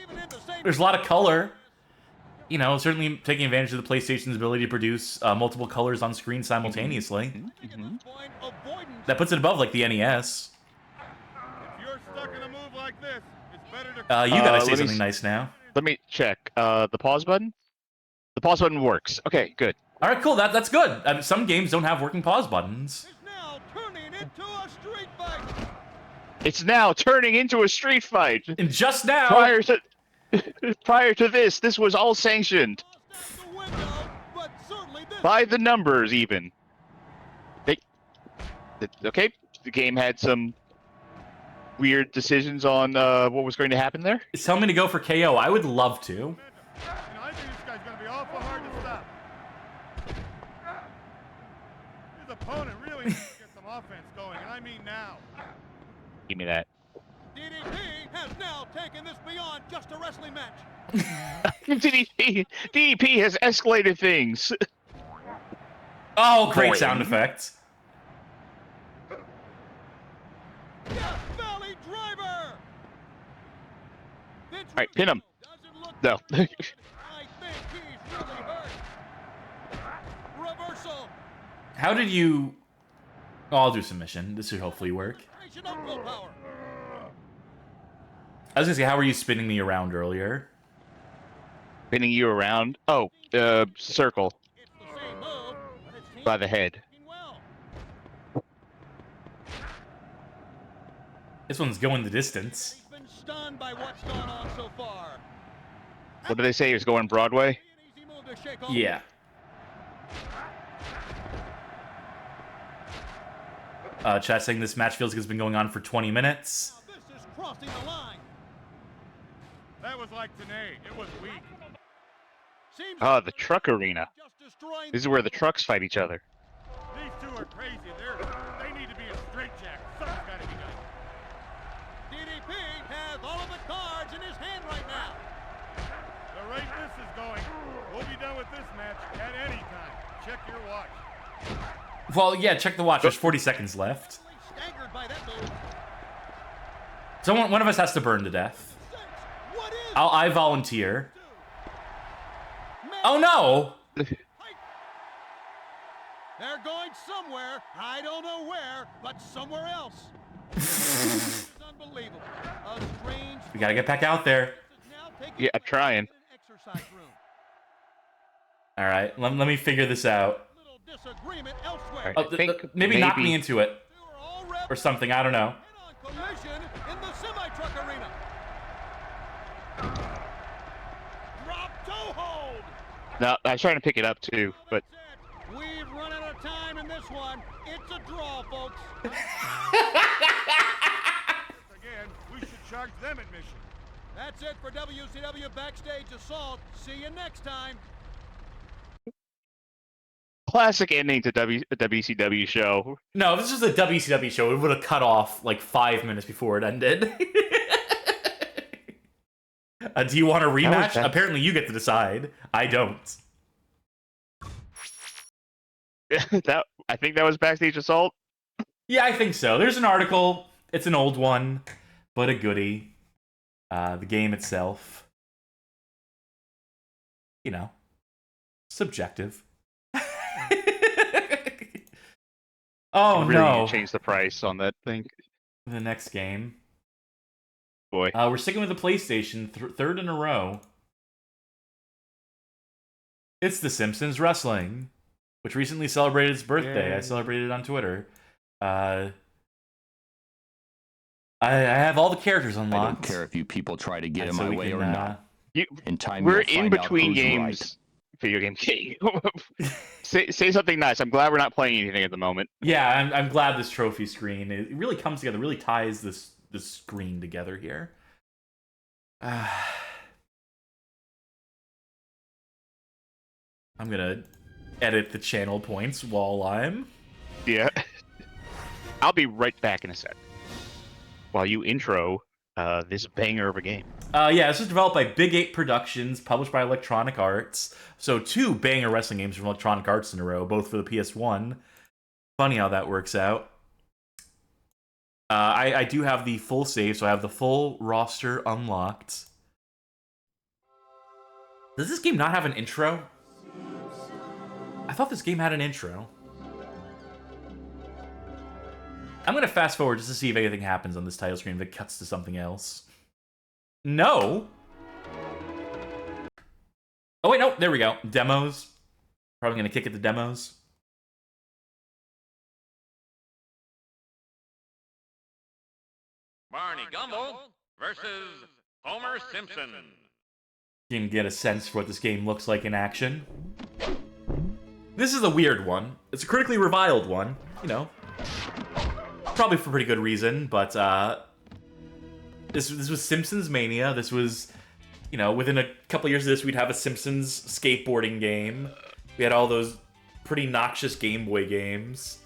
even in the same. There's a lot of color. You know, certainly taking advantage of the PlayStation's ability to produce multiple colors on screen simultaneously. At this point, avoidance. That puts it above like the NES. If you're stuck in a move like this, it's better to. You gotta say let me something s- nice now. Let me check. The pause button. The pause button works. Okay, good. All right, cool. That's good. Some games don't have working pause buttons. Is now turning into a street fight. It's now turning into a street fight. And just now, Prior to this was all sanctioned Lost out the window, but certainly this. by the numbers, even. Okay, the game had some weird decisions on what was going to happen there? Tell me to go for KO. I would love to. You know, I think this guy's going to be awful hard to stop. His opponent really needs to get some offense going, and I mean now. Give me that. DDP has now taken this beyond just a wrestling match. DDP has escalated things. Oh, great Boing. sound effects. Death Valley Driver. All right, pin him. Doesn't look No. I think he's really hurt. Reversal. How did you... Oh, I'll do submission. This should hopefully work. Creation of willpower. I was gonna say, how were you spinning me around earlier? Spinning you around. Oh, circle It's the same move, but it's team by the head. working well. This one's going the distance. He's been stunned by what's gone on so far. What did they say? He was going Broadway? An easy move to shake off. Yeah. Chat saying this match feels like it's been going on for 20 minutes. Now this is crossing the line. That was like today. It was weak. Seems Oh, the truck arena. just destroying This is where the trucks fight each other. These two are crazy. They need to be in straitjacket. Something's got to be done. DDP has all of the cards in his hand right now. The rate this is going, we'll be done with this match at any time. Check your watch. Well, yeah, check the watch. There's 40 seconds left. Really staggered by that move. So one of us has to burn to death. Six. What is I volunteer. Man, Oh no! they're going somewhere. I don't know where, but somewhere else. It's unbelievable. A strange. We gotta get back out there. is now taking Yeah, I'm place trying. in an exercise room. All right, let me figure this out. Little disagreement elsewhere. All Oh, right. I think maybe knock maybe- me into it They were all revved or something. I don't know. on collision in the semi-truck arena. Drop toe hold. No, I was trying to pick it up too, but That's it. We've run out of time in this one. It's a draw, folks. Again, we should charge them admission. That's it for WCW Backstage Assault. See you next time. classic ending to a WCW show. No, if this was a WCW show, it would have cut off like 5 minutes before it ended. Do you want a rematch? bad. Apparently you get to decide. I don't. I think that was Backstage Assault. Yeah, I think so. There's an article. It's an old one, but a goodie. The game itself, you know, subjective. Oh really no! changed the price on that thing. The next game. Boy. We're sticking with the PlayStation, third in a row. It's the Simpsons Wrestling, which recently celebrated its birthday. Yay. I celebrated it on Twitter. I have all the characters I unlocked. don't care if you people try to get in so my we way can, or not. You, In time, we're you'll in find out between who's games. right. Video game king. say something nice. I'm glad we're not playing anything at the moment. Yeah, I'm glad this trophy screen, it really comes together, really ties this screen together here. I'm gonna edit the channel points while I'm... Yeah. I'll be right back in a sec. While you intro this banger of a game. Yeah, this was developed by Big 8 Productions, published by Electronic Arts. So 2 banger wrestling games from Electronic Arts in a row, both for the PS1. Funny how that works out. I do have the full save, so I have the full roster unlocked. Does this game not have an intro? I thought this game had an intro. I'm gonna fast forward just to see if anything happens on this title screen if it cuts to something else. No! Oh wait, no, there we go. Demos. Probably gonna kick at the demos. Barney Gumble versus Homer Simpson. You can get a sense for what this game looks like in action. This is a weird one. It's a critically reviled one, you know. Probably for pretty good reason, but This was Simpsons Mania. This was, you know, within a couple years of this, we'd have a Simpsons skateboarding game. We had all those pretty noxious Game Boy games.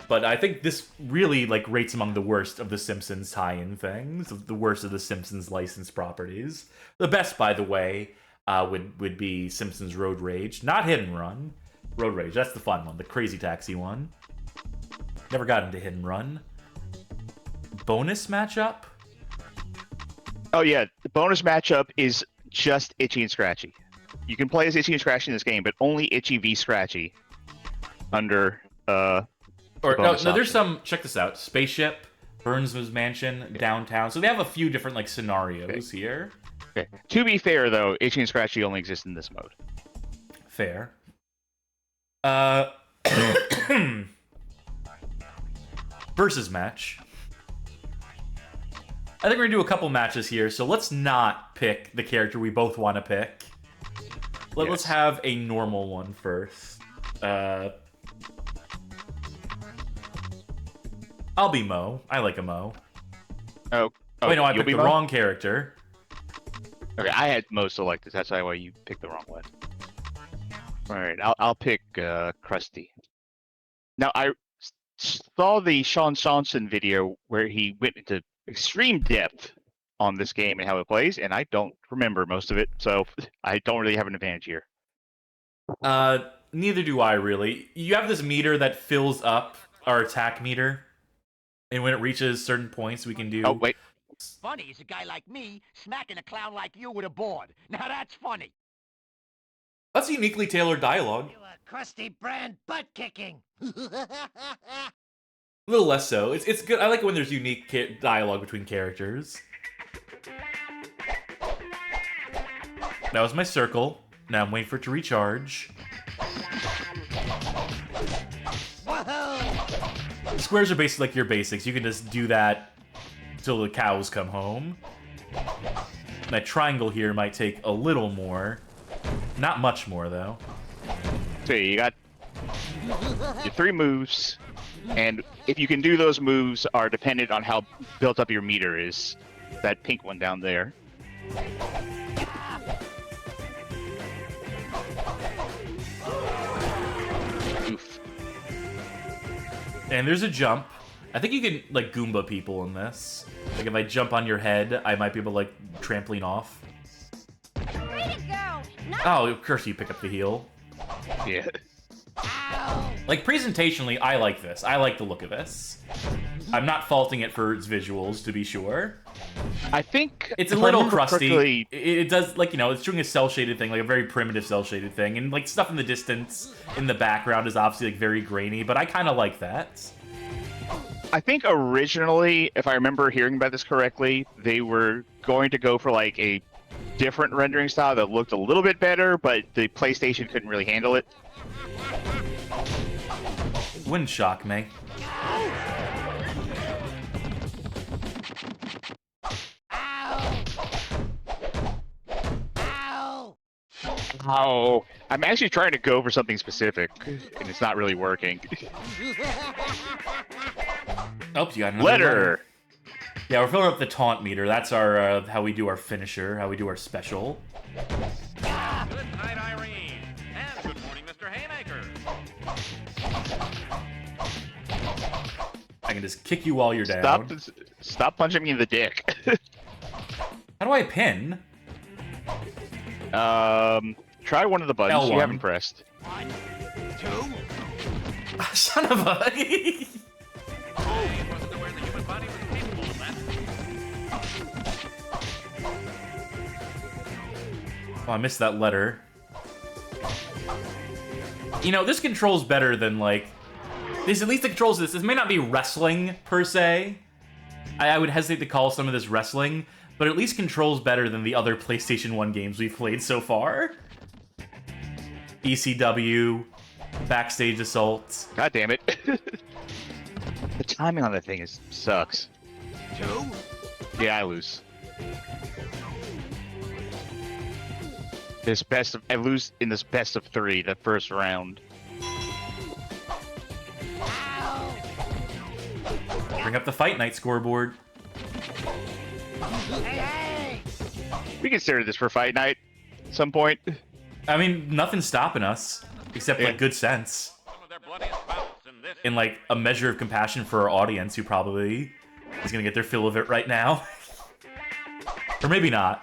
But I think this really, like, rates among the worst of the Simpsons tie-in things. The worst of the Simpsons licensed properties. The best, by the way, would be Simpsons Road Rage. Not Hit and Run. Road Rage, that's the fun one. The Crazy Taxi one. Never got into Hit and Run. Bonus matchup? Oh yeah, the bonus matchup is just Itchy and Scratchy. You can play as Itchy and Scratchy in this game, but only Itchy v Scratchy under Or no, there's some. Check this out: Spaceship, Burns' Mansion, Downtown. So they have a few different like scenarios here. Okay. To be fair, though, Itchy and Scratchy only exist in this mode. Fair. Versus match. I think we're gonna do a couple matches here, so let's not pick the character we both want to pick. Let's have a normal one first. I'll be Mo. I like a Mo. Oh wait, no, I picked the Mo? wrong character. Okay, I had Mo selected. That's why you picked the wrong one. All right, I'll pick Krusty. Now I saw the Sean Johnson video where he went into extreme depth on this game and how it plays, and I don't remember most of it, so I don't really have an advantage here. Neither do I really. You have this meter that fills up our attack meter, and when it reaches certain points, we can do. Oh wait. Funny is a guy like me smacking a clown like you with a board. Now that's funny. That's uniquely tailored dialogue. You a crusty brand butt kicking. A little less so. It's good. I like it when there's unique dialogue between characters. That was my circle. Now I'm waiting for it to recharge. Whoa! Squares are basically like your basics. You can just do that until the cows come home. That triangle here might take a little more. Not much more, though. So you got your 3 moves, and if you can do those moves are dependent on how built up your meter is. That pink one down there. Oof. And there's a jump. I think you can, like, Goomba people in this. Like, if I jump on your head, I might be able to, like, trampoline off. Way to go! Oh, of course you pick up the heel. Yeah. Like, presentationally, I like this. I like the look of this. I'm not faulting it for its visuals, to be sure. I think It's a if I little remember crusty. correctly- It does, like, you know, it's doing a cel-shaded thing, like a very primitive cel-shaded thing. And, like, stuff in the distance, in the background is obviously, like, very grainy. But I kind of like that. I think originally, if I remember hearing about this correctly, they were going to go for like a different rendering style that looked a little bit better, but the PlayStation couldn't really handle it. Wouldn't shock me. Oh, I'm actually trying to go for something specific, and it's not really working. Oh, you got another Letter. Yeah, we're filling up the taunt meter. That's our how we do our finisher, how we do our special. Good night, Irene. And good morning, Mr. Haymaker. I can just kick you while you're down. Stop punching me in the dick. How do I pin? Try one of the buttons L1. you haven't pressed. 1, 2. Son of a... I wasn't aware the human body was capable of that. Oh, I missed that letter. You know, this controls better than, like... This, at least the controls of this may not be wrestling, per se. I would hesitate to call some of this wrestling, but at least controls better than the other PlayStation 1 games we've played so far. ECW, Backstage Assault. God damn it. The timing on that thing sucks. 2. Yeah, I lose. I lose in this best of 3, the first round. Bring up the Fight Night scoreboard. We consider this for fight night at some point. I mean, nothing's stopping us except like good sense and like a measure of compassion for our audience, who probably is gonna get their fill of it right now, or maybe not.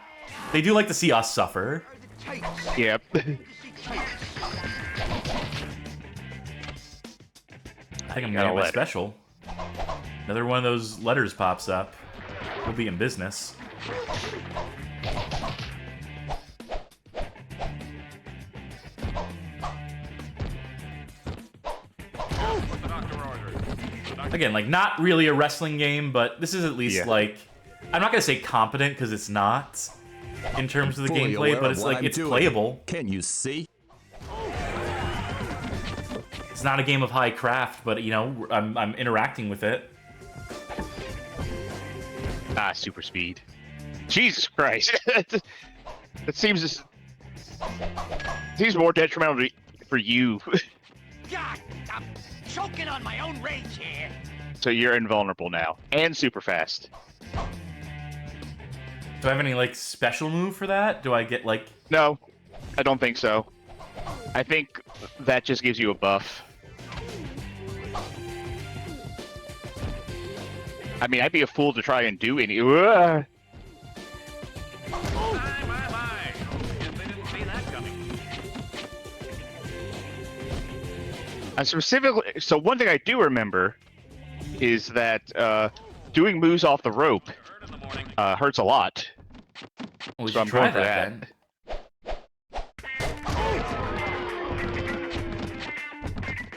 They do like to see us suffer. Yep. I think I'm gonna get my special. Another one of those letters pops up. We'll be in business. Again, like, not really a wrestling game, but this is at least, like, I'm not gonna say competent, because it's not, in terms of the gameplay, but it's, like, it's playable. Can you see? It's not a game of high craft, but, you know, I'm interacting with it. Ah, super speed. Jesus Christ. It seems more detrimental for you. God, I'm choking on my own rage here. So you're invulnerable now, and super fast. Do I have any, like, special move for that? Do I get, like... No, I don't think so. I think that just gives you a buff. I mean, I'd be a fool to try and do any... My. Guess they didn't see that coming. Specifically, so one thing I do remember is that doing moves off the rope hurts a lot. Well, so I'm going for that. Then.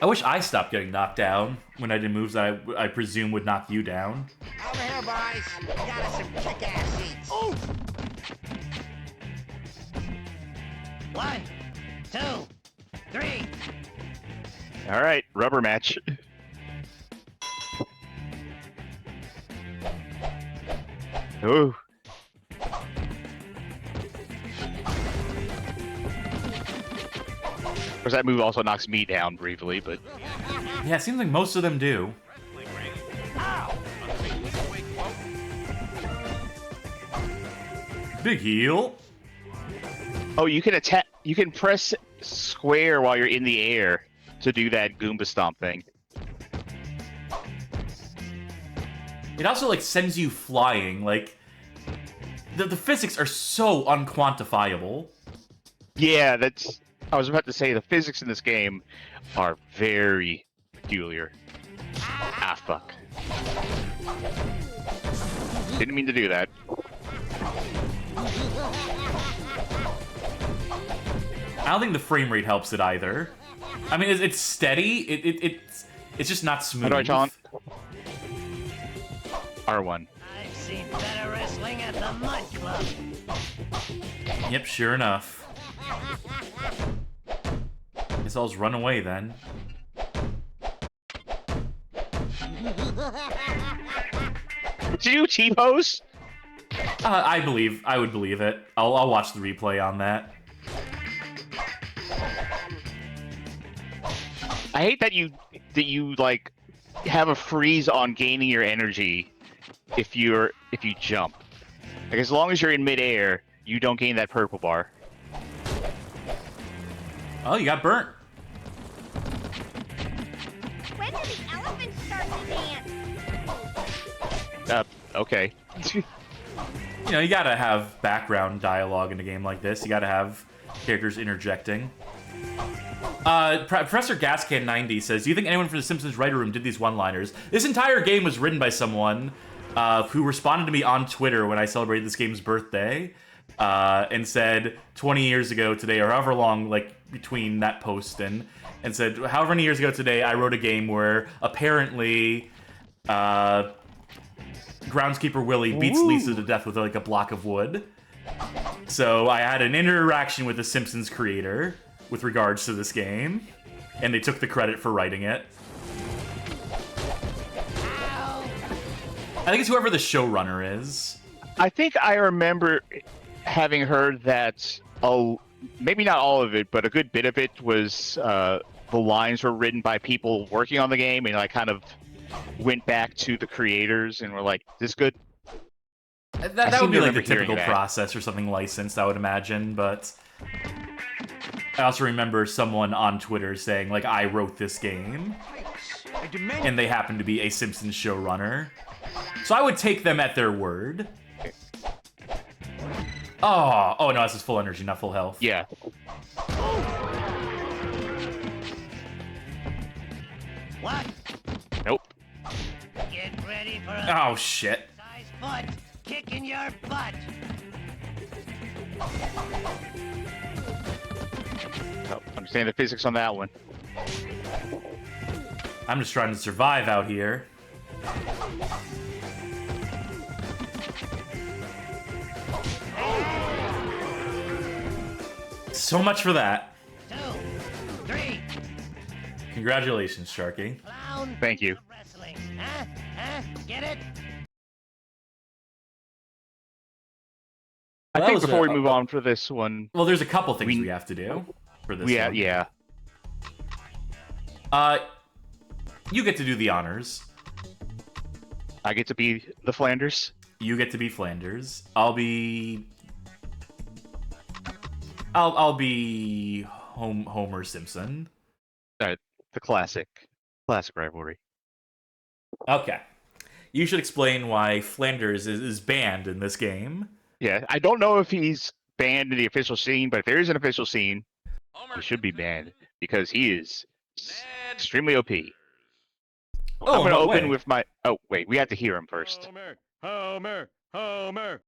I wish I stopped getting knocked down when I did moves that I presume would knock you down. Over here, boys. Got us some kick-ass seats. Ooh. 1, 2, 3. All right, rubber match. Ooh. Of course, that move also knocks me down briefly, but... Yeah, it seems like most of them do. Big heel. Oh, you can attack. You can press square while you're in the air to do that Goomba Stomp thing. It also, like, sends you flying. Like, the physics are so unquantifiable. Yeah, that's... I was about to say, the physics in this game are very peculiar. Ah, fuck. Didn't mean to do that. I don't think the frame rate helps it either. I mean, it's steady. It's just not smooth. How do I taunt? R1. I've seen better wrestling at the Mud Club. Yep, sure enough. Guess I'll just run away then. Did you T-pose? I would believe it. I'll watch the replay on that. I hate that you like have a freeze on gaining your energy if you jump. Like, as long as you're in midair, you don't gain that purple bar. Oh, you got burnt. When do the elephants start to dance? Okay. You know, you gotta have background dialogue in a game like this. You gotta have characters interjecting. Professor Gascan90 says, do you think anyone from the Simpsons writer room did these one-liners? This entire game was written by someone who responded to me on Twitter when I celebrated this game's birthday and said 20 years ago today, or however long, like, between that post and said, however many years ago today, I wrote a game where apparently Groundskeeper Willie beats Lisa to death with, like, a block of wood. So I had an interaction with the Simpsons creator with regards to this game, and they took the credit for writing it. I think it's whoever the showrunner is. I think I remember having heard that, maybe not all of it, but a good bit of it was the lines were written by people working on the game, and I kind of went back to the creators and were like, "This good?" That seem would be to like the remember hearing typical that. process or something licensed, I would imagine, but I also remember someone on Twitter saying, like, I wrote this game, and they happen to be a Simpsons showrunner. So I would take them at their word. Oh no, this is full energy, not full health. Yeah. What? Nope. Get ready for a Oh, shit. size foot kicking your butt. Oh, understand the physics on that one. I'm just trying to survive out here. So much for that. 2, 3. Congratulations, Sharky. Clown. Thank you. Wrestling. Huh? Huh? Get it? I Well, think that was before a- we move on for this one, Well, there's a couple things we have to do for this one. yeah. You get to do the honors. I get to be the Flanders. You get to be Flanders. I'll be Homer Simpson. The classic rivalry. Okay. You should explain why Flanders is banned in this game. Yeah, I don't know if he's banned in the official scene, but if there is an official scene, he should be banned because he is extremely OP. Oh, I'm going to no open way. with my... Oh, wait, we have to hear him first. Homer! Like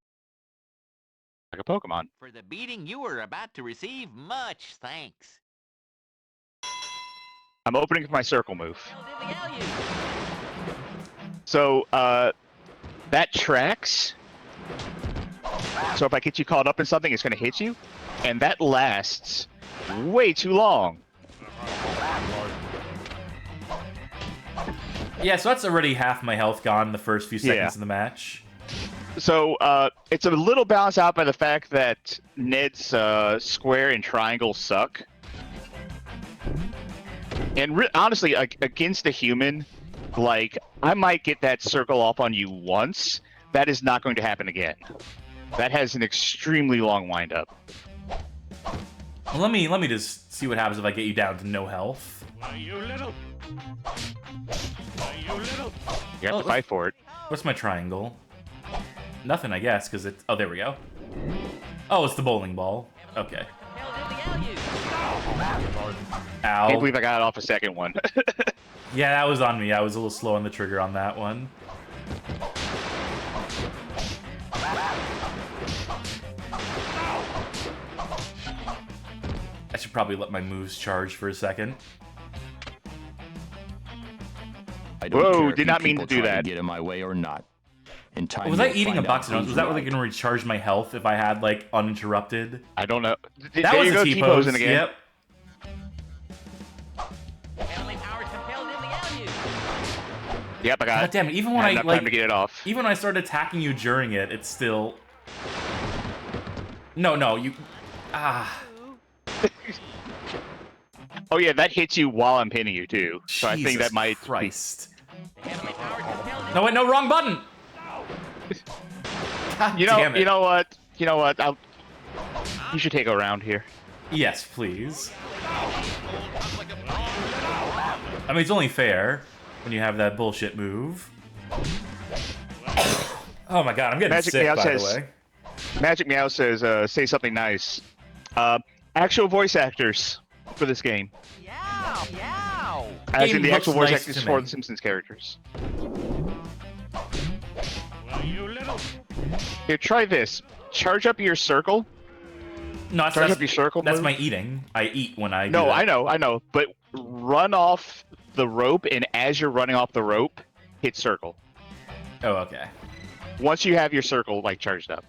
a Pokemon. For the beating you were about to receive, much thanks. I'm opening with my circle move. So, that tracks. So if I get you caught up in something, it's going to hit you. And that lasts way too long. Yeah, so that's already half my health gone in the first few seconds Yeah. of the match. So it's a little balanced out by the fact that Ned's square and triangle suck. And honestly, against a human, like, I might get that circle off on you once. That is not going to happen again. That has an extremely long windup. Well, let me just see what happens if I get you down to no health. You little. You little. You have to fight for it. What's my triangle? Nothing, I guess, because it's... Oh, there we go. Oh, it's the bowling ball. Okay. Ow. Can't believe I got it off a second one. Yeah, that was on me. I was a little slow on the trigger on that one. I should probably let my moves charge for a second. I don't Whoa, care if did you not mean to people do try that. get in my way or not. In time, Was I you'll eating a find box of out donuts? who's Was that right. really going to recharge my health if I had, like, uninterrupted? I don't know. That There was you a go, T-pose. T-posing again. Yep. Yep, I got God it. damn it! Even when Had I enough like, time to get it off. even when I started attacking you during it, it's still. No, you. Ah. Oh yeah, that hits you while I'm pinning you too. So I think Jesus that might. Christ. No, wait, no, wrong button. God damn it. You know what? You should take a round here. Yes, please. I mean, it's only fair when you have that bullshit move. Oh my god, I'm getting Magic sick, Meow by says- the way. Magic Meow says, say something nice. Actual voice actors for this game. As in Game the actual looks voice nice actors to for me. the Simpsons characters. You little. Here, try this. Charge up your circle. No, Charge up your circle that's move. my eating. I eat when I do No, that. I know. But run off the rope, and as you're running off the rope, hit circle. Oh, okay. Once you have your circle, like, charged up.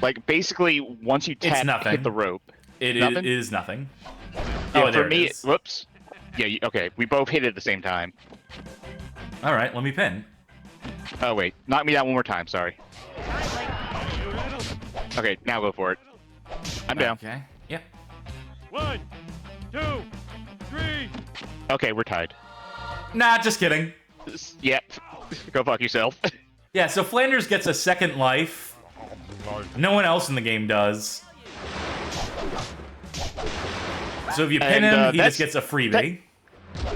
Like, basically, once you It's tap, nothing. hit the rope. It Nothing? is nothing. Yeah, Oh, there for me, it is. whoops. Yeah, okay, we both hit it at the same time. All right, let me pin. Oh, wait. Knock me down one more time, sorry. Okay, now go for it. I'm down. Okay. Yep. 1, 2, 3. Okay, we're tied. Nah, just kidding. Yep. Go fuck yourself. Yeah, so Flanders gets a second life. No one else in the game does. So if you pin him, he just gets a freebie.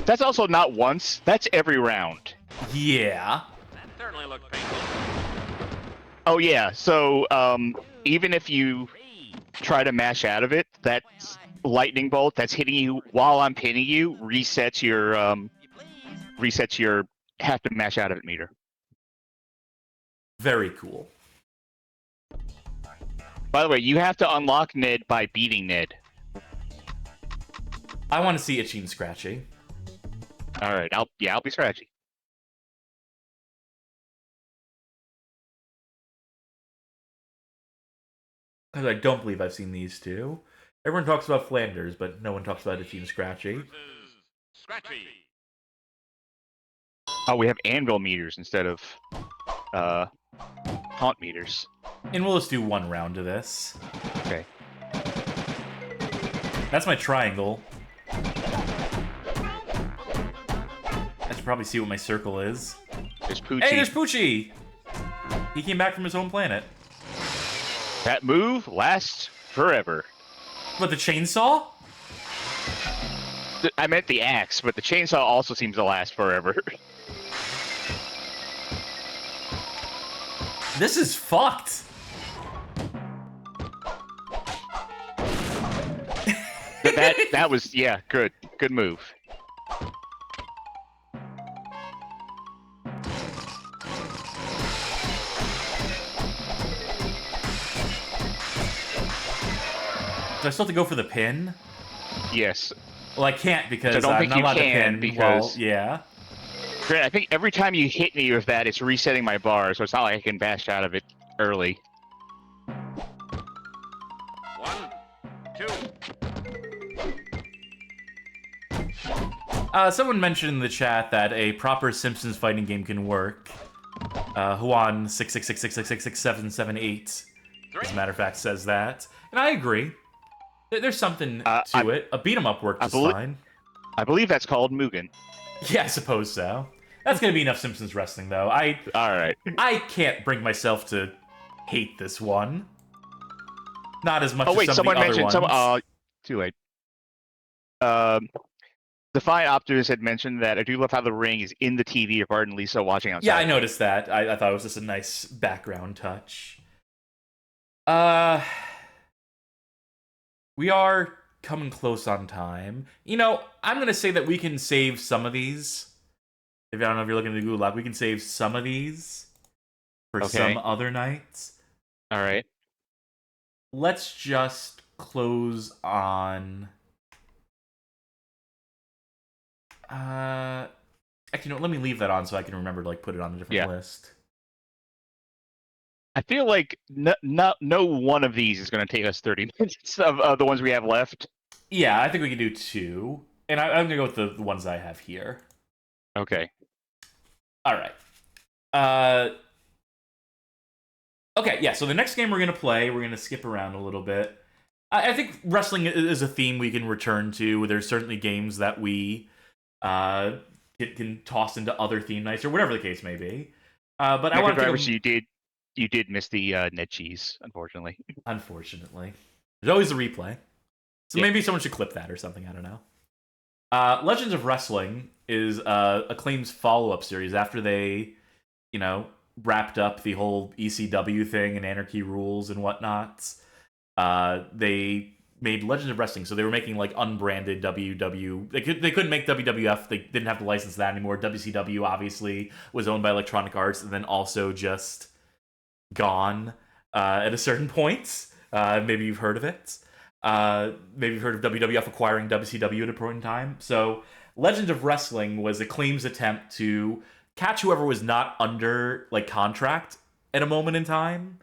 That's also not once. That's every round. Yeah. That certainly looked painful. Oh yeah. So even if you try to mash out of it, that lightning bolt that's hitting you while I'm pinning you resets your have to mash out of it meter. Very cool. By the way, you have to unlock Ned by beating Ned. I want to see Itchy and Scratchy. All right, I'll be Scratchy. I don't believe I've seen these two. Everyone talks about Flanders, but no one talks about Itchy and Scratchy. Scratchy. Oh, we have anvil meters instead of taunt meters. And we'll just do one round of this. Okay. That's my triangle. I should probably see what my circle is. There's Poochie. Hey, there's Poochie! He came back from his home planet. That move lasts forever. What, the chainsaw? I meant the axe, but the chainsaw also seems to last forever. This is fucked. that was, yeah, good move. Do I still have to go for the pin? Yes. Well, I can't because I don't I'm think not you allowed to can pin. because Well, yeah. Grant, I think every time you hit me with that, it's resetting my bar, so it's not like I can bash out of it early. 1, 2. Someone mentioned in the chat that a proper Simpsons fighting game can work. Juan 666666778, as a matter of fact, says that, and I agree. There's something to it. A beat 'em up works just fine. I believe that's called Mugen. Yeah, I suppose so. That's gonna be enough Simpsons wrestling, though. All right. I can't bring myself to hate this one. Not as much. Oh wait, as some someone of the mentioned other ones. too late. Defiant Optimus had mentioned that I do love how the ring is in the TV of Bart and Lisa watching outside. Yeah, I noticed that. I thought it was just a nice background touch. We are coming close on time. You know, I'm gonna say that we can save some of these. If I don't know if you're looking at the Google Doc, we can save some of these for some other nights. All right. Let's just close on. Actually, no. Let me leave that on so I can remember to like put it on a different list. I feel like no one of these is going to take us 30 minutes of the ones we have left. Yeah, I think we can do 2. And I'm going to go with the ones I have here. Okay. All right. Okay, yeah, so the next game we're going to play, we're going to skip around a little bit. I think wrestling is a theme we can return to. There's certainly games that we can toss into other theme nights or whatever the case may be. But I want to... You did miss the Ned Cheese, unfortunately. Unfortunately. There's always a replay. So maybe someone should clip that or something, I don't know. Legends of Wrestling is Acclaim's follow-up series after they, wrapped up the whole ECW thing and Anarchy Rulz and whatnot. They made Legends of Wrestling, so they were making like unbranded WW. They couldn't make WWF. They didn't have to license that anymore. WCW obviously was owned by Electronic Arts, and then also just gone at a certain point. Maybe you've heard of it. Maybe you've heard of WWF acquiring WCW at a point in time. So Legends of Wrestling was Acclaim's attempt to catch whoever was not under like contract at a moment in time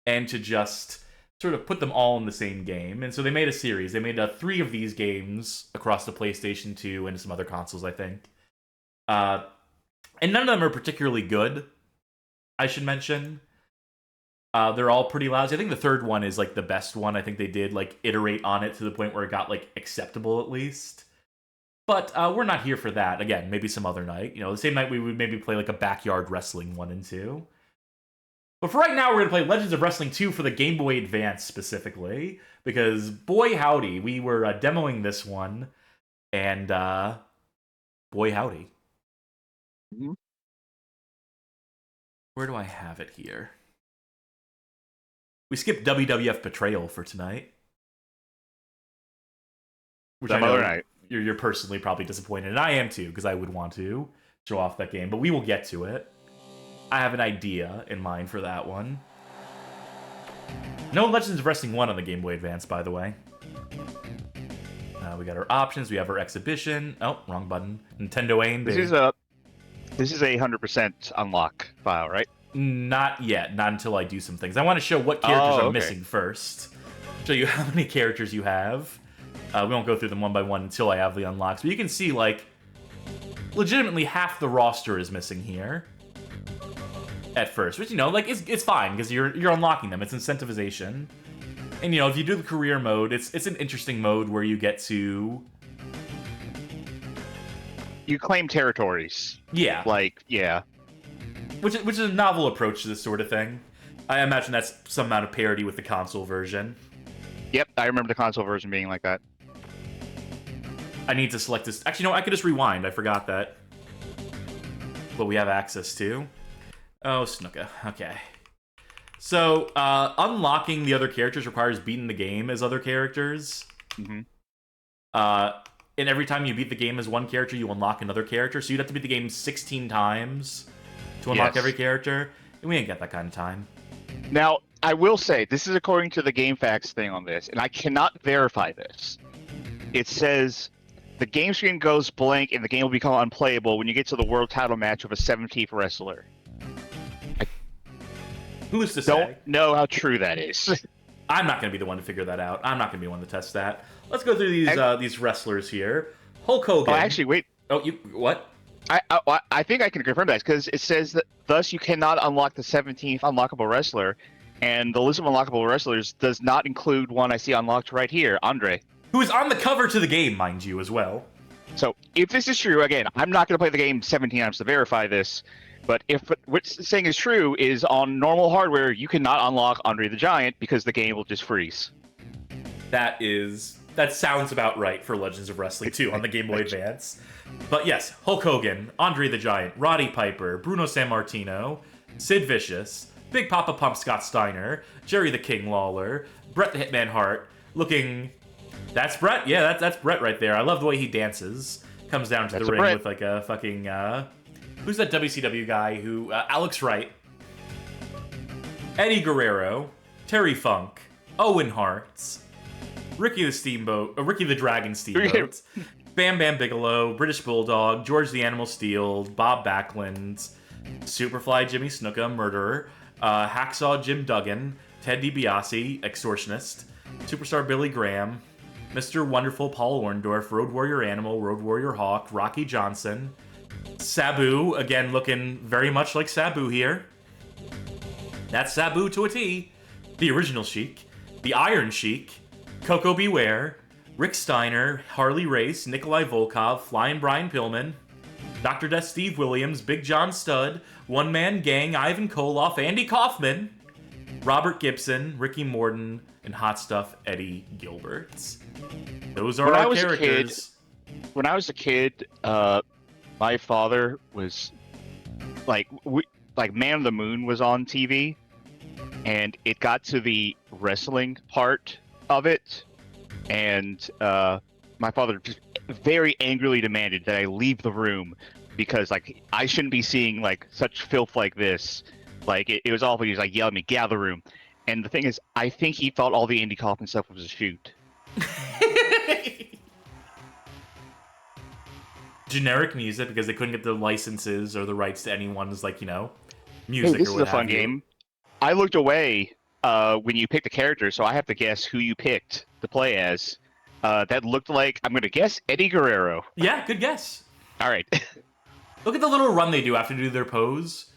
and to just sort of put them all in the same game. And so they made a series. They made 3 of these games across the PlayStation 2 and some other consoles, I think. And none of them are particularly good, I should mention. They're all pretty lousy. I think the third one is like the best one. I think they did like iterate on it to the point where it got like acceptable at least. But we're not here for that. Again, maybe some other night. The same night we would maybe play like a Backyard Wrestling 1 and 2. But for right now, we're going to play Legends of Wrestling 2 for the Game Boy Advance specifically, because boy howdy, we were demoing this one, and boy howdy. Mm-hmm. Where do I have it here? We skipped WWF Betrayal for tonight. Which I know you're personally probably disappointed, and I am too, because I would want to show off that game, but we will get to it. I have an idea in mind for that one. No Legends of Wrestling 1 on the Game Boy Advance, by the way. We got our options, we have our exhibition. Oh, wrong button. Nintendo AIM. This is a 100% unlock file, right? Not yet, not until I do some things. I want to show what characters are missing first. Show you how many characters you have. We won't go through them one by one until I have the unlocks, but you can see, like, legitimately half the roster is missing here at first, which, you know, like, it's fine because you're unlocking them. It's incentivization, and you know, if you do the career mode, it's an interesting mode where you get to claim territories. Yeah, like which is a novel approach to this sort of thing. I imagine that's some amount of parody with the console version. Yep, I remember the console version being like that. I need to select this. Actually, no, I could just rewind. I forgot that. But we have access to. Oh, Snuka. Okay. So, unlocking the other characters requires beating the game as other characters. Mm-hmm. And every time you beat the game as one character, you unlock another character. So you'd have to beat the game 16 times to unlock every character. And we ain't got that kind of time. Now, I will say, this is according to the GameFAQs thing on this, and I cannot verify this. It says, the game screen goes blank and the game will become unplayable when you get to the world title match of a 17th wrestler. Who's to say? Don't know how true that is. I'm not going to be the one to figure that out. I'm not going to be the one to test that. Let's go through these wrestlers here. Hulk Hogan. Oh, actually, wait. Oh, you what? I think I can confirm that because it says that thus you cannot unlock the 17th unlockable wrestler, and the list of unlockable wrestlers does not include one I see unlocked right here, Andre. Who is on the cover to the game, mind you, as well. So, if this is true, again, I'm not going to play the game 17 times to verify this, but if what's saying is true is on normal hardware, you cannot unlock Andre the Giant because the game will just freeze. That sounds about right for Legends of Wrestling 2 on the Game Boy Advance. But yes, Hulk Hogan, Andre the Giant, Roddy Piper, Bruno Sammartino, Sid Vicious, Big Papa Pump Scott Steiner, Jerry the King Lawler, Bret the Hitman Hart, looking... That's Bret? Yeah, that's Bret right there. I love the way he dances. Comes down to the ring with like a fucking... who's that WCW guy who... Alex Wright. Eddie Guerrero. Terry Funk. Owen Hart. Ricky the Dragon Steamboat. Bam Bam Bigelow. British Bulldog. George the Animal Steel. Bob Backlund. Superfly Jimmy Snuka, Murderer. Hacksaw Jim Duggan. Ted DiBiase, Extortionist. Superstar Billy Graham. Mr. Wonderful Paul Orndorff. Road Warrior Animal. Road Warrior Hawk. Rocky Johnson. Sabu, again looking very much like Sabu here. That's Sabu to a T. The Original Sheik. The Iron Sheik. Coco Beware. Rick Steiner. Harley Race. Nikolai Volkov. Flying Brian Pillman. Dr. Death Steve Williams. Big John Studd. One Man Gang. Ivan Koloff. Andy Kaufman. Robert Gibson. Ricky Morton. And Hot Stuff Eddie Gilbert. Those are our characters. When I was a kid, my father was like Man of the Moon was on TV, and it got to the wrestling part of it, and my father just very angrily demanded that I leave the room because like I shouldn't be seeing like such filth like this. Like it was awful. He was like yelling at me, "Get out of the room." And the thing is, I think he thought all the Andy Kaufman stuff was a shoot. Generic music because they couldn't get the licenses or the rights to anyone's, like, you know, music. Hey, this or is what a fun have you. game. I looked away when you picked the character, so I have to guess who you picked to play as. That looked like, I'm going to guess, Eddie Guerrero. Yeah, good guess. All right. Look at the little run they do after they do their pose.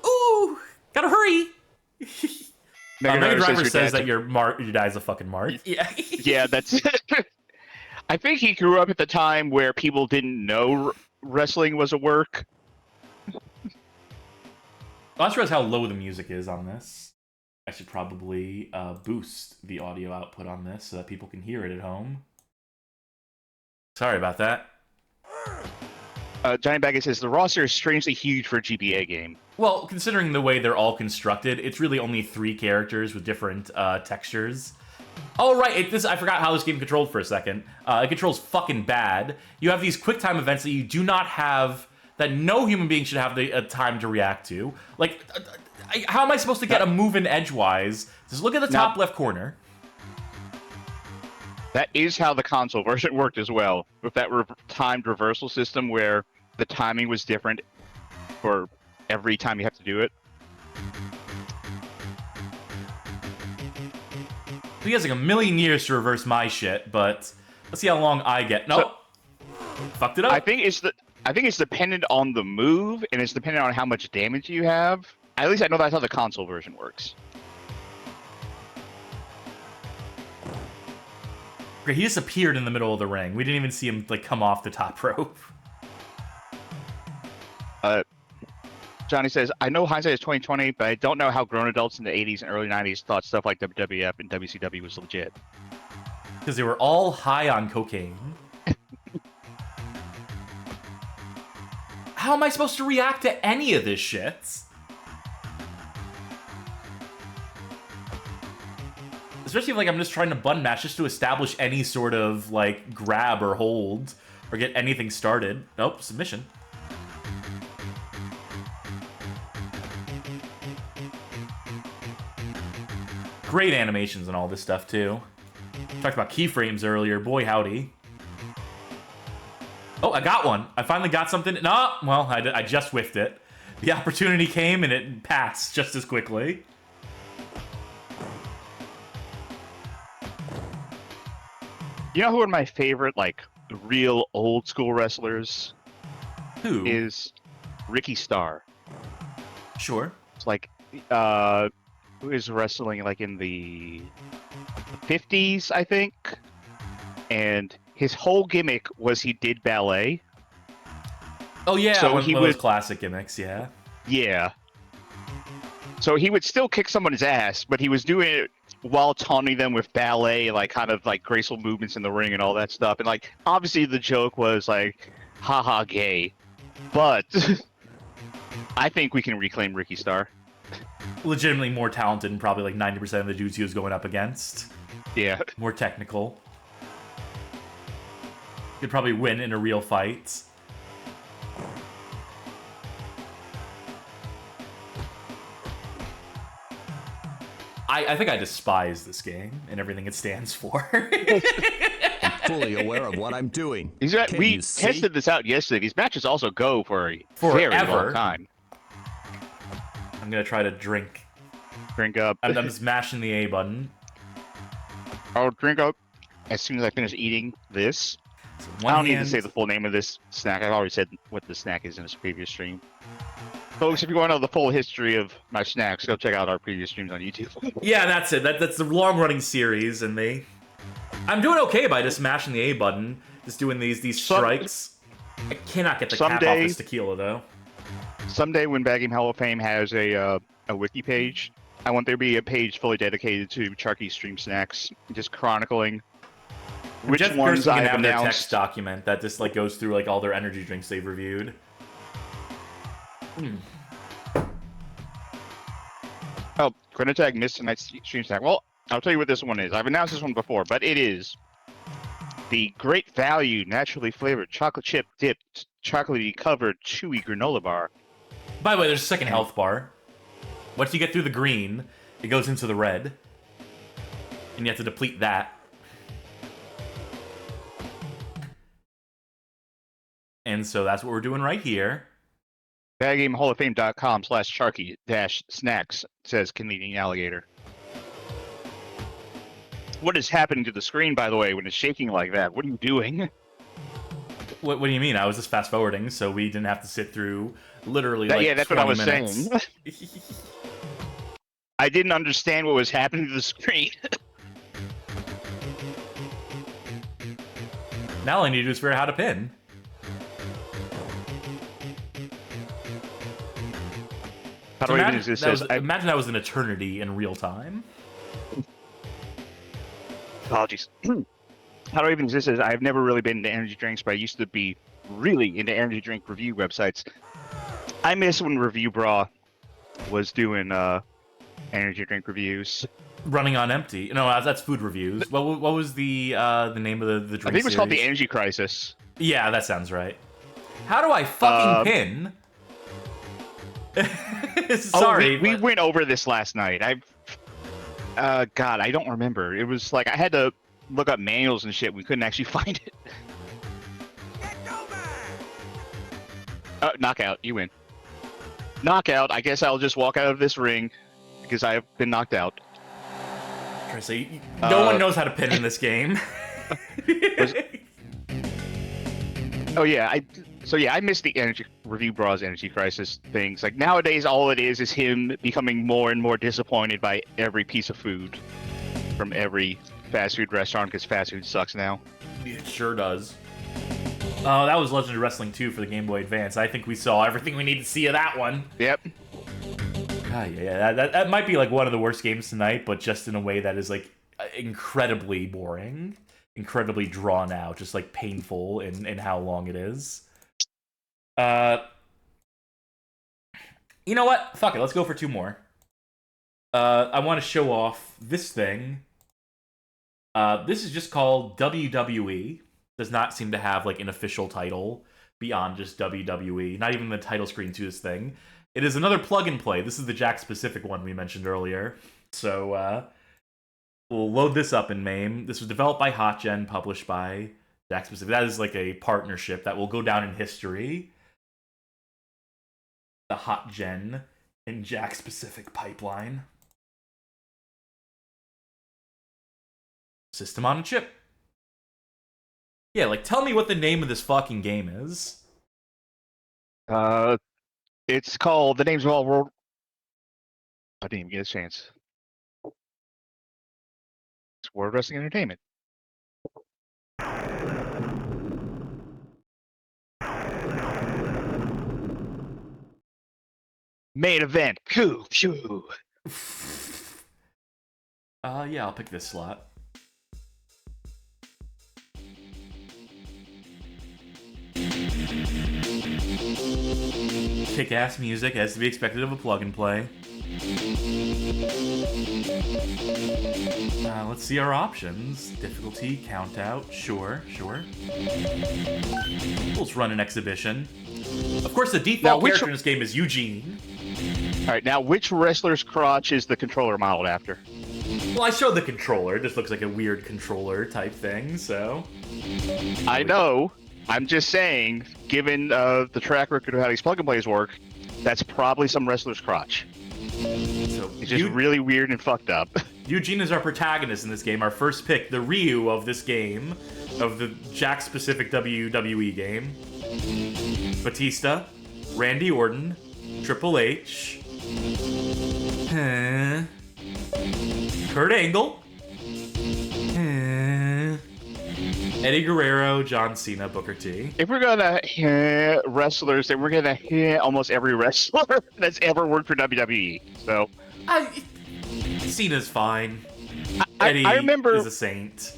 Ooh, gotta hurry. Mega Driver says that your dad's a fucking mark. Yeah, yeah, that's. I think he grew up at the time where people didn't know wrestling was a work. I just realized how low the music is on this. I should probably boost the audio output on this so that people can hear it at home. Sorry about that. Johnny Baggett says the roster is strangely huge for a GBA game. Well, considering the way they're all constructed, it's really only 3 characters with different textures. Oh, right, I forgot how this game controlled for a second. It controls fucking bad. You have these QuickTime events that you do not have, that no human being should have the time to react to. Like, how am I supposed to get a move in edgewise? Just look at the top left corner. That is how the console version worked as well, with that timed reversal system where the timing was different for every time you have to do it. He has like a million years to reverse my shit, but let's see how long I get. No, fucked it up. I think it's dependent on the move, and it's dependent on how much damage you have. At least I know that's how the console version works. He just appeared in the middle of the ring. We didn't even see him like come off the top rope. Johnny says, I know hindsight is 2020, but I don't know how grown adults in the 80s and early 90s thought stuff like WWF and WCW was legit. Because they were all high on cocaine. How am I supposed to react to any of this shit? Especially if like I'm just trying to button mash just to establish any sort of like grab or hold or get anything started. Nope, submission. Great animations and all this stuff too. Talked about keyframes earlier. Boy howdy. Oh, I got one. I finally got something. No, well, I just whiffed it. The opportunity came and it passed just as quickly. You know who are my favorite, like, real old school wrestlers? Who? Is Ricky Starr. Sure. It's like, who is wrestling, like, in the 50s, I think? And his whole gimmick was he did ballet. Oh, yeah, so one he of those would, classic gimmicks, yeah. Yeah. So he would still kick someone's ass, but he was doing it while taunting them with ballet, like kind of like graceful movements in the ring and all that stuff. And like, obviously the joke was like, haha, gay. But I think we can reclaim Ricky Starr. Legitimately more talented than probably like 90% of the dudes he was going up against. Yeah. More technical. Could probably win in a real fight. I think I despise this game and everything it stands for. I'm fully aware of what I'm doing. We tested this out yesterday. These matches also go for a very long time. I'm going to try to drink. Drink up. I'm just mashing the A button. I'll drink up as soon as I finish eating this. So I don't need to say the full name of this snack. I've already said what the snack is in this previous stream. Folks, if you want to know the full history of my snacks, go check out our previous streams on YouTube. Yeah, that's it. That's the long-running series, and I'm doing okay by just mashing the A button, just doing these strikes. I cannot get the cap off this tequila, though. Someday when Bad Game Hall of Fame has a wiki page, I want there to be a page fully dedicated to Charkie's stream snacks, just chronicling which ones I have announced. Their text document that just like goes through like all their energy drinks they've reviewed. Oh, Grenatag missed tonight's stream snack. Well, I'll tell you what this one is. I've announced this one before, but it is the great value, naturally flavored chocolate chip dipped, chocolatey covered, chewy granola bar. By the way, there's a second health bar. Once you get through the green, it goes into the red. And you have to deplete that. And so that's what we're doing right here. BadGameHallOfFame.com/Charky-snacks says Canadian Alligator. What is happening to the screen, by the way, when it's shaking like that? What are you doing? What do you mean? I was just fast forwarding, so we didn't have to sit through literally like 20 minutes. Yeah, that's what I was saying. I didn't understand what was happening to the screen. Now all I need to do is figure out how to pin. How do I even exist as... Imagine that was an eternity in real time. Apologies. How do I even exist as I've never really been into energy drinks, but I used to be really into energy drink review websites. I miss when Review Bra was doing energy drink reviews. Running on empty. No, that's food reviews. What was the name of the drink I think it was called the series? Energy Crisis. Yeah, that sounds right. How do I fucking pin? Sorry. We went over this last night. God, I don't remember. It was like I had to look up manuals and shit. We couldn't actually find it. Knockout. You win. Knockout. I guess I'll just walk out of this ring because I have been knocked out. Tracy, no one knows how to pin in this game. Oh yeah, I missed the Review Bra's Energy Crisis things. Like nowadays, all it is him becoming more and more disappointed by every piece of food from every fast food restaurant because fast food sucks now. It sure does. Oh, that was Legend of Wrestling 2 for the Game Boy Advance. I think we saw everything we need to see of that one. Yep. Yeah, that might be like one of the worst games tonight, but just in a way that is like incredibly boring, incredibly drawn out, just like painful in how long it is. You know what? Fuck it, let's go for 2 more. I want to show off this thing. This is just called WWE. Does not seem to have like an official title beyond just WWE. Not even the title screen to this thing. It is another plug and play. This is the Jack-specific one we mentioned earlier. So, we'll load this up in MAME. This was developed by HotGen, published by Jack-specific. That is like a partnership that will go down in history. The HotGen and Jack-specific pipeline. System on a chip. Yeah, like, tell me what the name of this fucking game is. It's called, the name's all World... I didn't even get a chance. It's World Wrestling Entertainment. Main event. Coo, shoo. Yeah, I'll pick this slot. Kick-ass music, as to be expected of a plug-and-play. Let's see our options. Difficulty, count out, sure. Let's run an exhibition. Of course, the default character in this game is Eugene. Alright, now which wrestler's crotch is the controller modeled after? Well, I showed the controller. It just looks like a weird controller type thing, so... I know. I'm just saying, given the track record of how these plug and plays work, that's probably some wrestler's crotch. So it's just really weird and fucked up. Eugene is our protagonist in this game, our first pick, the Ryu of this game, of the Jack-specific WWE game. Batista, Randy Orton, Triple H, Kurt Angle, Eddie Guerrero, John Cena, Booker T. If we're gonna hit wrestlers, then we're gonna hit almost every wrestler that's ever worked for WWE. So, Cena's fine. I remember is a saint.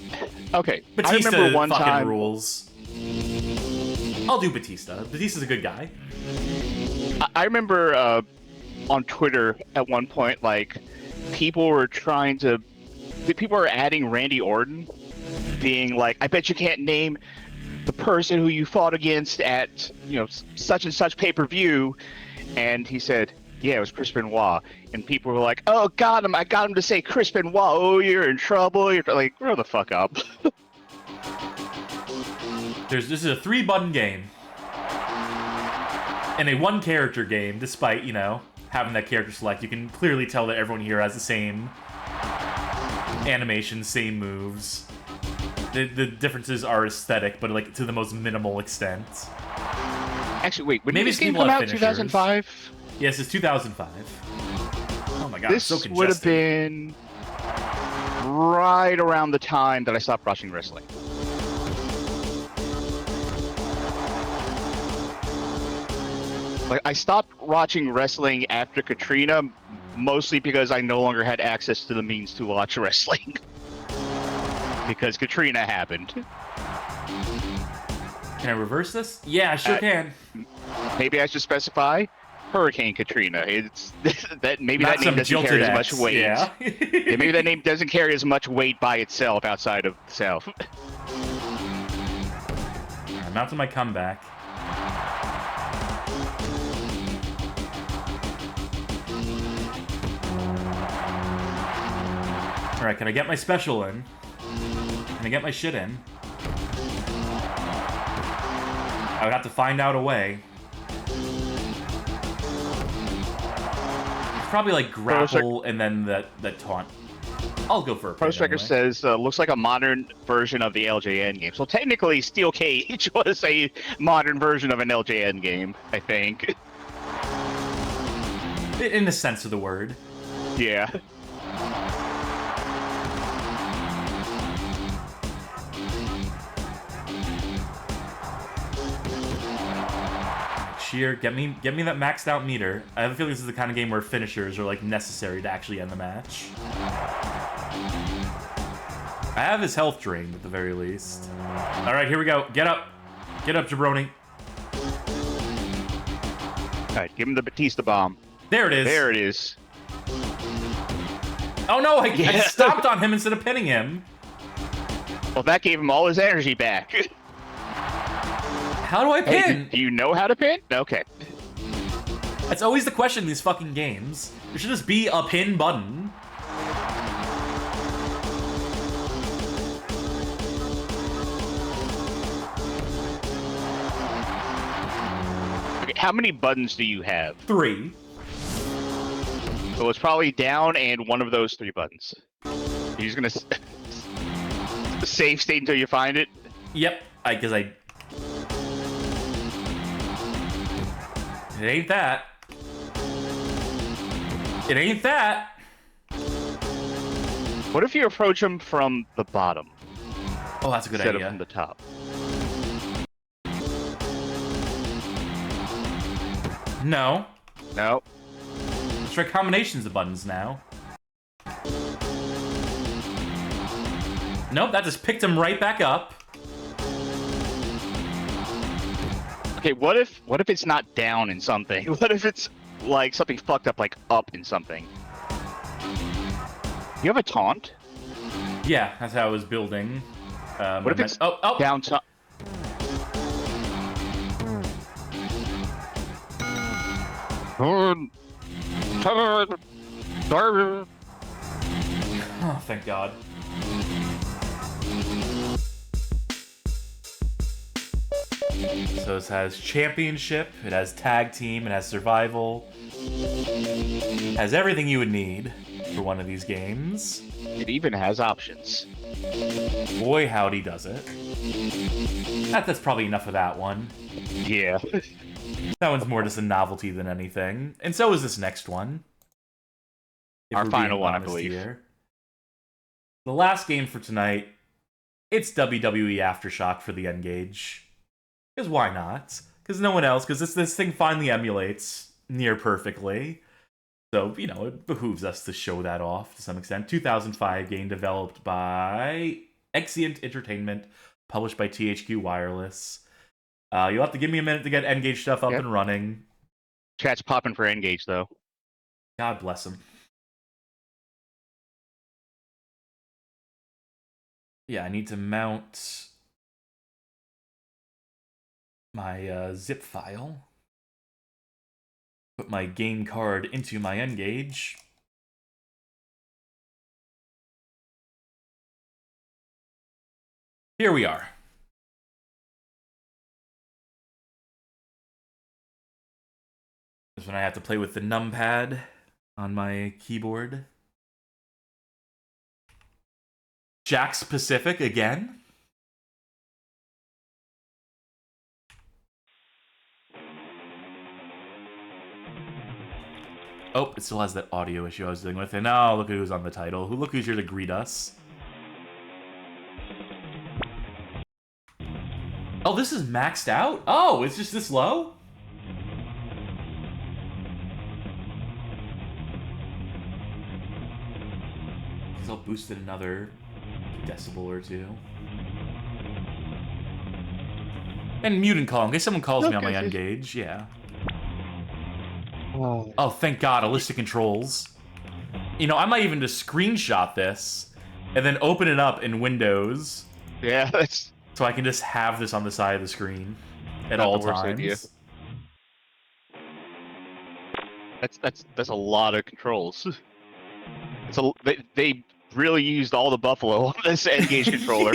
Okay, Batista I remember one fucking time rules. I'll do Batista. Batista's a good guy. I remember on Twitter at one point, like people were adding Randy Orton, being like, I bet you can't name the person who you fought against at, such and such pay-per-view. And he said, yeah, it was Chris Benoit. And people were like, oh, I got him to say Chris Benoit. Oh, you're in trouble. You're like, grow the fuck up. This is a 3-button game. And a 1-character game, despite, having that character select. You can clearly tell that everyone here has the same animation, same moves. The differences are aesthetic, but like to the most minimal extent. Actually, wait, when did Maybe this game come out? 2005? Yes, it's 2005. Oh my god, this so congested. Would have been right around the time that I stopped watching wrestling. Like, I stopped watching wrestling after Katrina, mostly because I no longer had access to the means to watch wrestling. Because Katrina happened. Can I reverse this? Yeah, I sure can. Maybe I should specify Hurricane Katrina. It's that maybe Not that name some doesn't carry as much X, weight. yeah. Yeah, maybe that name doesn't carry as much weight by itself outside of the South. I'm out to my comeback. Alright, can I get my special in? Can I get my shit in? I would have to find out a way. It's probably like grapple and then that taunt. I'll go for a Pro Striker anyway. says, looks like a modern version of the LJN game. So technically, Steel Cage was a modern version of an LJN game, I think. In the sense of the word. Yeah. Sheer, get me that maxed out meter. I have a feeling this is the kind of game where finishers are like necessary to actually end the match. I have his health drained at the very least. All right, here we go. Get up, jabroni. All right, give him the Batista bomb. There it is. There it is. Oh no, I stomped on him instead of pinning him. Well, that gave him all his energy back. How do I pin? Hey, do you know how to pin? Okay. That's always the question in these fucking games. There should just be a pin button. Okay, how many buttons do you have? 3. So it's probably down and one of those 3 buttons. You're just gonna save state until you find it? Yep, because I... It ain't that. It ain't that. What if you approach him from the bottom? Oh, that's a good instead idea. of from the top. No. No. Let's try combinations of buttons now. Nope, that just picked him right back up. Okay, what if it's not down in something? What if it's like something fucked up, like up in something? You have a taunt? Yeah, that's how I was building. What if it's oh down top? Oh, thank God. So this has championship, it has tag team, it has survival. It has everything you would need for one of these games. It even has options. Boy, howdy does it. That's probably enough of that one. Yeah. That one's more just a novelty than anything. And so is this next one. Our final one, I believe. Here. The last game for tonight, it's WWE Aftershock for the N-Gage. Because why not? Because no one else, because this thing finally emulates near perfectly. So, you know, it behooves us to show that off to some extent. 2005 game developed by Exient Entertainment, published by THQ Wireless. You'll have to give me a minute to get N-Gage stuff up and running. Chat's popping for N-Gage, though. God bless him. Yeah, I need to mount my zip file. Put my game card into my N-Gage. Here we are. This is when I have to play with the numpad on my keyboard. Jack's Pacific again? Oh, it still has that audio issue I was dealing with. And oh, look who's on the title. Look who's here to greet us. Oh, this is maxed out? Oh, it's just this low? boosted another decibel or two. And mutant call in case someone calls me on my N-Gage. Yeah. Oh, thank God, a list of controls. You know, I might even just screenshot this and then open it up in Windows. Yeah, that's... So I can just have this on the side of the screen at all times. That's a lot of controls. They really used all the buffalo on this N-Gage controller.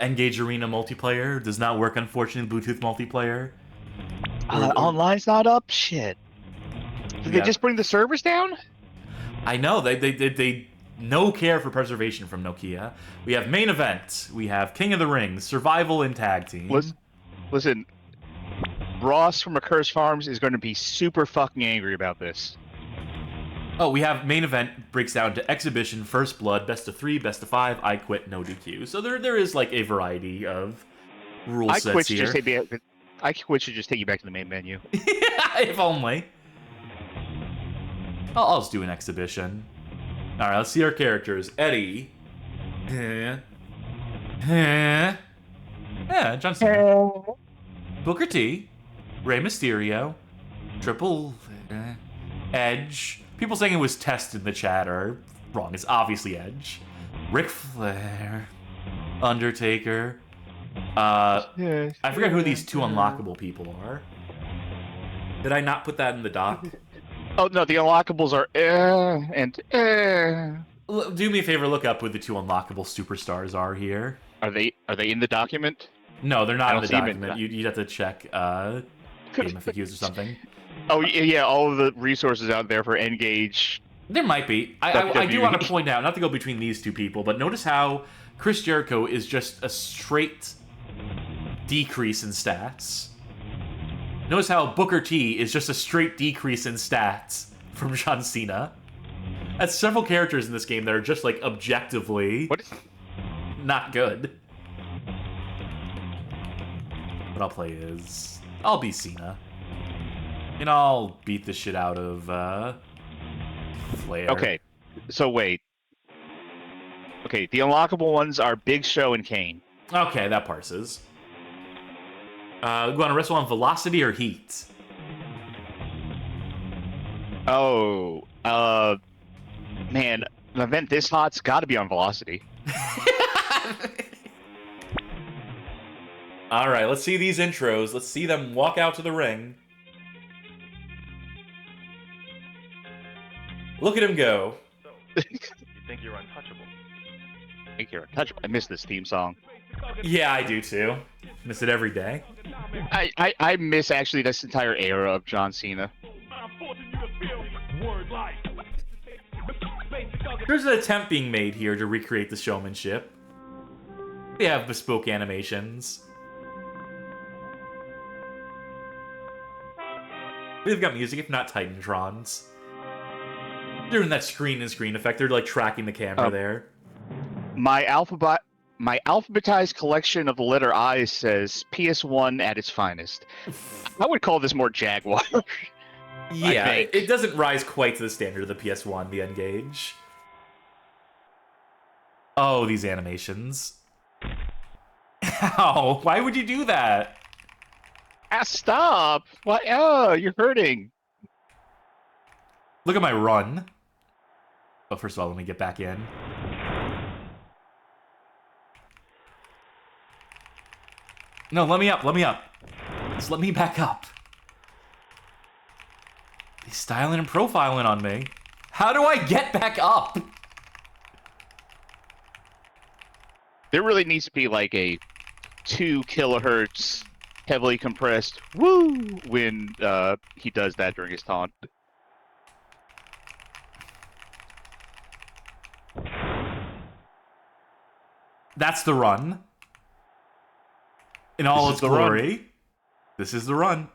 N-Gage Arena multiplayer does not work, unfortunately. Bluetooth multiplayer. Online's not up. Shit. Did they just bring the servers down? I know they no care for preservation from Nokia. We have main event. We have King of the Ring, survival and tag team. Listen, Ross from Accursed Farms is going to be super fucking angry about this. Oh, we have main event breaks down to exhibition, first blood, best of 3, best of 5, I quit, no DQ. So there is like a variety of rule sets here. I quit should just take you back to the main menu. If only. I'll just do an exhibition. All right, let's see our characters. Eddie. Yeah, John Cena. Booker T. Rey Mysterio. Triple Edge. People saying it was Test in the chat are wrong. It's obviously Edge. Ric Flair. Undertaker. I forget who these 2 unlockable people are. Did I not put that in the doc? Oh no, the unlockables are Do me a favor, look up who the 2 unlockable superstars are here. Are they in the document? No, they're not in the document. You'd have to check Game FAQs or something. Oh yeah, all of the resources out there for N-Gage. There might be. I do want to point out, not to go between these 2 people, but notice how Chris Jericho is just a straight decrease in stats. Notice how Booker T is just a straight decrease in stats from John Cena. That's several characters in this game that are just like objectively not good. What I'll play is I'll be Cena. And I'll beat the shit out of Flair. Okay, so wait. Okay, the unlockable ones are Big Show and Kane. Okay, that parses. We want to wrestle on Velocity or Heat? Oh, man, an event this hot's got to be on Velocity. All right, let's see these intros. Let's see them walk out to the ring. Look at him go. You think you're untouchable? I think you're untouchable. I miss this theme song. Yeah, I do too. Miss it every day. I miss actually this entire era of John Cena. There's an attempt being made here to recreate the showmanship. They have bespoke animations. They've got music, if not Titantrons. They're doing that screen-in-screen effect. They're like tracking the camera there. My alphabetized collection of the letter I says PS1 at its finest. I would call this more Jaguar. Yeah, it doesn't rise quite to the standard of the PS1, the N-Gage. Oh, these animations. Ow, why would you do that? Stop! Why? Oh, you're hurting. Look at my run. But first of all, let me get back in. No, let me up, let me up. Just let me back up. He's styling and profiling on me. How do I get back up? There really needs to be like a 2 kilohertz heavily compressed woo when he does that during his taunt. That's the run. In all its glory. This is the run.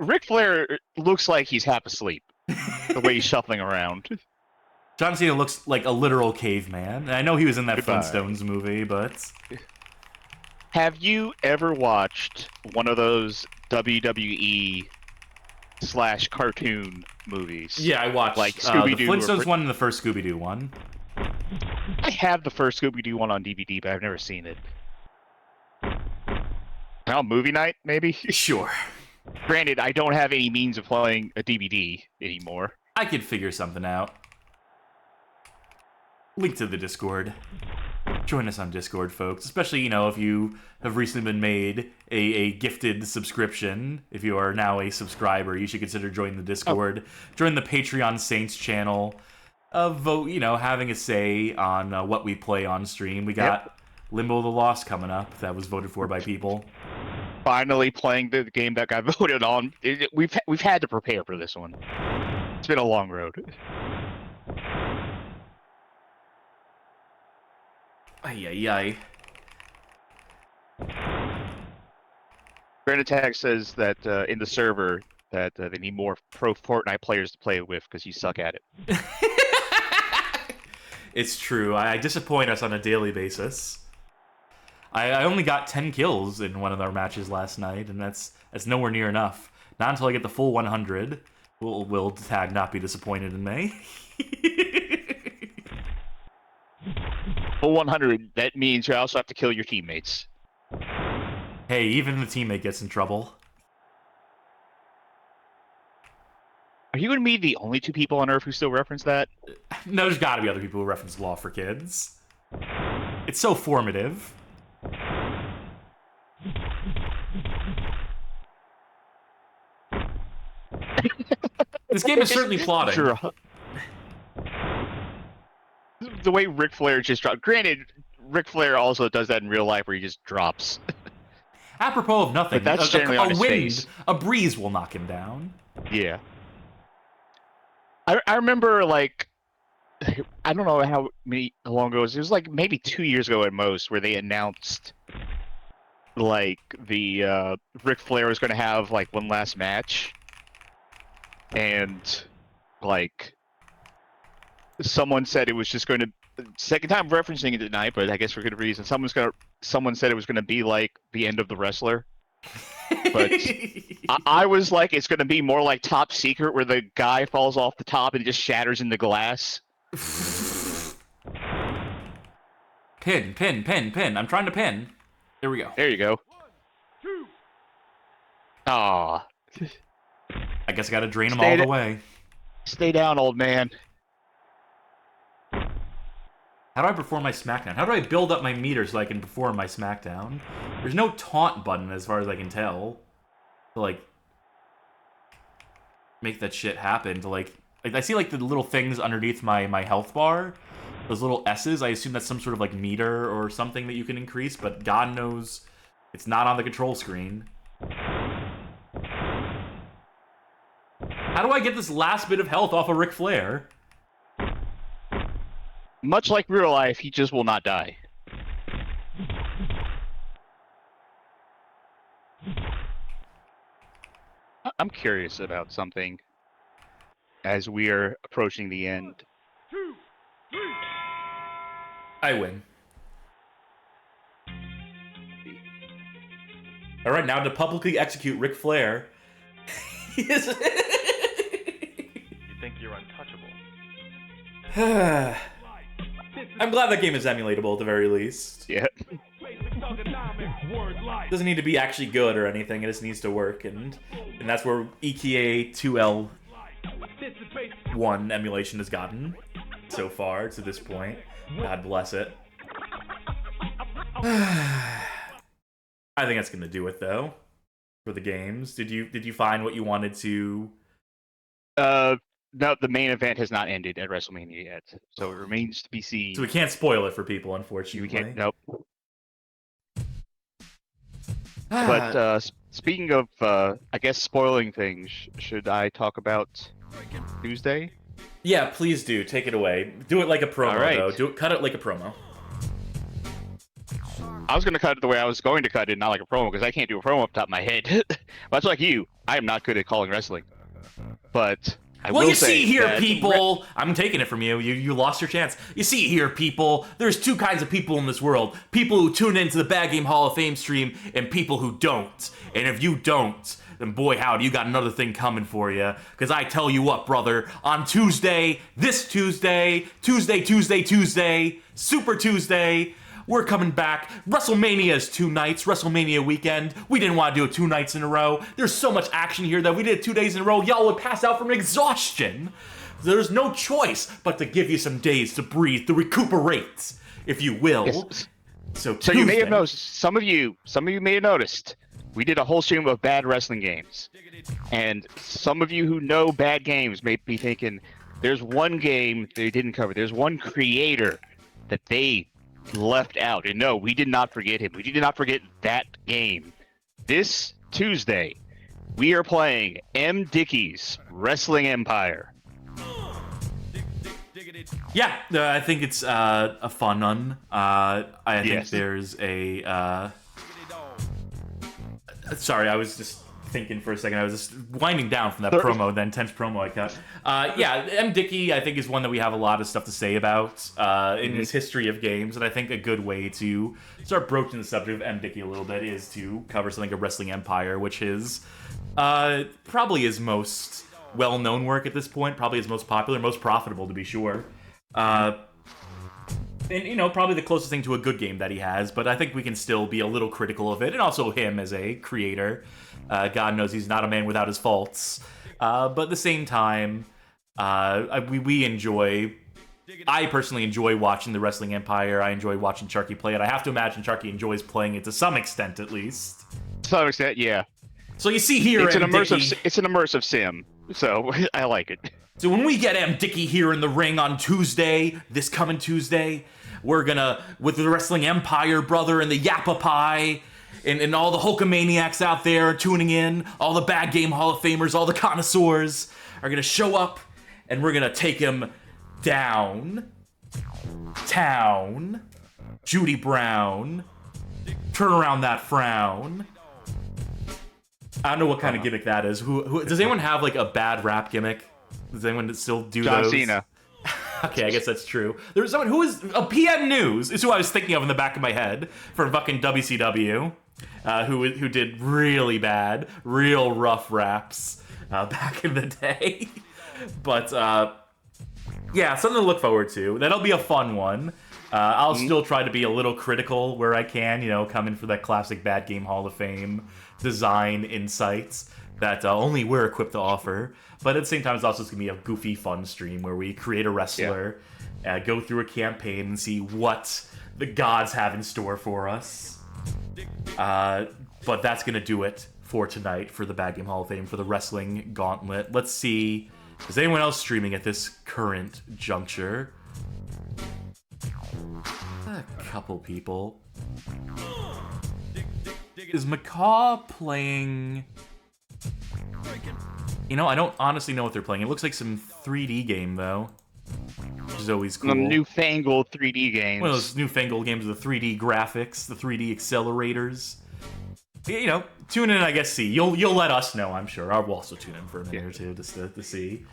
Ric Flair looks like he's half asleep. The way he's shuffling around. John Cena looks like a literal caveman. And I know he was in that Flintstones movie, but... Have you ever watched one of those WWE/cartoon movies? Yeah, I watched like the Scooby-Doo. Flintstones one and the first Scooby-Doo one. I have the first Scooby-Doo one on DVD, but I've never seen it. Now, movie night, maybe? Sure. Granted, I don't have any means of playing a DVD anymore. I could figure something out. Link to the Discord. Join us on Discord, folks. Especially, you know, if you have recently been made a gifted subscription. If you are now a subscriber, you should consider joining the Discord. Join the Patreon Saints channel. Vote, you know, having a say on what we play on stream. We got Limbo the Lost coming up. That was voted for by people. Finally playing the game that got voted on. We've had to prepare for this one. It's been a long road. Ay. Grand Attack says that in the server that they need more pro Fortnite players to play with because you suck at it. It's true. I disappoint us on a daily basis. I only got 10 kills in one of our matches last night, and that's nowhere near enough. Not until I get the full 100 will Tag not be disappointed in me. Full 100, that means you also have to kill your teammates. Hey, even the teammate gets in trouble. Are you and me the only two people on Earth who still reference that? No, there's gotta be other people who reference Law for Kids. It's so formative. This game is certainly plotting. Sure. The way Ric Flair just dropped. Granted, Ric Flair also does that in real life where he just drops. Apropos of nothing, But that's generally on his wind, face. a breeze will knock him down. Yeah. I remember, like, I don't know how long ago it was. It was like maybe 2 years ago at most, where they announced, like, the Ric Flair was going to have like one last match, and like someone said it was just going to. Second time referencing it tonight, but I guess for good reason. Someone said it was going to be like the end of the wrestler. But I was like, it's going to be more like Top Secret, where the guy falls off the top and just shatters into glass. Pin. I'm trying to pin. There we go. There you go. 1, 2. Aw. I guess I gotta drain them all the way. Stay down, old man. How do I perform my SmackDown? How do I build up my meter so I can perform my SmackDown? There's no taunt button as far as I can tell. To, like, make that shit happen. To, like I see, like, the little things underneath my health bar. Those little S's. I assume that's some sort of, like, meter or something that you can increase, but God knows it's not on the control screen. How do I get this last bit of health off of Ric Flair? Much like real life, he just will not die. I'm curious about something as we are approaching the end. 2, 3. I win. Alright, now to publicly execute Ric Flair. You think you're untouchable? I'm glad that game is emulatable at the very least. Yeah. Doesn't need to be actually good or anything, it just needs to work, and that's where EKA 2L1 emulation has gotten so far to this point. God bless it. I think that's gonna do it though for the games. Did you find what you wanted to? No, the main event has not ended at WrestleMania yet, so it remains to be seen. So we can't spoil it for people, unfortunately. We can't. Nope. But speaking of, I guess spoiling things, should I talk about Tuesday? Yeah, please do. Take it away. Do it like a promo, All right. though. Cut it like a promo. I was going to cut it the way I was going to cut it, not like a promo, because I can't do a promo off the top of my head. Much like you, I am not good at calling wrestling. But Well, you see here, people. I'm taking it from you. You lost your chance. You see here, people. There's two kinds of people in this world. People who tune into the Bad Game Hall of Fame stream and people who don't. And if you don't, then boy howdy, you got another thing coming for you. Because I tell you what, brother, on Tuesday, this Tuesday, Super Tuesday, we're coming back. WrestleMania is 2 nights. WrestleMania Weekend. We didn't want to do it 2 nights in a row. There's so much action here that we did it 2 days in a row. Y'all would pass out from exhaustion. There's no choice but to give you some days to breathe, to recuperate, if you will. Yes. So you may have noticed, some of you may have noticed, we did a whole stream of bad wrestling games. And some of you who know bad games may be thinking, there's one game they didn't cover. There's one creator that they left out. And no, we did not forget him. We did not forget that game. This Tuesday, we are playing M. Dickey's Wrestling Empire. Yeah, I think it's a fun one. I think there's a... Sorry, I was just thinking for a second. I was just winding down from that promo, the intense promo I cut. Yeah, M. Dickey, I think, is one that we have a lot of stuff to say about in his history of games, and I think a good way to start broaching the subject of M. Dickey a little bit is to cover something like Wrestling Empire, which is probably his most well-known work at this point, probably his most popular, most profitable, to be sure. And, you know, probably the closest thing to a good game that he has, but I think we can still be a little critical of it, and also him as a creator. God knows he's not a man without his faults. But at the same time, we enjoy... I personally enjoy watching the Wrestling Empire. I enjoy watching Charkie play it. I have to imagine Charkie enjoys playing it to some extent, at least. To some extent, yeah. So you see here... It's an immersive sim, so I like it. So when we get M. Dickey here in the ring on Tuesday, this coming Tuesday, we're gonna, with the Wrestling Empire, brother, and the Yappa Pie, and all the Hulkamaniacs out there tuning in, all the Bad Game Hall of Famers, all the connoisseurs, are gonna show up, and we're gonna take him down, town, Judy Brown, turn around that frown. I don't know what kind of gimmick that is. Who does anyone have, like, a bad rap gimmick? Does anyone still do John those? Cena. Okay, I guess that's true. There's someone who is... PM News is who I was thinking of in the back of my head for fucking WCW, who did really bad, real rough raps back in the day. But, yeah, something to look forward to. That'll be a fun one. I'll still try to be a little critical where I can, you know, come in for that classic Bad Game Hall of Fame design insights that only we're equipped to offer. But at the same time, it's also going to be a goofy, fun stream where we create a wrestler, go through a campaign, and see what the gods have in store for us. But that's going to do it for tonight for the Bad Game Hall of Fame, for the Wrestling Gauntlet. Let's see, is anyone else streaming at this current juncture? A couple people. Is Macaw playing... You know, I don't honestly know what they're playing. It looks like some 3D game, though, which is always cool. Some newfangled 3D games. One of those newfangled games with the 3D graphics, the 3D accelerators. You know, tune in, I guess, see. You'll let us know, I'm sure. We'll also tune in for a minute or two just to see.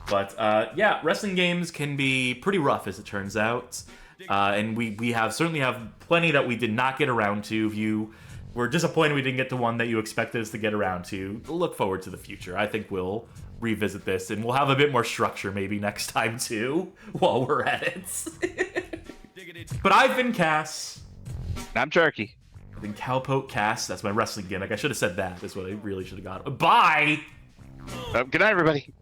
But, yeah, wrestling games can be pretty rough, as it turns out. And we certainly have plenty that we did not get around to. If you... We're disappointed we didn't get to one that you expected us to get around to. Look forward to the future. I think we'll revisit this, and we'll have a bit more structure maybe next time, too, while we're at it. But I've been Cass. I'm Charkie. I've been Cowpoke Cass. That's my wrestling gimmick. I should have said that. That's what I really should have got. Bye! Good night, everybody.